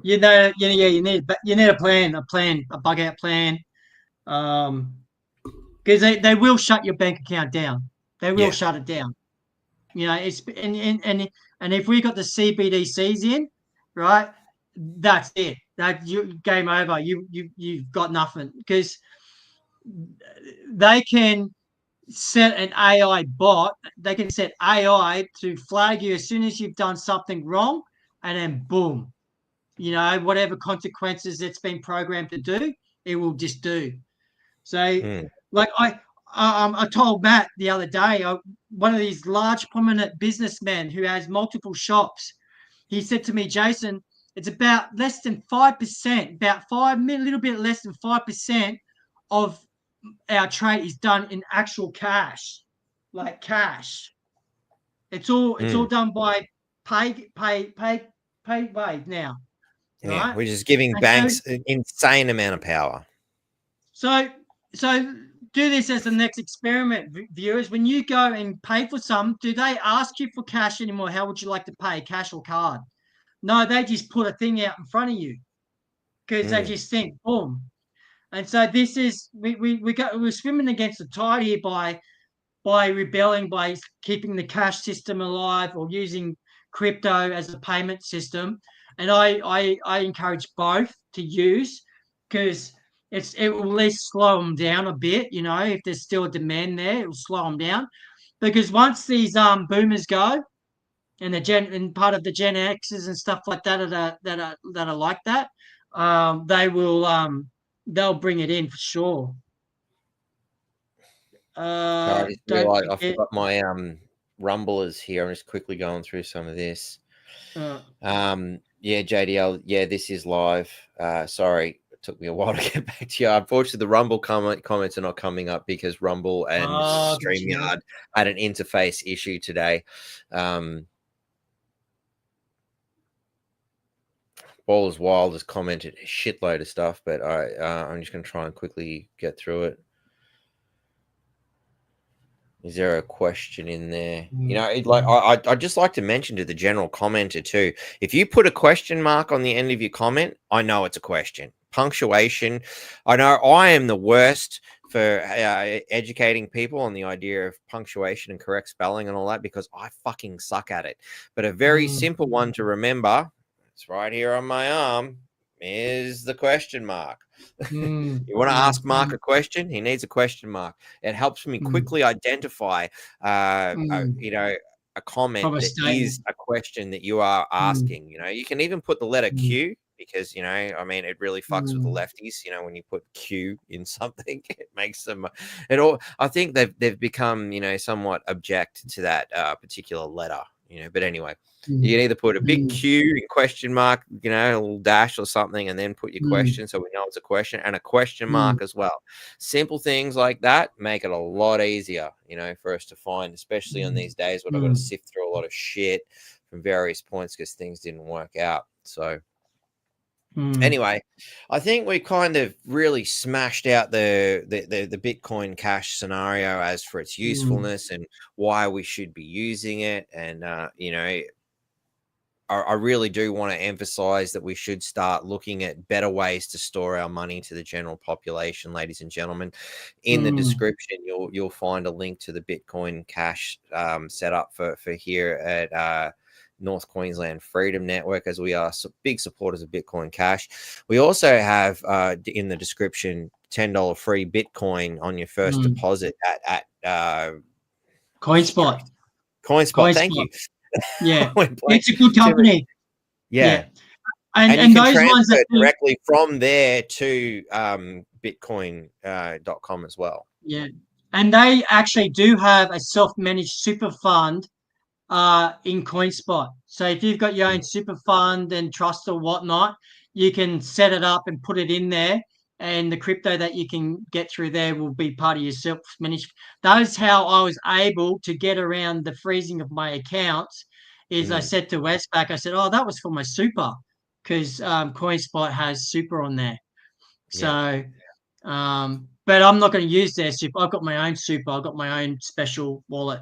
You know, you need a plan, a bug out plan. Because they will shut your bank account down. They will shut it down. You know, it's and if we got the CBDCs in, right, that's it. That you game over. You've got nothing, because they can set an AI bot. They can set AI to flag you as soon as you've done something wrong, and then boom, you know, whatever consequences it's been programmed to do, it will just do. So, like I told Matt the other day, one of these large prominent businessmen who has multiple shops, he said to me, Jason, it's about less than 5%, about little bit less than 5% of our trade is done in actual cash, like cash. It's all done by pay wave now, Yeah, right? which is giving And banks an insane amount of power. so do this as the next experiment, viewers. When you go and pay for some, do they ask you for cash anymore? How would you like to pay, cash or card? No, they just put a thing out in front of you because they just think, boom. And so this is we're swimming against the tide here by rebelling, by keeping the cash system alive or using crypto as a payment system. And I encourage both to use, because it will at least slow them down a bit. If there's still a demand there, it will slow them down. Because once these boomers go, and part of the Gen X's and stuff like that are like that, they'll bring it in for sure. I just Don't realized I forget. forgot my rumblers here. I'm just quickly going through some of this. Yeah, JDL. Yeah, this is live. Sorry, it took me a while to get back to you. Unfortunately, the Rumble comments are not coming up because Rumble and StreamYard had an interface issue today. Ball is Wild has commented a shitload of stuff, but I'm just going to try and quickly get through it. Is there a question in there? I'd just like to mention to the general commenter too, if you put a question mark on the end of your comment, I know it's a question. Punctuation. I know I am the worst for educating people on the idea of punctuation and correct spelling and all that, because I fucking suck at it. But a very simple one to remember, it's right here on my arm, is the question mark. You want to ask Mark a question? He needs a question mark. It helps me quickly identify, a comment that is a question that you are asking. You can even put the letter Q, because it really fucks with the lefties. When you put Q in something, it makes them. I think they've become somewhat object to that particular letter. But anyway. You can either put a big Q in question mark, a little dash or something, and then put your question so we know it's a question, and a question mark as well. Simple things like that make it a lot easier, for us to find, especially on these days when I've got to sift through a lot of shit from various points because things didn't work out. So anyway, I think we kind of really smashed out the Bitcoin Cash scenario as for its usefulness and why we should be using it. And, I really do want to emphasize that we should start looking at better ways to store our money to the general population, ladies and gentlemen. In the description, you'll find a link to the Bitcoin Cash setup for here at North Queensland Freedom Network, as we are big supporters of Bitcoin Cash. We also have in the description $10 free Bitcoin on your first deposit at CoinSpot. Thank you. Yeah, it's a good company. Yeah. And you can those transfer ones that directly from there to bitcoin.com as well. Yeah, and they actually do have a self-managed super fund in CoinSpot. So if you've got your own super fund and trust or whatnot, you can set it up and put it in there, and the crypto that you can get through there will be part of your self-managed. That's how I was able to get around the freezing of my accounts. I said to Westpac, I said, "Oh, that was for my super," because CoinSpot has super on there. So, but I'm not going to use their super. I've got my own super. I've got my own special wallet,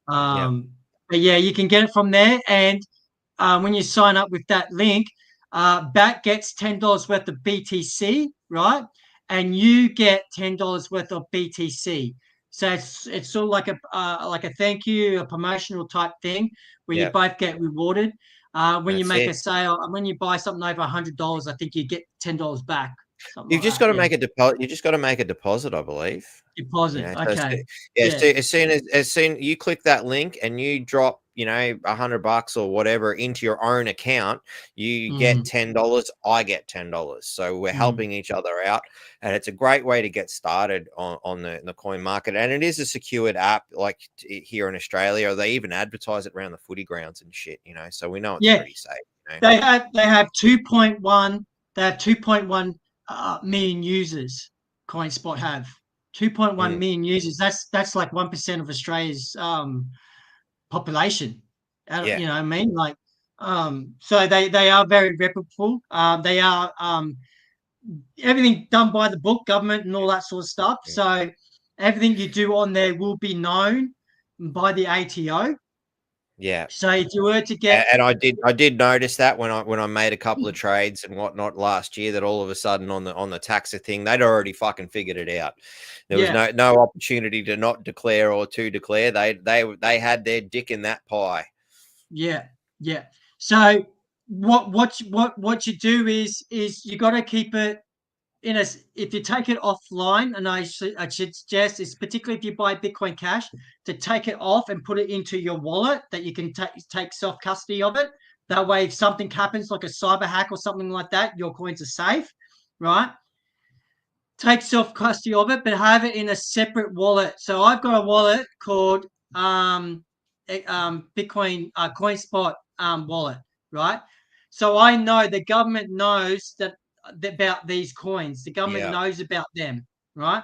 But yeah, you can get it from there. And when you sign up with that link, BAT gets $10 worth of BTC, right? And you get $10 worth of BTC. So it's sort of like a thank you, a promotional type thing where you both get rewarded. When you make a sale, when you buy something over $100, I think you get $10 back. You've just got to make a deposit. You just got to make a deposit, I believe. Deposit. Okay. As soon you click that link and you drop you know, $100 or whatever into your own account, you get $10. I get $10. So we're helping each other out, and it's a great way to get started on the coin market. And it is a secured app, like here in Australia. They even advertise it around the footy grounds and shit, you know. So we know it's pretty safe. You know? They have 2.1. They have 2.1 million users. CoinSpot have 2.1 million users. That's like 1% of Australia's population. You know what I mean? Like, so they are very reputable. They are everything done by the book, government and all that sort of stuff. So everything you do on there will be known by the ATO. Yeah. So if you were to get, and I did notice that when I made a couple of trades and whatnot last year, that all of a sudden on the taxa thing, they'd already fucking figured it out. There was no opportunity to not declare or to declare. They had their dick in that pie. Yeah. So what you do is you got to keep it in a. If you take it offline, and I should suggest is particularly if you buy Bitcoin Cash, to take it off and put it into your wallet that you can take self custody of it. That way, if something happens like a cyber hack or something like that, your coins are safe, right? Take self custody of it, but have it in a separate wallet. So I've got a wallet called Bitcoin CoinSpot wallet, right? So I know the government knows about these coins. The government knows about them, right?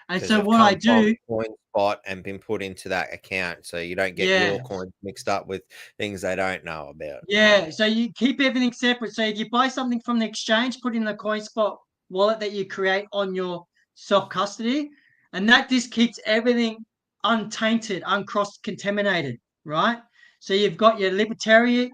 And so what I do, CoinSpot and been put into that account, so you don't get your coins mixed up with things they don't know about. Yeah, so you keep everything separate. So if you buy something from the exchange, put in the CoinSpot wallet that you create on your self custody, and that just keeps everything untainted, uncross contaminated, right? So you've got your libertarian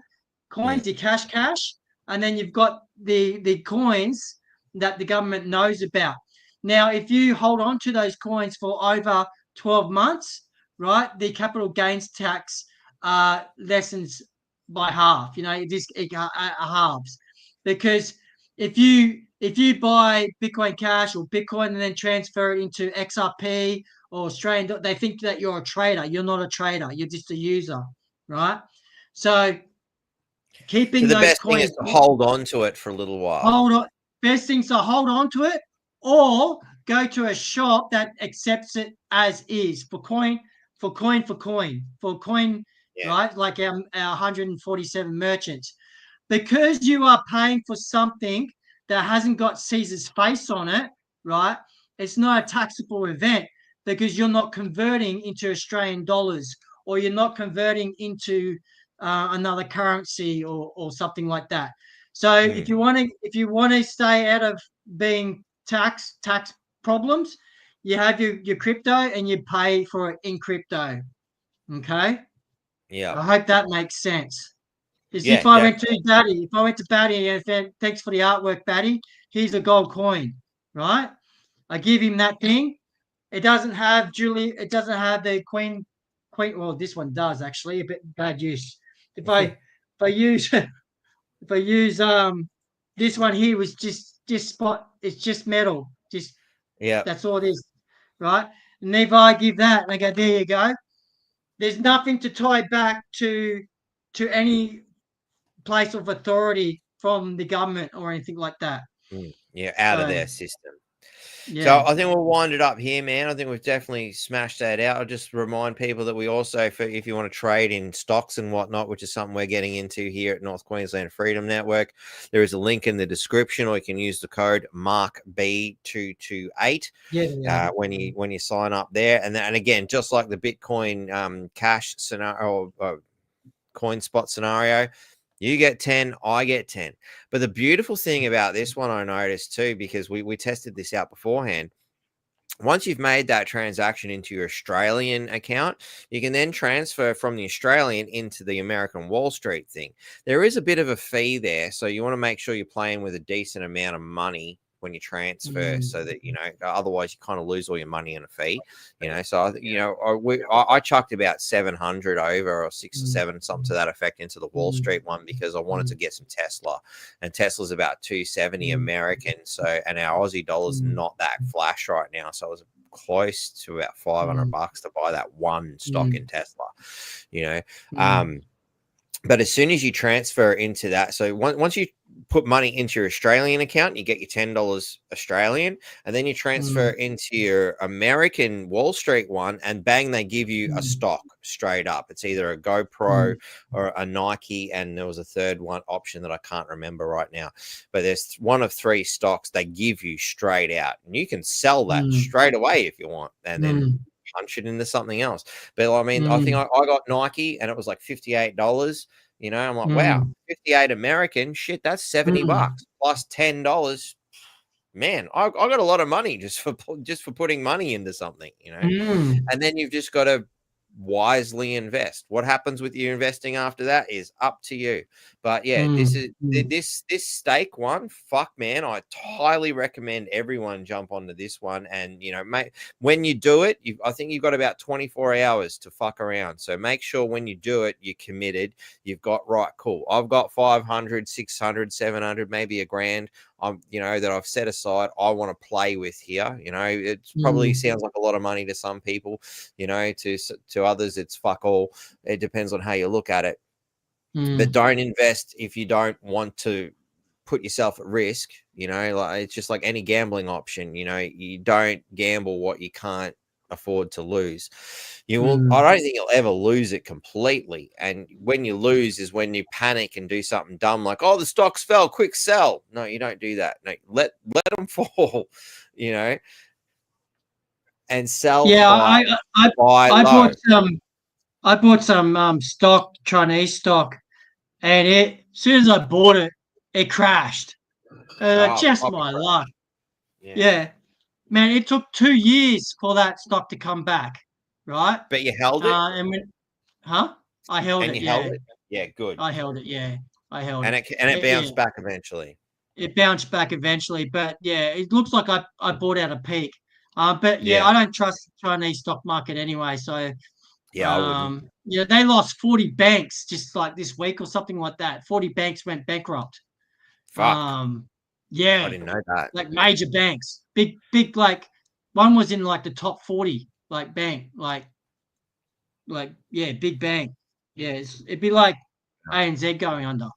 coins, your cash, and then you've got the coins that the government knows about. Now, if you hold on to those coins for over 12 months, right, the capital gains tax lessens by half. You know, it halves, because if you buy Bitcoin Cash or Bitcoin and then transfer it into XRP or Australian, they think that you're a trader. You're not a trader. You're just a user, right? So keeping the those best coins, thing is to hold on to it for a little while. Hold on. Best thing's to hold on to it, or go to a shop that accepts it as is for coin, right? Like our 147 merchants. Because you are paying for something that hasn't got Caesar's face on it, right? It's not a taxable event because you're not converting into Australian dollars, or you're not converting into another currency or something like that. So if you want to stay out of being tax problems, you have your crypto and you pay for it in crypto. Okay. Yeah. I hope that makes sense. If I went to Batty and said, thanks for the artwork, Batty, here's a gold coin, right? I give him that thing. It doesn't have the queen. Well, this one does actually, a bit bad use. If I use this one here, was just spot. It's just metal. That's all it is, right? And if I give that, and I go, there you go. There's nothing to tie back to any place of authority from the government or anything like that. Out of their system. So I think we'll wind it up here, man. I think we've definitely smashed that out. I'll just remind people that we also, if you want to trade in stocks and whatnot, which is something we're getting into here at North Queensland Freedom Network, there is a link in the description, or you can use the code MARKB228 when you sign up there. And again, just like the Bitcoin Cash scenario or CoinSpot scenario, you get 10, I get 10. But the beautiful thing about this one I noticed too, because we tested this out beforehand, once you've made that transaction into your Australian account, you can then transfer from the Australian into the American Wall Street thing. There is a bit of a fee there, so you want to make sure you're playing with a decent amount of money when you transfer, so that, you know, otherwise you kind of lose all your money in a fee, you know. So, you know, I chucked about 700 over, or 6 or 7, something to that effect, into the Wall Street one, because I wanted to get some Tesla, and Tesla's about 270 American. So, and our Aussie dollar's not that flash right now. So I was close to about $500 to buy that one stock in Tesla, you know. But as soon as you transfer into that, so once you put money into your Australian account, you get your $10 Australian, and then you transfer into your American Wall Street one, and bang, they give you a stock straight up. It's either a GoPro or a Nike, and there was a third one option that I can't remember right now. But there's one of 3 stocks they give you straight out, and you can sell that straight away if you want, and then punch it into something else. But I mean, I think I got Nike, and it was like $58. You know, I'm like, wow, 58 American, shit, that's $70 plus $10. Man, I got a lot of money just for putting money into something, you know. And then you've just got to wisely invest. What happens with your investing after that is up to you. But yeah, this stake one, fuck man, I highly recommend everyone jump onto this one. And you know, mate, when you do it, I think you've got about 24 hours to fuck around. So make sure when you do it, you're committed. You've got right, cool. I've got 500, 600, 700, maybe $1,000. You know, that I've set aside, I want to play with here. You know, it probably sounds like a lot of money to some people, you know, to others, it's fuck all. It depends on how you look at it. But don't invest if you don't want to put yourself at risk. You know, like it's just like any gambling option. You know, you don't gamble what you can't afford to lose. You will. I don't think you'll ever lose it completely. And when you lose is when you panic and do something dumb like, "Oh, the stocks fell, quick sell." No, you don't do that. No, let them fall. You know, and sell. Yeah, high, I low. bought some stock, Chinese stock, and as soon as I bought it, it crashed. Just my luck. Yeah. Man, it took 2 years for that stock to come back, right? But you held it? I held and it, you held it? Yeah, good. I held it, yeah. I held and it. And it bounced back eventually. It bounced back eventually, but yeah, it looks like I bought out a peak. But Yeah. I don't trust the Chinese stock market anyway, so yeah, I wouldn't. yeah, they lost 40 banks just like this week or something like that. 40 banks went bankrupt. Fuck. Yeah, I didn't know that. like major banks, big, like one was in like the top 40, like bank, like yeah, big bank. Yeah, it'd be like ANZ going under.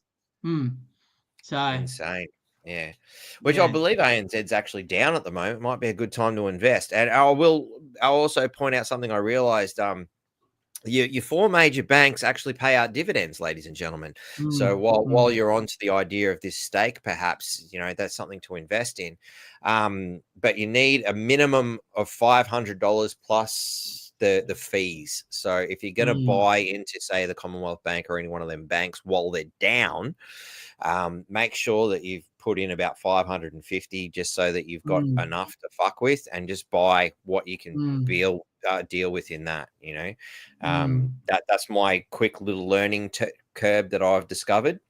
So Insane. Yeah. Which I yeah. believe ANZ's actually down at the moment. Might be a good time to invest. And I'll also point out something I realized. Your 4 major banks actually pay out dividends, ladies and gentlemen. So while you're on to the idea of this stake, perhaps, you know, that's something to invest in. But you need a minimum of $500 plus the fees. So if you're going to buy into, say, the Commonwealth Bank or any one of them banks while they're down, make sure that you've put in about 550 just so that you've got enough to fuck with, and just buy what you can deal with in that, you know. That's my quick little learning curve that I've discovered.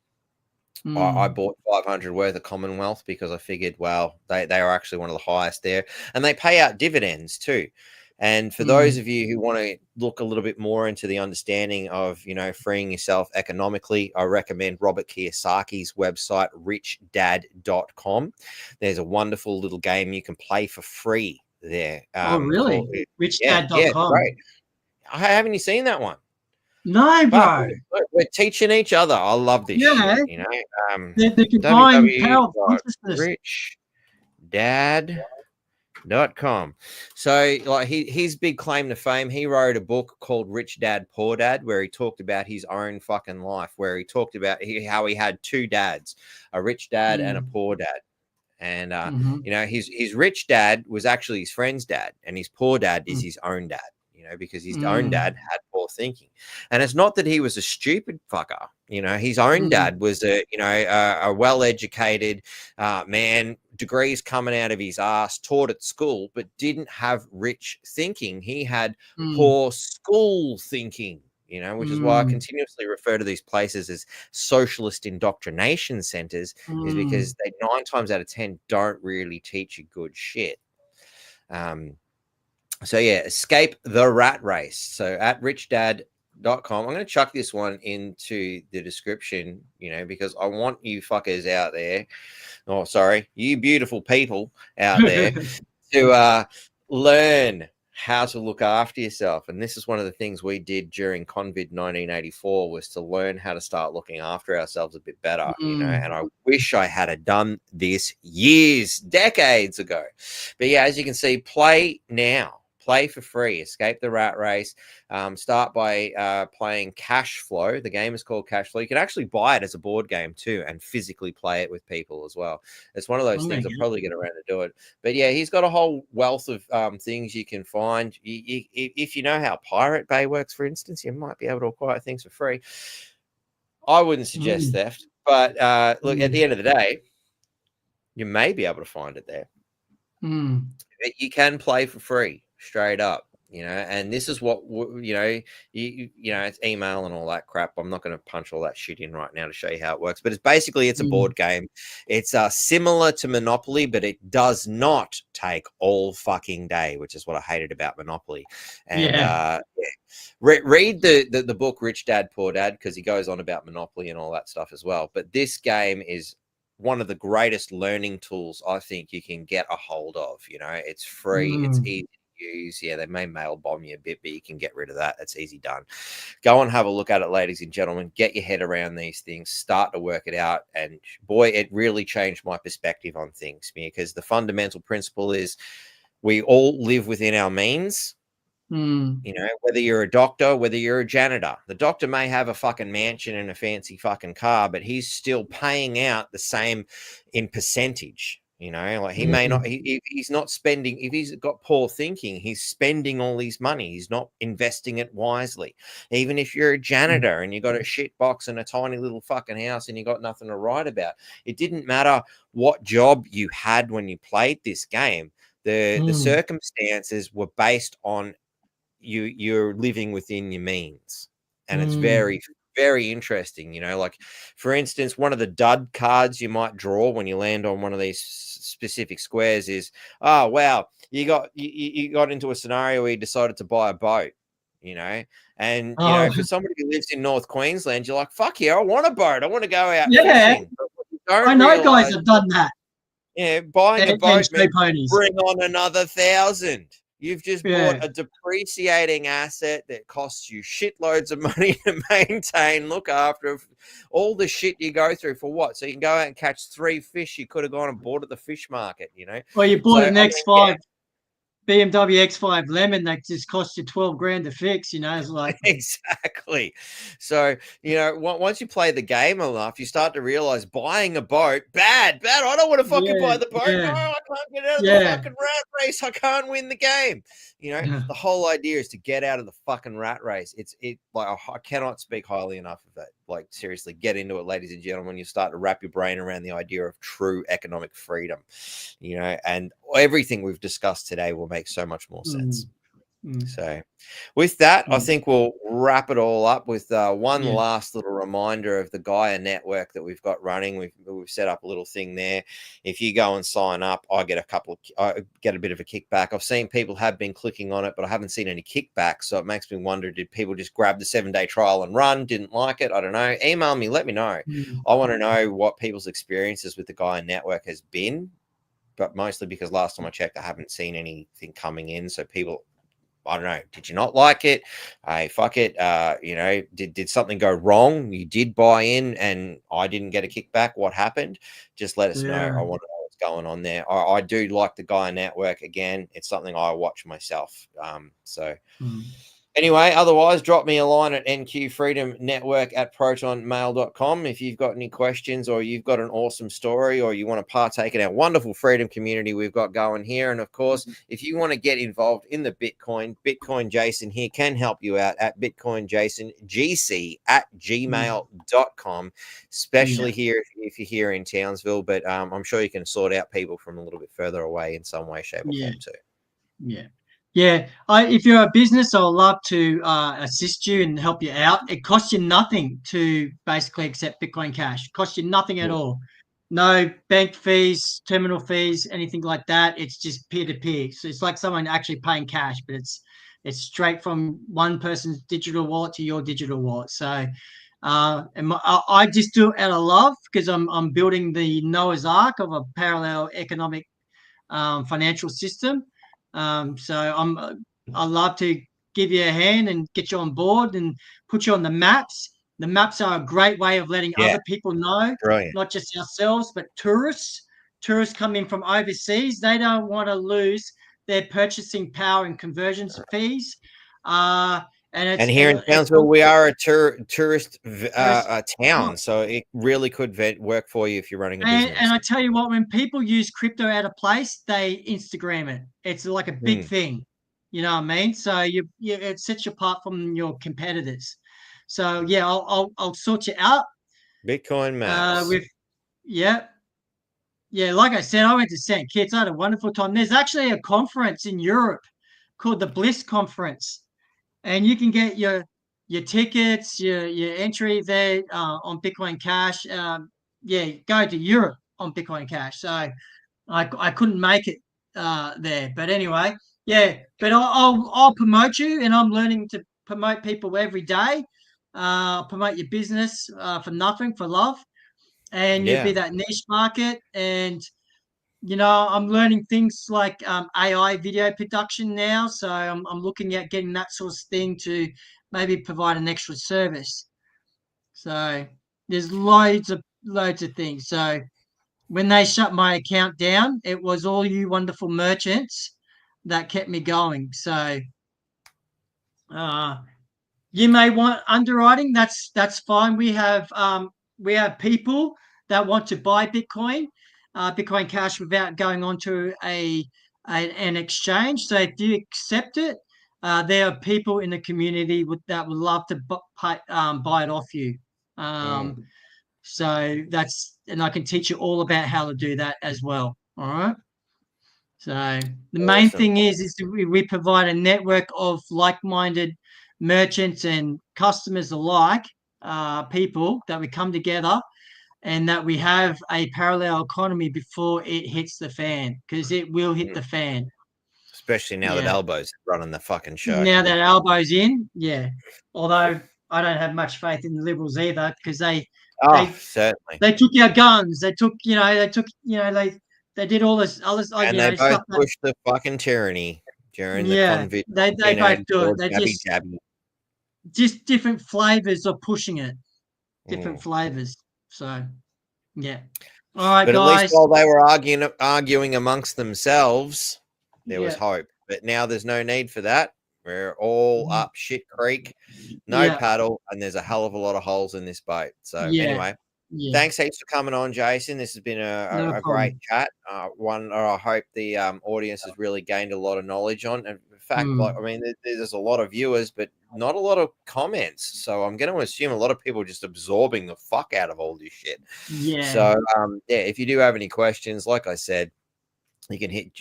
I bought 500 worth of Commonwealth because I figured, well, they are actually one of the highest there, and they pay out dividends too. And for those of you who want to look a little bit more into the understanding of, you know, freeing yourself economically, I recommend Robert Kiyosaki's website, richdad.com. There's a wonderful little game you can play for free there. Oh, really? Richdad.com. Yeah, great. Haven't you seen that one? No, bro. We're teaching each other. I love this shit, you know. The combined power of consciousness. richdad.com. So like his big claim to fame, he wrote a book called Rich Dad Poor Dad, where he talked about his own fucking life, where he talked about how he had 2 dads, a rich dad and a poor dad. And you know, his rich dad was actually his friend's dad, and his poor dad is his own dad, you know, because his own dad had poor thinking. And it's not that he was a stupid fucker, you know. His own dad was a well-educated man, degrees coming out of his ass, taught at school, but didn't have rich thinking. He had poor school thinking, you know, which is why I continuously refer to these places as socialist indoctrination centers, is because they 9 times out of 10 don't really teach you good shit. So yeah, escape the rat race. So at richdad.com, I'm going to chuck this one into the description, you know, because I want you fuckers out there, you beautiful people out there, to learn how to look after yourself. And this is one of the things we did during COVID 1984 was to learn how to start looking after ourselves a bit better, you know, and I wish I had done this decades ago. But yeah, as you can see, play now. Play for free, escape the rat race. Start by playing Cash Flow. The game is called Cash Flow. You can actually buy it as a board game too and physically play it with people as well. It's one of those things I'll probably get around to do it. But yeah, he's got a whole wealth of things you can find. If you know how Pirate Bay works, for instance, you might be able to acquire things for free. I wouldn't suggest theft, but look, at the end of the day, you may be able to find it there. But you can play for free. Straight up, you know, and this is what you know, it's email and all that crap. I'm not going to punch all that shit in right now to show you how it works, but it's a board game. It's similar to Monopoly, but it does not take all fucking day, which is what I hated about Monopoly. And read the book Rich Dad Poor Dad, because he goes on about Monopoly and all that stuff as well. But this game is one of the greatest learning tools I think you can get a hold of. You know, it's free, it's easy. Yeah, they may mail bomb you a bit, but you can get rid of that. It's easy done. Go and have a look at it, ladies and gentlemen. Get your head around these things. Start to work it out. And boy, it really changed my perspective on things, because the fundamental principle is we all live within our means. You know, whether you're a doctor, whether you're a janitor, the doctor may have a fucking mansion and a fancy fucking car, but he's still paying out the same in percentage. You know, like he may not, he's not spending, if he's got poor thinking, he's spending all his money. He's not investing it wisely. Even if you're a janitor and you got a shit box and a tiny little fucking house and you got nothing to write about, it didn't matter what job you had when you played this game. The circumstances were based on you're living within your means. And it's very, very interesting, you know, like for instance, one of the dud cards you might draw when you land on one of these specific squares is, oh wow, you got into a scenario where you decided to buy a boat, you know, and you know, for somebody who lives in North Queensland, you're like, fuck yeah, I want a boat, I want to go out fishing. I know guys have done that. Yeah, buying a boat means bring on another 1,000. You've just bought a depreciating asset that costs you shitloads of money to maintain, look after, all the shit you go through for what? So you can go out and catch 3 fish you could have gone and bought at the fish market, you know? Well, you bought an X5, BMW X5 Lemon that just cost you 12 grand to fix, you know? It's like exactly. So, you know, once you play the game enough, you start to realize buying a boat, bad. I don't want to fucking buy the boat. No, I can't get out of the fucking rat race. I can't win the game. You know, the whole idea is to get out of the fucking rat race. Like I cannot speak highly enough of that. Like seriously, get into it, ladies and gentlemen. You start to wrap your brain around the idea of true economic freedom, you know, and everything we've discussed today will make so much more sense. So with that, I think we'll wrap it all up with one last little reminder of the Gaia network that we've got running. We've set up a little thing there. If you go and sign up, I get a bit of a kickback. I've seen people have been clicking on it, but I haven't seen any kickback. So it makes me wonder, did people just grab the 7-day trial and run, didn't like it? I don't know. Email me, let me know. I want to know what people's experiences with the Gaia network has been, but mostly because last time I checked, I haven't seen anything coming in. So people, I don't know, did you not like it? Hey, fuck it. You know, did something go wrong? You did buy in and I didn't get a kickback. What happened? Just let us know. I want to know what's going on there. I do like the Gaia network. Again, it's something I watch myself. Anyway, otherwise, drop me a line at nqfreedomnetwork@protonmail.com if you've got any questions or you've got an awesome story or you want to partake in our wonderful freedom community we've got going here. And, of course, if you want to get involved in the Bitcoin Jason here can help you out at bitcoinjasongc@gmail.com, especially here if you're here in Townsville. But I'm sure you can sort out people from a little bit further away in some way, shape, or form too. Yeah, if you're a business, I'll love to assist you and help you out. It costs you nothing to basically accept Bitcoin Cash. It costs you nothing at all. No bank fees, terminal fees, anything like that. It's just peer-to-peer. So it's like someone actually paying cash, but it's straight from one person's digital wallet to your digital wallet. So I just do it out of love because I'm building the Noah's Ark of a parallel economic financial system. So I love to give you a hand and get you on board and put you on the maps. The maps are a great way of letting Yeah. other people know, Brilliant. not just ourselves, but tourists. Tourists come in from overseas. They don't want to lose their purchasing power and conversions fees. And here in Townsville, we are a tourist town, so it really could work for you if you're running a business. And I tell you what, when people use crypto at a place, they Instagram it. It's like a big thing. You know what I mean? So it sets you apart from your competitors. So yeah, I'll sort you out. Bitcoin maps. Yeah. Like I said, I went to St. Kitts. I had a wonderful time. There's actually a conference in Europe called the Bliss Conference, and you can get your tickets, your entry there on Bitcoin Cash. Go to Europe on Bitcoin Cash. So I couldn't make it there, but anyway, But I'll promote you, and I'm learning to promote people every day. Promote your business for nothing, for love, and you'll be that niche market. And I'm learning things like AI video production now, so I'm looking at getting that sort of thing to maybe provide an extra service. So there's loads of things. So when they shut my account down, it was all you wonderful merchants that kept me going. So you may want underwriting. That's fine. We have people that want to buy Bitcoin, Bitcoin Cash without going onto an exchange. So if you accept it, there are people in the community that would love to buy it off you. So and I can teach you all about how to do that as well. All right. So the main thing is we provide a network of like-minded merchants and customers alike, people that we come together, and that we have a parallel economy before it hits the fan, because it will hit the fan. Especially now that Elbow's running the fucking show. Now that Elbow's in, Although I don't have much faith in the Liberals either, because certainly they took our guns. They did all this, and they both pushed the fucking tyranny during the COVID. They both do it. They just different flavors of pushing it, different flavors. So, all right, but guys. At least while they were arguing amongst themselves, there was hope. But now there's no need for that. We're all up shit creek, no paddle, and there's a hell of a lot of holes in this boat. So anyway. Thanks heaps for coming on, Jason. This has been a great chat. I hope the audience has really gained a lot of knowledge on. And in fact, there's a lot of viewers, but not a lot of comments. So I'm going to assume a lot of people are just absorbing the fuck out of all this shit. So if you do have any questions, like I said, you can hit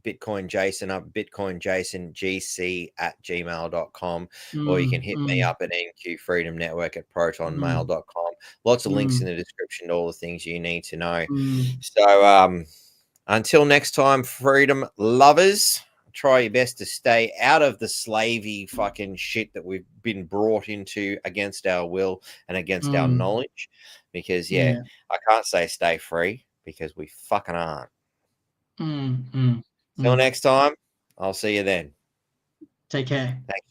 Bitcoin Jason up, bitcoinjasongc@gmail.com, or you can hit me up at NQ Freedom Network at protonmail.com. Lots of links in the description to all the things you need to know. So until next time, freedom lovers, try your best to stay out of the slavey fucking shit that we've been brought into against our will and against our knowledge, because I can't say stay free, because we fucking aren't. Till next time, I'll see you then. Take care. Thanks,